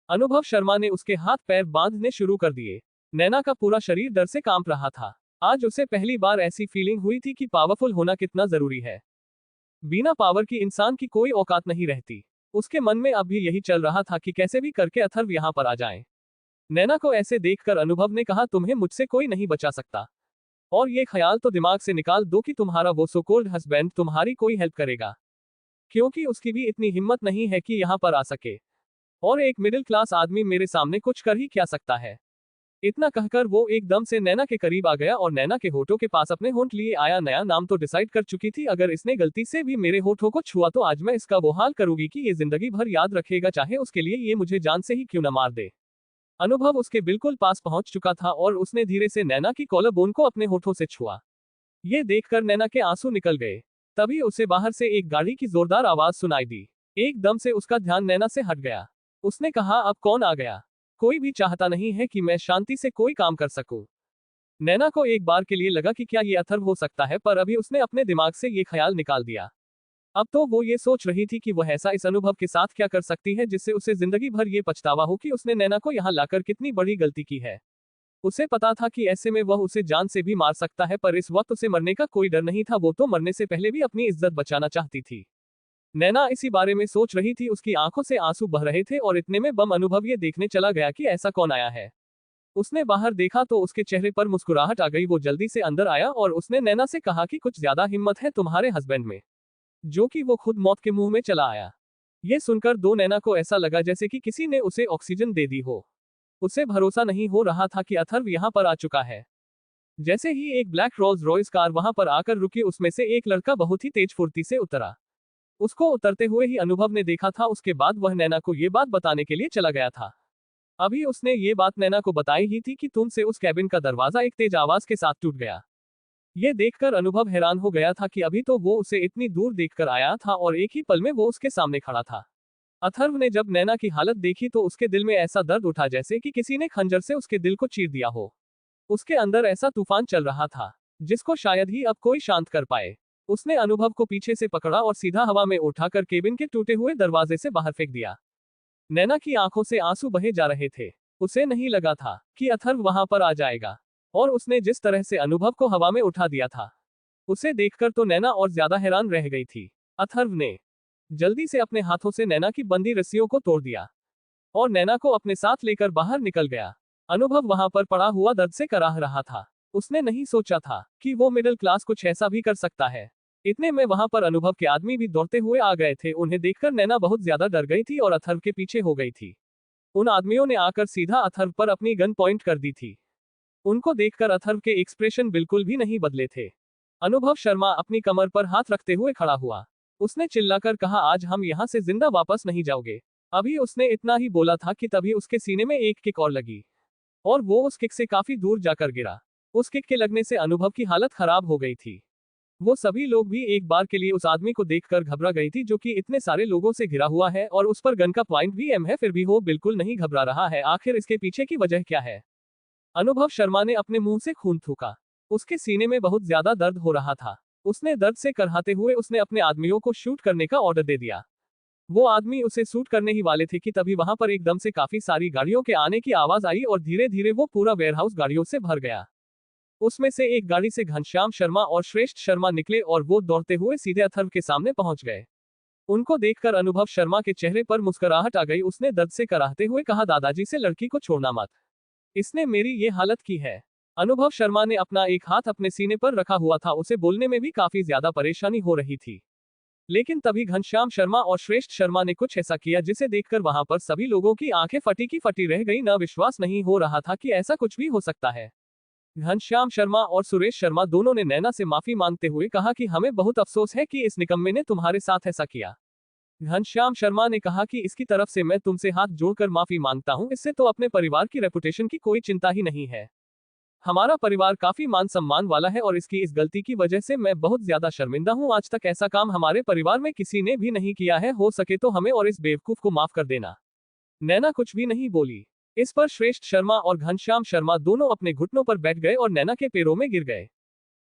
अनुभव शर्मा ने उसके हाथ पैर बांधने शुरू कर दिए। नैना का पूरा शरीर डर से कांप रहा था। आज उसे पहली बार ऐसी फीलिंग हुई थी कि पावरफुल होना कितना जरूरी है। बिना पावर की इंसान की कोई औकात नहीं रहती। उसके मन में अब भी यही चल रहा था कि कैसे भी करके अथर्व यहाँ पर आ जाए। नैना को ऐसे देखकर अनुभव ने कहा, तुम्हें मुझसे कोई नहीं बचा सकता, और ये ख्याल तो दिमाग से निकाल दो कि तुम्हारा वो सो कॉल्ड हस्बैंड तुम्हारी कोई हेल्प करेगा, क्योंकि उसकी भी इतनी हिम्मत नहीं है कि यहाँ पर आ सके। और एक मिडिल क्लास आदमी मेरे सामने कुछ कर ही क्या सकता है। इतना कहकर वो एकदम से नैना के करीब आ गया और नैना के होठों के पास अपने होंठ लिए आया। नया नाम तो डिसाइड कर चुकी थी, अगर इसने गलती से भी मेरे होठों को छुआ तो आज मैं इसका वो हाल करूंगी कि ये जिंदगी भर याद रखेगा, चाहे उसके लिए ये मुझे जान से ही क्यों न मार दे। अनुभव उसके बिल्कुल पास पहुंच चुका था और उसने धीरे से नैना की कॉलर बोन को अपने होठों से छुआ। ये देखकर नैना के आंसू निकल गए। तभी उसे बाहर से एक गाड़ी की जोरदार आवाज सुनाई दी। एकदम से उसका ध्यान नैना से हट गया। उसने कहा, अब कौन आ गया? कोई भी चाहता नहीं है कि मैं शांति से कोई काम कर सकूं। नैना को एक बार के लिए लगा कि क्या ये अथर्व हो सकता है, पर अभी उसने अपने दिमाग से ये ख्याल निकाल दिया। अब तो वो ये सोच रही थी कि वह ऐसा इस अनुभव के साथ क्या कर सकती है जिससे उसे जिंदगी भर ये पछतावा हो कि उसने नैना को यहाँ लाकर कितनी बड़ी गलती की है। उसे पता था कि ऐसे में वह उसे जान से भी मार सकता है, पर इस वक्त उसे मरने का कोई डर नहीं था। वो तो मरने से पहले भी अपनी इज्जत बचाना चाहती थी। नैना इसी बारे में सोच रही थी, उसकी आंखों से आंसू बह रहे थे और इतने में बम अनुभव ये देखने चला गया कि ऐसा कौन आया है। उसने बाहर देखा तो उसके चेहरे पर मुस्कुराहट आ गई। वो जल्दी से अंदर आया और उसने नैना से कहा कि कुछ ज्यादा हिम्मत है तुम्हारे हस्बैंड में, जो कि वो खुद मौत के मुंह में चला आया। ये सुनकर दो नैना को ऐसा लगा जैसे कि किसी ने उसे ऑक्सीजन दे दी हो। उसे भरोसा नहीं हो रहा था कि अथर्व यहाँ पर आ चुका है। जैसे ही एक ब्लैक रोल्स रॉयस कार वहां पर आकर रुकी, उसमें से एक लड़का बहुत ही तेज फुर्ती से उतरा। उसको उतरते हुए ही अनुभव ने देखा था। उसके बाद वह नैना को ये बात बताने के लिए चला गया था। अभी उसने ये बात नैना को बताई ही थी कि तुमसे उस कैबिन का दरवाजा एक तेज आवाज के साथ टूट गया। ये देखकर अनुभव हैरान हो गया था कि अभी तो वो उसे इतनी दूर देखकर आया था और एक ही पल में वो उसके सामने खड़ा था। अथर्व ने जब नैना की हालत देखी तो उसके दिल में ऐसा दर्द उठा जैसे कि किसी ने खंजर से उसके दिल को चीर दिया हो। उसके अंदर ऐसा तूफान चल रहा था जिसको शायद ही अब कोई शांत कर पाए। उसने अनुभव को पीछे से पकड़ा और सीधा हवा में उठाकर केबिन के टूटे हुए दरवाजे से बाहर फेंक दिया। नैना की आंखों से आंसू बहे जा रहे थे। उसे नहीं लगा था कि अथर्व वहां पर आ जाएगा, और उसने जिस तरह से अनुभव को हवा में उठा दिया था, उसे देखकर तो नैना और ज्यादा हैरान रह गई थी। अथर्व ने जल्दी से अपने हाथों से नैना की बंदी रस्सियों को तोड़ दिया और नैना को अपने साथ लेकर बाहर निकल गया। अनुभव वहां पर पड़ा हुआ दर्द से कराह रहा था। उसने नहीं सोचा था कि वो मिडिल क्लास कुछ ऐसा भी कर सकता है। इतने में वहां पर अनुभव के आदमी भी दौड़ते हुए आ गए थे। उन्हें देखकर नैना बहुत ज्यादा डर गई थी और अथर्व के पीछे हो गई थी। उन आदमियों ने आकर सीधा अथर्व पर अपनी गन पॉइंट कर दी थी। उनको देखकर अथर्व के एक्सप्रेशन बिल्कुल भी नहीं बदले थे। अनुभव शर्मा अपनी कमर पर हाथ रखते हुए खड़ा हुआ। उसने चिल्लाकर कहा, आज हम यहाँ से जिंदा वापस नहीं जाओगे। अभी उसने इतना ही बोला था कि तभी उसके सीने में एक किक और लगी और वो उस किक से काफी दूर जाकर गिरा। उस किक के लगने से अनुभव की हालत खराब हो गई थी। वो सभी लोग भी एक बार के लिए उस आदमी को देखकर घबरा गई थी, जो कि इतने सारे लोगों से घिरा हुआ है और उस पर गन का पॉइंट भी एम है, फिर भी वो बिल्कुल नहीं घबरा रहा है। आखिर इसके पीछे की वजह क्या है? अनुभव शर्मा ने अपने मुंह से खून थूका। उसके सीने में बहुत ज्यादा दर्द हो रहा था। उसने दर्द से करहाते हुए उसने अपने आदमियों को शूट करने का ऑर्डर दे दिया। वो आदमी उसे शूट करने ही वाले थे कि तभी वहां पर एकदम से काफी सारी गाड़ियों के आने की आवाज आई और धीरे धीरे वो पूरा वेयरहाउस गाड़ियों से भर गया। उसमें से एक गाड़ी से घनश्याम शर्मा और श्रेष्ठ शर्मा निकले और वो दौड़ते हुए सीधे अथर्व के सामने पहुंच गए। उनको देखकर अनुभव शर्मा के चेहरे पर मुस्कुराहट आ गई। उसने दर्द से कराहते हुए कहा, दादाजी से लड़की को छोड़ना मत, इसने मेरी ये हालत की है। अनुभव शर्मा ने अपना एक हाथ अपने सीने पर रखा हुआ था। उसे बोलने में भी काफी ज्यादा परेशानी हो रही थी। लेकिन तभी घनश्याम शर्मा और श्रेष्ठ शर्मा ने कुछ ऐसा किया जिसे देखकर वहां पर सभी लोगों की आंखें फटी की फटी रह गई। न विश्वास नहीं हो रहा था कि ऐसा कुछ भी हो सकता है। घनश्याम शर्मा और सुरेश शर्मा दोनों ने नैना से माफी मांगते हुए कहा कि हमें बहुत अफसोस है कि इस निकम्मे ने तुम्हारे साथ ऐसा किया। घनश्याम शर्मा ने कहा कि इसकी तरफ से मैं तुमसे हाथ जोड़कर माफी मांगता हूं। इससे तो अपने परिवार की रेपुटेशन की कोई चिंता ही नहीं है। हमारा परिवार काफी मान सम्मान वाला है और इसकी इस गलती की वजह से मैं बहुत ज्यादा शर्मिंदा हूं। आज तक ऐसा काम हमारे परिवार में किसी ने भी नहीं किया है। हो सके तो हमें और इस बेवकूफ को माफ कर देना। नैना कुछ भी नहीं बोली। इस पर श्रेष्ठ शर्मा और घनश्याम शर्मा दोनों अपने घुटनों पर बैठ गए और नैना के पैरों में गिर गए।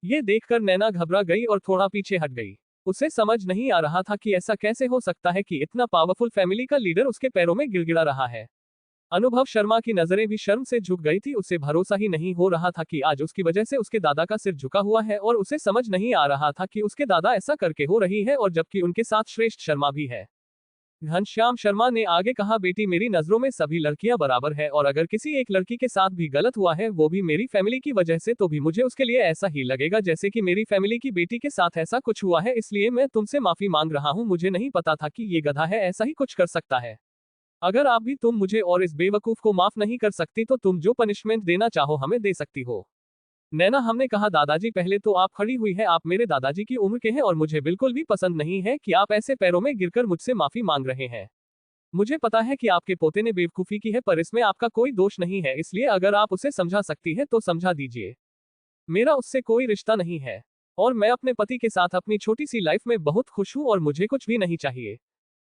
ये देखकर नैना घबरा गई और थोड़ा पीछे हट गई। उसे समझ नहीं आ रहा था कि ऐसा कैसे हो सकता है कि इतना पावरफुल फैमिली का लीडर उसके पैरों में गिड़गिड़ा रहा है। अनुभव शर्मा की नजरें भी शर्म से झुक गई थी। उसे भरोसा ही नहीं हो रहा था कि आज उसकी वजह से उसके दादा का सिर झुका हुआ है और उसे समझ नहीं आ रहा था कि उसके दादा ऐसा करके हो रही है और जबकि उनके साथ श्रेष्ठ शर्मा भी है। घनश्याम शर्मा ने आगे कहा, बेटी मेरी नजरों में सभी लड़कियां बराबर है और अगर किसी एक लड़की के साथ भी गलत हुआ है, वो भी मेरी फैमिली की वजह से, तो भी मुझे उसके लिए ऐसा ही लगेगा जैसे कि मेरी फैमिली की बेटी के साथ ऐसा कुछ हुआ है। इसलिए मैं तुमसे माफी मांग रहा हूं। मुझे नहीं पता था कि ये गधा है ऐसा ही कुछ कर सकता है। अगर आप भी तुम मुझे और इस बेवकूफ को माफ नहीं कर सकती तो तुम जो पनिशमेंट देना चाहो हमें दे सकती हो। नैना हमने कहा दादाजी पहले तो आप खड़ी हुई है, आप मेरे दादाजी की उम्र के हैं और मुझे बिल्कुल भी पसंद नहीं है कि आप ऐसे पैरों में गिरकर मुझसे माफी मांग रहे हैं। मुझे पता है कि आपके पोते ने बेवकूफी की है पर इसमें आपका कोई दोष नहीं है, इसलिए अगर आप उसे समझा सकती है तो समझा दीजिए। मेरा उससे कोई रिश्ता नहीं है और मैं अपने पति के साथ अपनी छोटी सी लाइफ में बहुत खुश हूँ और मुझे कुछ भी नहीं चाहिए।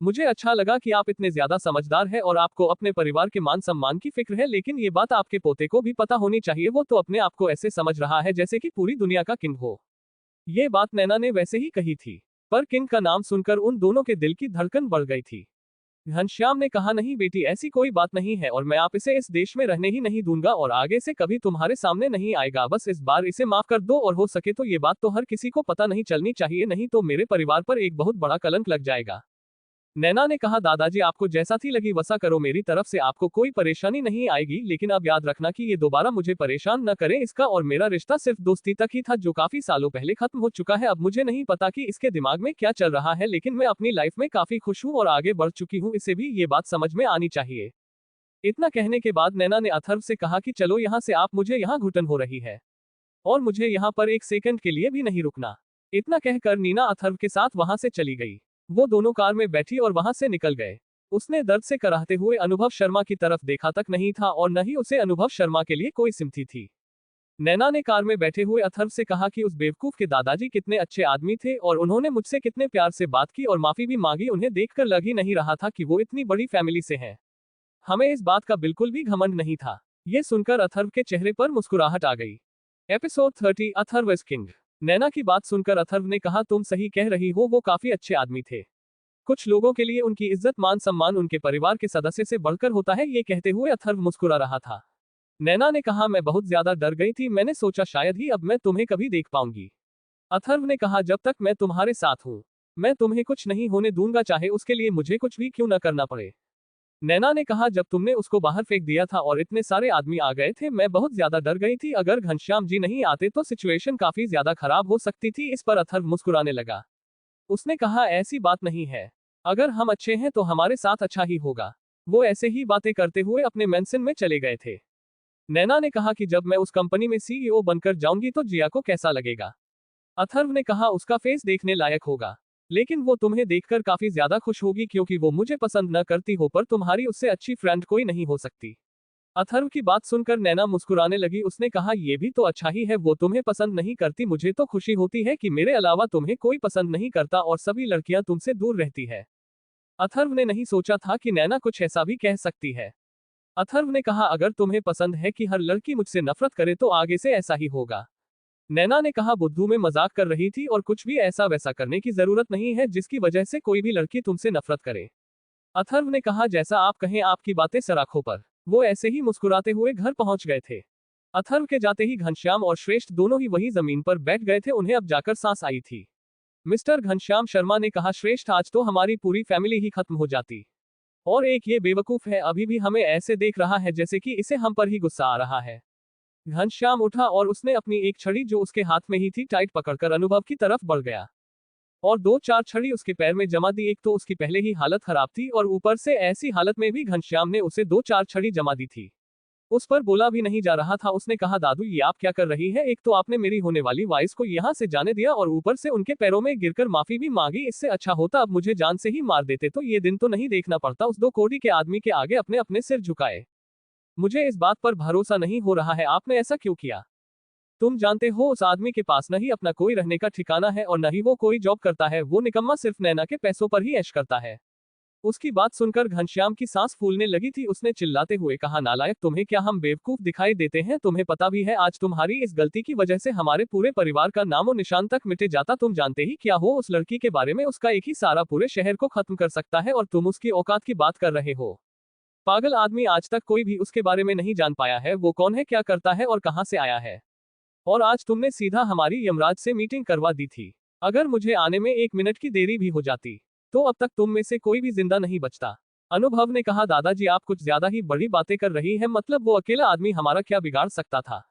मुझे अच्छा लगा कि आप इतने ज्यादा समझदार हैं और आपको अपने परिवार के मान सम्मान की फिक्र है, लेकिन ये बात आपके पोते को भी पता होनी चाहिए। वो तो अपने आप को ऐसे समझ रहा है जैसे कि पूरी दुनिया का किंग हो। ये बात नैना ने वैसे ही कही थी, पर किंग का नाम सुनकर उन दोनों के दिल की धड़कन बढ़ गई थी। घनश्याम ने कहा नहीं बेटी, ऐसी कोई बात नहीं है और मैं आप इसे इस देश में रहने ही नहीं दूंगा और आगे से कभी तुम्हारे सामने नहीं आएगा। बस इस बार इसे माफ कर दो और हो सके तो ये बात तो हर किसी को पता नहीं चलनी चाहिए, नहीं तो मेरे परिवार पर एक बहुत बड़ा कलंक लग जाएगा। नैना ने कहा दादाजी आपको जैसा थी लगी वसा करो, मेरी तरफ से आपको कोई परेशानी नहीं आएगी, लेकिन अब याद रखना कि ये दोबारा मुझे परेशान न करें। इसका और मेरा रिश्ता सिर्फ दोस्ती तक ही था जो काफी सालों पहले खत्म हो चुका है। अब मुझे नहीं पता कि इसके दिमाग में क्या चल रहा है, लेकिन मैं अपनी लाइफ में काफी खुश हूँ और आगे बढ़ चुकी हूँ, इसे भी ये बात समझ में आनी चाहिए। इतना कहने के बाद नैना ने अथर्व से कहा कि चलो यहाँ से, आप मुझे यहाँ घुटन हो रही है और मुझे यहाँ पर एक सेकंड के लिए भी नहीं रुकना। इतना कहकर नीना अथर्व के साथ वहां से चली गई। वो दोनों कार में बैठी और वहां से निकल गए। उसने दर्द से कराहते हुए अनुभव शर्मा की तरफ देखा तक नहीं था और न ही उसे अनुभव शर्मा के लिए कोई सिम्पथी थी। नैना ने कार में बैठे हुए अथर्व से कहा कि उस बेवकूफ के दादाजी कितने अच्छे आदमी थे और उन्होंने मुझसे कितने प्यार से बात की और माफी भी मांगी। उन्हें देखकर लग ही नहीं रहा था कि वो इतनी बड़ी फैमिली से हैं। हमें इस बात का बिल्कुल भी घमंड नहीं था। ये सुनकर अथर्व के चेहरे पर मुस्कुराहट आ गई। Episode 30 Atharva is king. Naina की बात सुनकर अथर्व ने कहा तुम सही कह रही हो, वो काफी अच्छे आदमी थे। कुछ लोगों के लिए उनकी इज्जत मान सम्मान उनके परिवार के सदस्य से बढ़कर होता है। ये कहते हुए अथर्व मुस्कुरा रहा था। नैना ने कहा मैं बहुत ज्यादा डर गई थी, मैंने सोचा शायद ही अब मैं तुम्हें कभी देख पाऊंगी। अथर्व ने कहा जब तक मैं तुम्हारे साथ हूँ मैं तुम्हें कुछ नहीं होने दूंगा, चाहे उसके लिए मुझे कुछ भी क्यों न करना पड़े। नैना ने कहा जब तुमने उसको बाहर फेंक दिया था और इतने सारे आदमी आ गए थे मैं बहुत ज्यादा डर गई थी, अगर घनश्याम जी नहीं आते तो सिचुएशन काफी ज्यादा खराब हो सकती थी। इस पर अथर्व मुस्कुराने लगा। उसने कहा ऐसी बात नहीं है, अगर हम अच्छे हैं तो हमारे साथ अच्छा ही होगा। वो ऐसे ही बातें करते हुए अपने मेंशन में चले गए थे। नैना ने कहा कि जब मैं उस कंपनी में सीईओ बनकर जाऊंगी तो जिया को कैसा लगेगा। अथर्व ने कहा उसका फेस देखने लायक होगा, लेकिन वो तुम्हें देखकर काफी ज्यादा खुश होगी क्योंकि वो मुझे पसंद न करती हो, पर तुम्हारी उससे अच्छी फ्रेंड कोई नहीं हो सकती। अथर्व की बात सुनकर नैना मुस्कुराने लगी। उसने कहा ये भी तो अच्छा ही है, वो तुम्हें पसंद नहीं करती, मुझे तो खुशी होती है कि मेरे अलावा तुम्हें कोई पसंद नहीं करता और सभी लड़कियां तुमसे दूर रहती है। अथर्व ने नहीं सोचा था कि नैना कुछ ऐसा भी कह सकती है। अथर्व ने कहा अगर तुम्हें पसंद है कि हर लड़की मुझसे नफरत करे तो आगे से ऐसा ही होगा। नैना ने कहा बुद्धू में मजाक कर रही थी और कुछ भी ऐसा वैसा करने की जरूरत नहीं है जिसकी वजह से कोई भी लड़की तुमसे नफरत करे। अथर्व ने कहा जैसा आप कहें, आपकी बातें सराखों पर। वो ऐसे ही मुस्कुराते हुए घर पहुंच गए थे। अथर्व के जाते ही घनश्याम और श्रेष्ठ दोनों ही वही जमीन पर बैठ गए थे। उन्हें अब जाकर सांस आई थी। मिस्टर घनश्याम शर्मा ने कहा श्रेष्ठ आज तो हमारी पूरी फैमिली ही खत्म हो जाती, और एक ये बेवकूफ है अभी भी हमें ऐसे देख रहा है जैसे कि इसे हम पर ही गुस्सा आ रहा है। घनश्याम उठा और उसने अपनी एक छड़ी जो उसके हाथ में ही थी टाइट पकड़कर अनुभव की तरफ बढ़ गया और 2-4 छड़ी उसके पैर में जमा दी। एक तो उसकी पहले ही हालत खराब थी और ऊपर से ऐसी हालत में भी घनश्याम ने उसे 2-4 छड़ी जमा दी थी। उस पर बोला भी नहीं जा रहा था। उसने कहा दादू ये आप क्या कर रही है, एक तो आपने मेरी होने वाली वाइस को यहाँ से जाने दिया और ऊपर से उनके पैरों में गिरकर माफी भी मांगी। इससे अच्छा होता अब मुझे जान से ही मार देते तो ये दिन तो नहीं देखना पड़ता। उस 2 कोड़ी के आदमी के आगे अपने अपने सिर झुकाए। मुझे इस बात पर भरोसा नहीं हो रहा है, आपने ऐसा क्यों किया। तुम जानते हो उस आदमी के पास न ही अपना कोई रहने का ठिकाना है और न ही वो कोई जॉब करता है, वो निकम्मा सिर्फ नैना के पैसों पर ही ऐश करता है। उसकी बात सुनकर घनश्याम की सांस फूलने लगी थी। उसने चिल्लाते हुए कहा नालायक, तुम्हें क्या हम बेवकूफ दिखाई देते हैं। तुम्हें पता भी है आज तुम्हारी इस गलती की वजह से हमारे पूरे परिवार का नामो निशान तक मिटे जाता। तुम जानते ही क्या हो उस लड़की के बारे में, उसका एक ही सारा पूरे शहर को खत्म कर सकता है और तुम उसकी औकात की बात कर रहे हो। पागल आदमी, आज तक कोई भी उसके बारे में नहीं जान पाया है वो कौन है, क्या करता है और कहां से आया है। और आज तुमने सीधा हमारी यमराज से मीटिंग करवा दी थी। अगर मुझे आने में 1 मिनट की देरी भी हो जाती तो अब तक तुम में से कोई भी जिंदा नहीं बचता। अनुभव ने कहा दादाजी आप कुछ ज्यादा ही बड़ी बातें कर रही हैं, मतलब वो अकेला आदमी हमारा क्या बिगाड़ सकता था।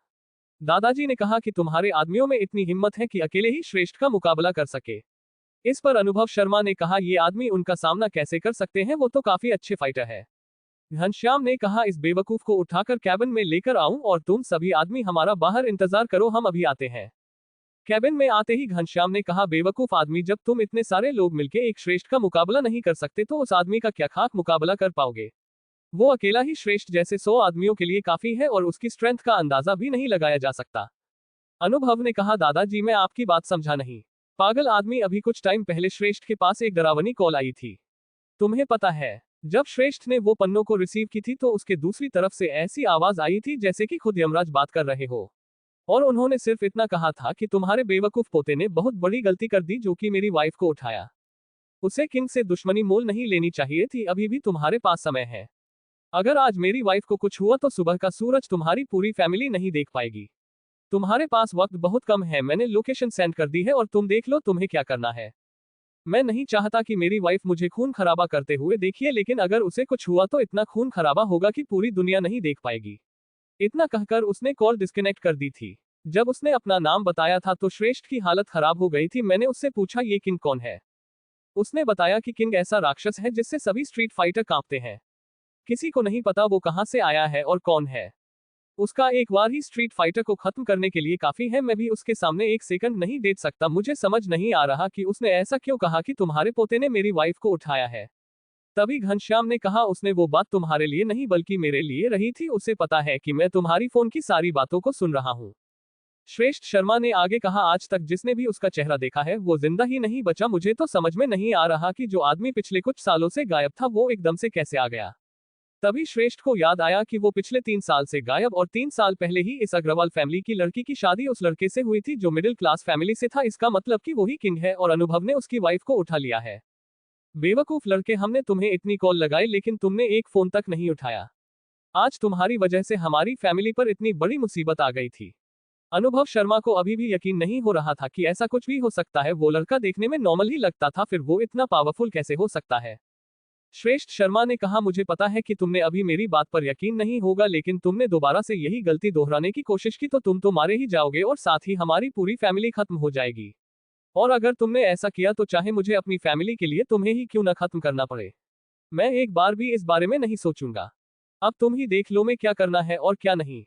दादाजी ने कहा कि तुम्हारे आदमियों में इतनी हिम्मत है कि अकेले ही श्रेष्ठ का मुकाबला कर सके। इस पर अनुभव शर्मा ने कहा ये आदमी उनका सामना कैसे कर सकते हैं, वो तो काफी अच्छे फाइटर है। घनश्याम ने कहा, इस बेवकूफ को उठाकर कैबिन में लेकर आऊं और तुम सभी आदमी हमारा बाहर इंतजार करो, हम अभी आते हैं। कैबिन में आते ही घनश्याम ने कहा, बेवकूफ आदमी, जब तुम इतने सारे लोग मिलके एक श्रेष्ठ का मुकाबला नहीं कर सकते तो उस आदमी का क्या खाक मुकाबला कर पाओगे। वो अकेला ही श्रेष्ठ जैसे 100 आदमियों के लिए काफी है और उसकी स्ट्रेंथ का अंदाजा भी नहीं लगाया जा सकता। अनुभव ने कहा, दादाजी मैं आपकी बात समझा नहीं। पागल आदमी, अभी कुछ टाइम पहले श्रेष्ठ के पास एक डरावनी कॉल आई थी। तुम्हें पता है, जब श्रेष्ठ ने वो पन्नों को रिसीव की थी तो उसके दूसरी तरफ से ऐसी आवाज आई थी जैसे कि खुद यमराज बात कर रहे हो। और उन्होंने सिर्फ इतना कहा था कि तुम्हारे बेवकूफ पोते ने बहुत बड़ी गलती कर दी जो कि मेरी वाइफ को उठाया। उसे किंग से दुश्मनी मोल नहीं लेनी चाहिए थी, अभी भी तुम्हारे पास समय है। अगर आज मेरी वाइफ को कुछ हुआ तो सुबह का सूरज तुम्हारी पूरी फैमिली नहीं देख पाएगी। तुम्हारे पास वक्त बहुत कम है, मैंने लोकेशन सेंड कर दी है और तुम देख लो तुम्हें क्या करना है। मैं नहीं चाहता कि मेरी वाइफ मुझे खून खराबा करते हुए देखिए, लेकिन अगर उसे कुछ हुआ तो इतना खून खराबा होगा कि पूरी दुनिया नहीं देख पाएगी। इतना कहकर उसने कॉल डिस्कनेक्ट कर दी थी। जब उसने अपना नाम बताया था तो श्रेष्ठ की हालत खराब हो गई थी। मैंने उससे पूछा, ये किंग कौन है? उसने बताया कि किंग ऐसा राक्षस है जिससे सभी स्ट्रीट फाइटर कांपते हैं। किसी को नहीं पता वो कहां से आया है और कौन है। उसका एक बार ही स्ट्रीट फाइटर को खत्म करने के लिए काफी है, मैं भी उसके सामने एक सेकंड नहीं देख सकता। मुझे समझ नहीं आ रहा कि उसने ऐसा क्यों कहा कि तुम्हारे पोते ने मेरी वाइफ को उठाया है। तभी घनश्याम ने कहा, उसने वो बात तुम्हारे लिए नहीं बल्कि मेरे लिए रही थी। उसे पता है कि मैं तुम्हारी फोन की सारी बातों को सुन रहा हूँ। श्रेष्ठ शर्मा ने आगे कहा, आज तक जिसने भी उसका चेहरा देखा है वो जिंदा ही नहीं बचा। मुझे तो समझ में नहीं आ रहा कि जो आदमी पिछले कुछ सालों से गायब था वो एकदम से कैसे आ गया। तभी श्रेष्ठ को याद आया कि वो पिछले 3 साल से गायब और 3 साल पहले ही इस अग्रवाल फैमिली की लड़की की शादी उस लड़के से हुई थी जो मिडिल क्लास फैमिली से था। इसका मतलब कि वही किंग है और अनुभव ने उसकी वाइफ को उठा लिया है। बेवकूफ लड़के, हमने तुम्हें इतनी कॉल लगाई लेकिन तुमने एक फोन तक नहीं उठाया। आज तुम्हारी वजह से हमारी फैमिली पर इतनी बड़ी मुसीबत आ गई थी। अनुभव शर्मा को अभी भी यकीन नहीं हो रहा था कि ऐसा कुछ भी हो सकता है। वो लड़का देखने में नॉर्मल ही लगता था, फिर वो इतना पावरफुल कैसे हो सकता है। श्रेष्ठ शर्मा ने कहा, मुझे पता है कि तुमने अभी मेरी बात पर यकीन नहीं होगा, लेकिन तुमने दोबारा से यही गलती दोहराने की कोशिश की तो तुम तो मारे ही जाओगे और साथ ही हमारी पूरी फैमिली खत्म हो जाएगी। और अगर तुमने ऐसा किया तो चाहे मुझे अपनी फैमिली के लिए तुम्हें ही क्यों न खत्म करना पड़े, मैं एक बार भी इस बारे में नहीं सोचूंगा। अब तुम ही देख लो मैं क्या करना है और क्या नहीं।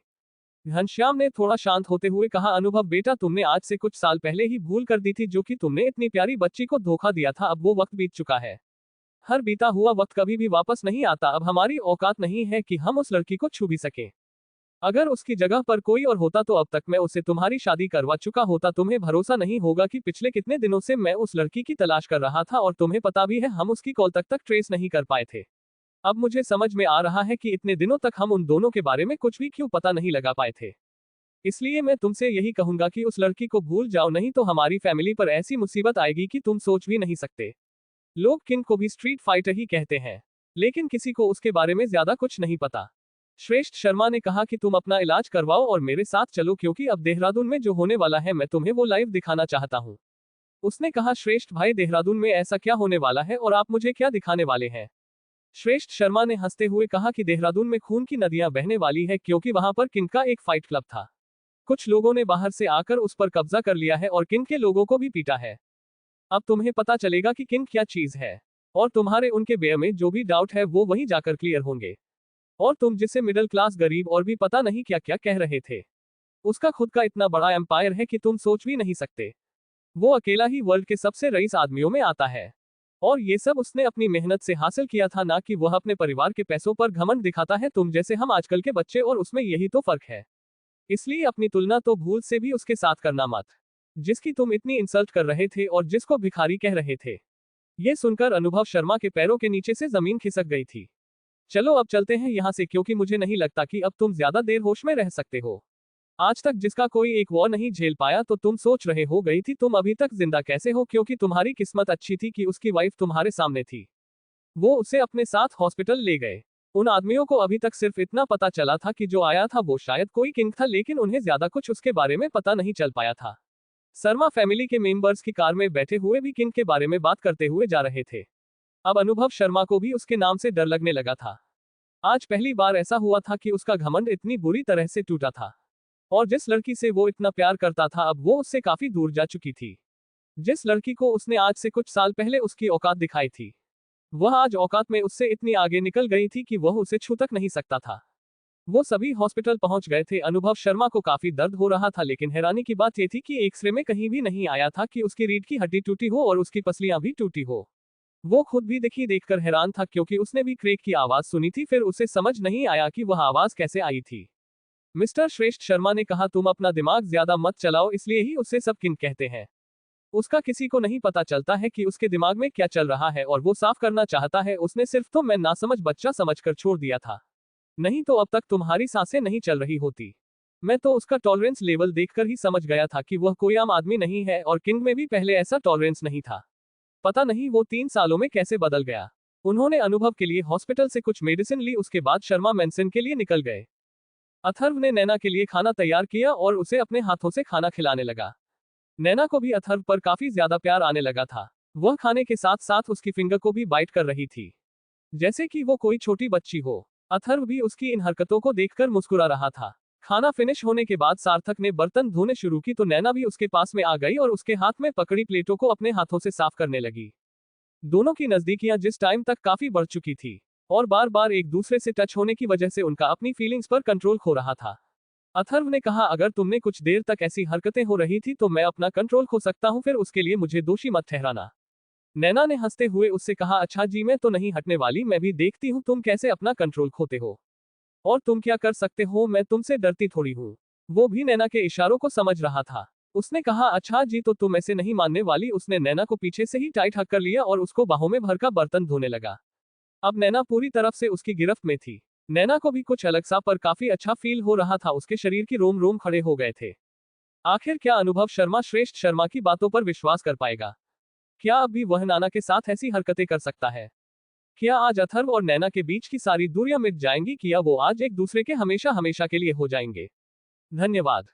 घनश्याम ने थोड़ा शांत होते हुए कहा, अनुभव बेटा, तुमने आज से कुछ साल पहले ही भूल कर दी थी जो कि तुमने इतनी प्यारी बच्ची को धोखा दिया था। अब वो वक्त बीत चुका है। हर बीता हुआ वक्त कभी भी वापस नहीं आता। अब हमारी औकात नहीं है कि हम उस लड़की को छू भी सके। अगर उसकी जगह पर कोई और होता तो अब तक मैं उससे तुम्हारी शादी करवा चुका होता। तुम्हें भरोसा नहीं होगा कि पिछले कितने दिनों से मैं उस लड़की की तलाश कर रहा था और तुम्हें पता भी है हम उसकी कॉल तक ट्रेस नहीं कर पाए थे। अब मुझे समझ में आ रहा है कि इतने दिनों तक हम उन दोनों के बारे में कुछ भी क्यों पता नहीं लगा पाए थे। इसलिए मैं तुमसे यही कहूंगा कि उस लड़की को भूल जाओ, नहीं तो हमारी फैमिली पर ऐसी मुसीबत आएगी कि तुम सोच भी नहीं सकते। लोग किंग को भी स्ट्रीट फाइटर ही कहते हैं, लेकिन किसी को उसके बारे में ज्यादा कुछ नहीं पता। श्रेष्ठ शर्मा ने कहा कि तुम अपना इलाज करवाओ और मेरे साथ चलो, क्योंकि अब देहरादून में जो होने वाला है मैं तुम्हें वो लाइव दिखाना चाहता हूँ। उसने कहा, श्रेष्ठ भाई, देहरादून में ऐसा क्या होने वाला है और आप मुझे क्या दिखाने वाले हैं? श्रेष्ठ शर्मा ने हंसते हुए कहा कि देहरादून में खून की नदियां बहने वाली है, क्योंकि वहां पर किंग का एक फाइट क्लब था। कुछ लोगों ने बाहर से आकर उस पर कब्जा कर लिया है और किंग के लोगों को भी पीटा है। अब तुम्हें पता चलेगा कि किंग क्या चीज है और तुम्हारे उनके बेयर में जो भी डाउट है वो वहीं जाकर क्लियर होंगे। और तुम जिसे मिडिल क्लास गरीब और भी पता नहीं क्या क्या कह रहे थे, उसका खुद का इतना बड़ा एम्पायर है कि तुम सोच भी नहीं सकते। वो अकेला ही वर्ल्ड के सबसे रईस आदमियों में आता है और ये सब उसने अपनी मेहनत से हासिल किया था, ना कि वह अपने परिवार के पैसों पर घमंड दिखाता है तुम जैसे हम आजकल के बच्चे, और उसमें यही तो फर्क है। इसलिए अपनी तुलना तो भूल से भी उसके साथ करना मत, जिसकी तुम इतनी इंसल्ट कर रहे थे और जिसको भिखारी कह रहे थे। यह सुनकर अनुभव शर्मा के पैरों के नीचे से जमीन खिसक गई थी। चलो अब चलते हैं यहाँ से, क्योंकि मुझे नहीं लगता कि अब तुम ज्यादा देर होश में रह सकते हो। आज तक जिसका कोई एक वॉर नहीं झेल पाया तो तुम सोच रहे हो गई थी तुम अभी तक जिंदा कैसे हो, क्योंकि तुम्हारी किस्मत अच्छी थी कि उसकी वाइफ तुम्हारे सामने थी। वो उसे अपने साथ हॉस्पिटल ले गए। उन आदमियों को अभी तक सिर्फ इतना पता चला था कि जो आया था वो शायद कोई किंग था, लेकिन उन्हें ज्यादा कुछ उसके बारे में पता नहीं चल पाया था। शर्मा फैमिली के मेंबर्स की कार में बैठे हुए भी किंग के बारे में बात करते हुए जा रहे थे। अब अनुभव शर्मा को भी उसके नाम से डर लगने लगा था। आज पहली बार ऐसा हुआ था कि उसका घमंड इतनी बुरी तरह से टूटा था। और जिस लड़की से वो इतना प्यार करता था अब वो उससे काफी दूर जा चुकी थी। जिस लड़की को उसने आज से कुछ साल पहले उसकी औकात दिखाई थी, वह आज औकात में उससे इतनी आगे निकल गई थी कि वह उसे छू तक नहीं सकता था। वो सभी हॉस्पिटल पहुंच गए थे। अनुभव शर्मा को काफी दर्द हो रहा था, लेकिन हैरानी की बात यह थी कि एक्सरे में कहीं भी नहीं आया था कि उसकी रीढ़ की हड्डी टूटी हो और उसकी पसलियां भी टूटी हो। वो खुद भी देखकर हैरान था, क्योंकि उसने भी क्रेक की आवाज सुनी थी, फिर उसे समझ नहीं आया कि वह आवाज कैसे आई थी। मिस्टर श्रेष्ठ शर्मा ने कहा, तुम अपना दिमाग ज्यादा मत चलाओ, इसलिए ही उसे सब किंग कहते हैं। उसका किसी को नहीं पता चलता है कि उसके दिमाग में क्या चल रहा है और वो साफ करना चाहता है। उसने सिर्फ तो मैं नासमझ बच्चा समझकर छोड़ दिया था, नहीं तो अब तक तुम्हारी सांसें नहीं चल रही होती। मैं तो उसका टॉलरेंस लेवल देखकर ही समझ गया था कि वह कोई आम आदमी नहीं है, और किंग में भी पहले ऐसा टॉलरेंस नहीं था। पता नहीं वो 3 सालों में कैसे बदल गया। उन्होंने अनुभव के लिए हॉस्पिटल से कुछ मेडिसिन ली, उसके बाद शर्मा मेंशन के लिए निकल गए। अथर्व ने नैना के लिए खाना तैयार किया और उसे अपने हाथों से खाना खिलाने लगा। नैना को भी अथर्व पर काफी ज्यादा प्यार आने लगा था। वह खाने के साथ साथ उसकी फिंगर को भी बाइट कर रही थी, जैसे कि वो कोई छोटी बच्ची हो। अथर्व भी उसकी इन हरकतों को देखकर मुस्कुरा रहा था। खाना फिनिश होने के बाद सार्थक ने बर्तन धोने शुरू की तो नैना भी उसके पास में आ गई और उसके हाथ में पकड़ी प्लेटों को अपने हाथों से साफ करने लगी। दोनों की नजदीकियां जिस टाइम तक काफी बढ़ चुकी थी और बार बार एक दूसरे से टच होने की वजह से उनका अपनी फीलिंग्स पर कंट्रोल खो रहा था। अथर्व ने कहा, अगर तुमने कुछ देर तक ऐसी हरकतें हो रही थी तो मैं अपना कंट्रोल खो सकता हूं, फिर उसके लिए मुझे दोषी मत ठहराना। नैना ने हंसते हुए उससे कहा, अच्छा जी, मैं तो नहीं हटने वाली, मैं भी देखती हूँ तुम कैसे अपना कंट्रोल खोते हो। और तुम क्या कर सकते हो, मैं तुमसे डरती थोड़ी हूँ। वो भी नैना के इशारों को समझ रहा था। उसने कहा, अच्छा जी, तो तुम ऐसे नहीं मानने वाली। उसने नैना को पीछे से ही टाइट हक कर लिया और उसको बाहों में भरकर बर्तन धोने लगा। अब नैना पूरी तरफ से उसकी गिरफ्त में थी। नैना को भी कुछ अलग सा पर काफी अच्छा फील हो रहा था। उसके शरीर की रोम रोम खड़े हो गए थे। आखिर क्या अनुभव शर्मा श्रेष्ठ शर्मा की बातों पर विश्वास कर पाएगा? क्या अब भी वह नाना के साथ ऐसी हरकतें कर सकता है? क्या आज अथर्व और नैना के बीच की सारी दूरियां मिट जाएंगी? क्या वो आज एक दूसरे के हमेशा हमेशा के लिए हो जाएंगे? धन्यवाद।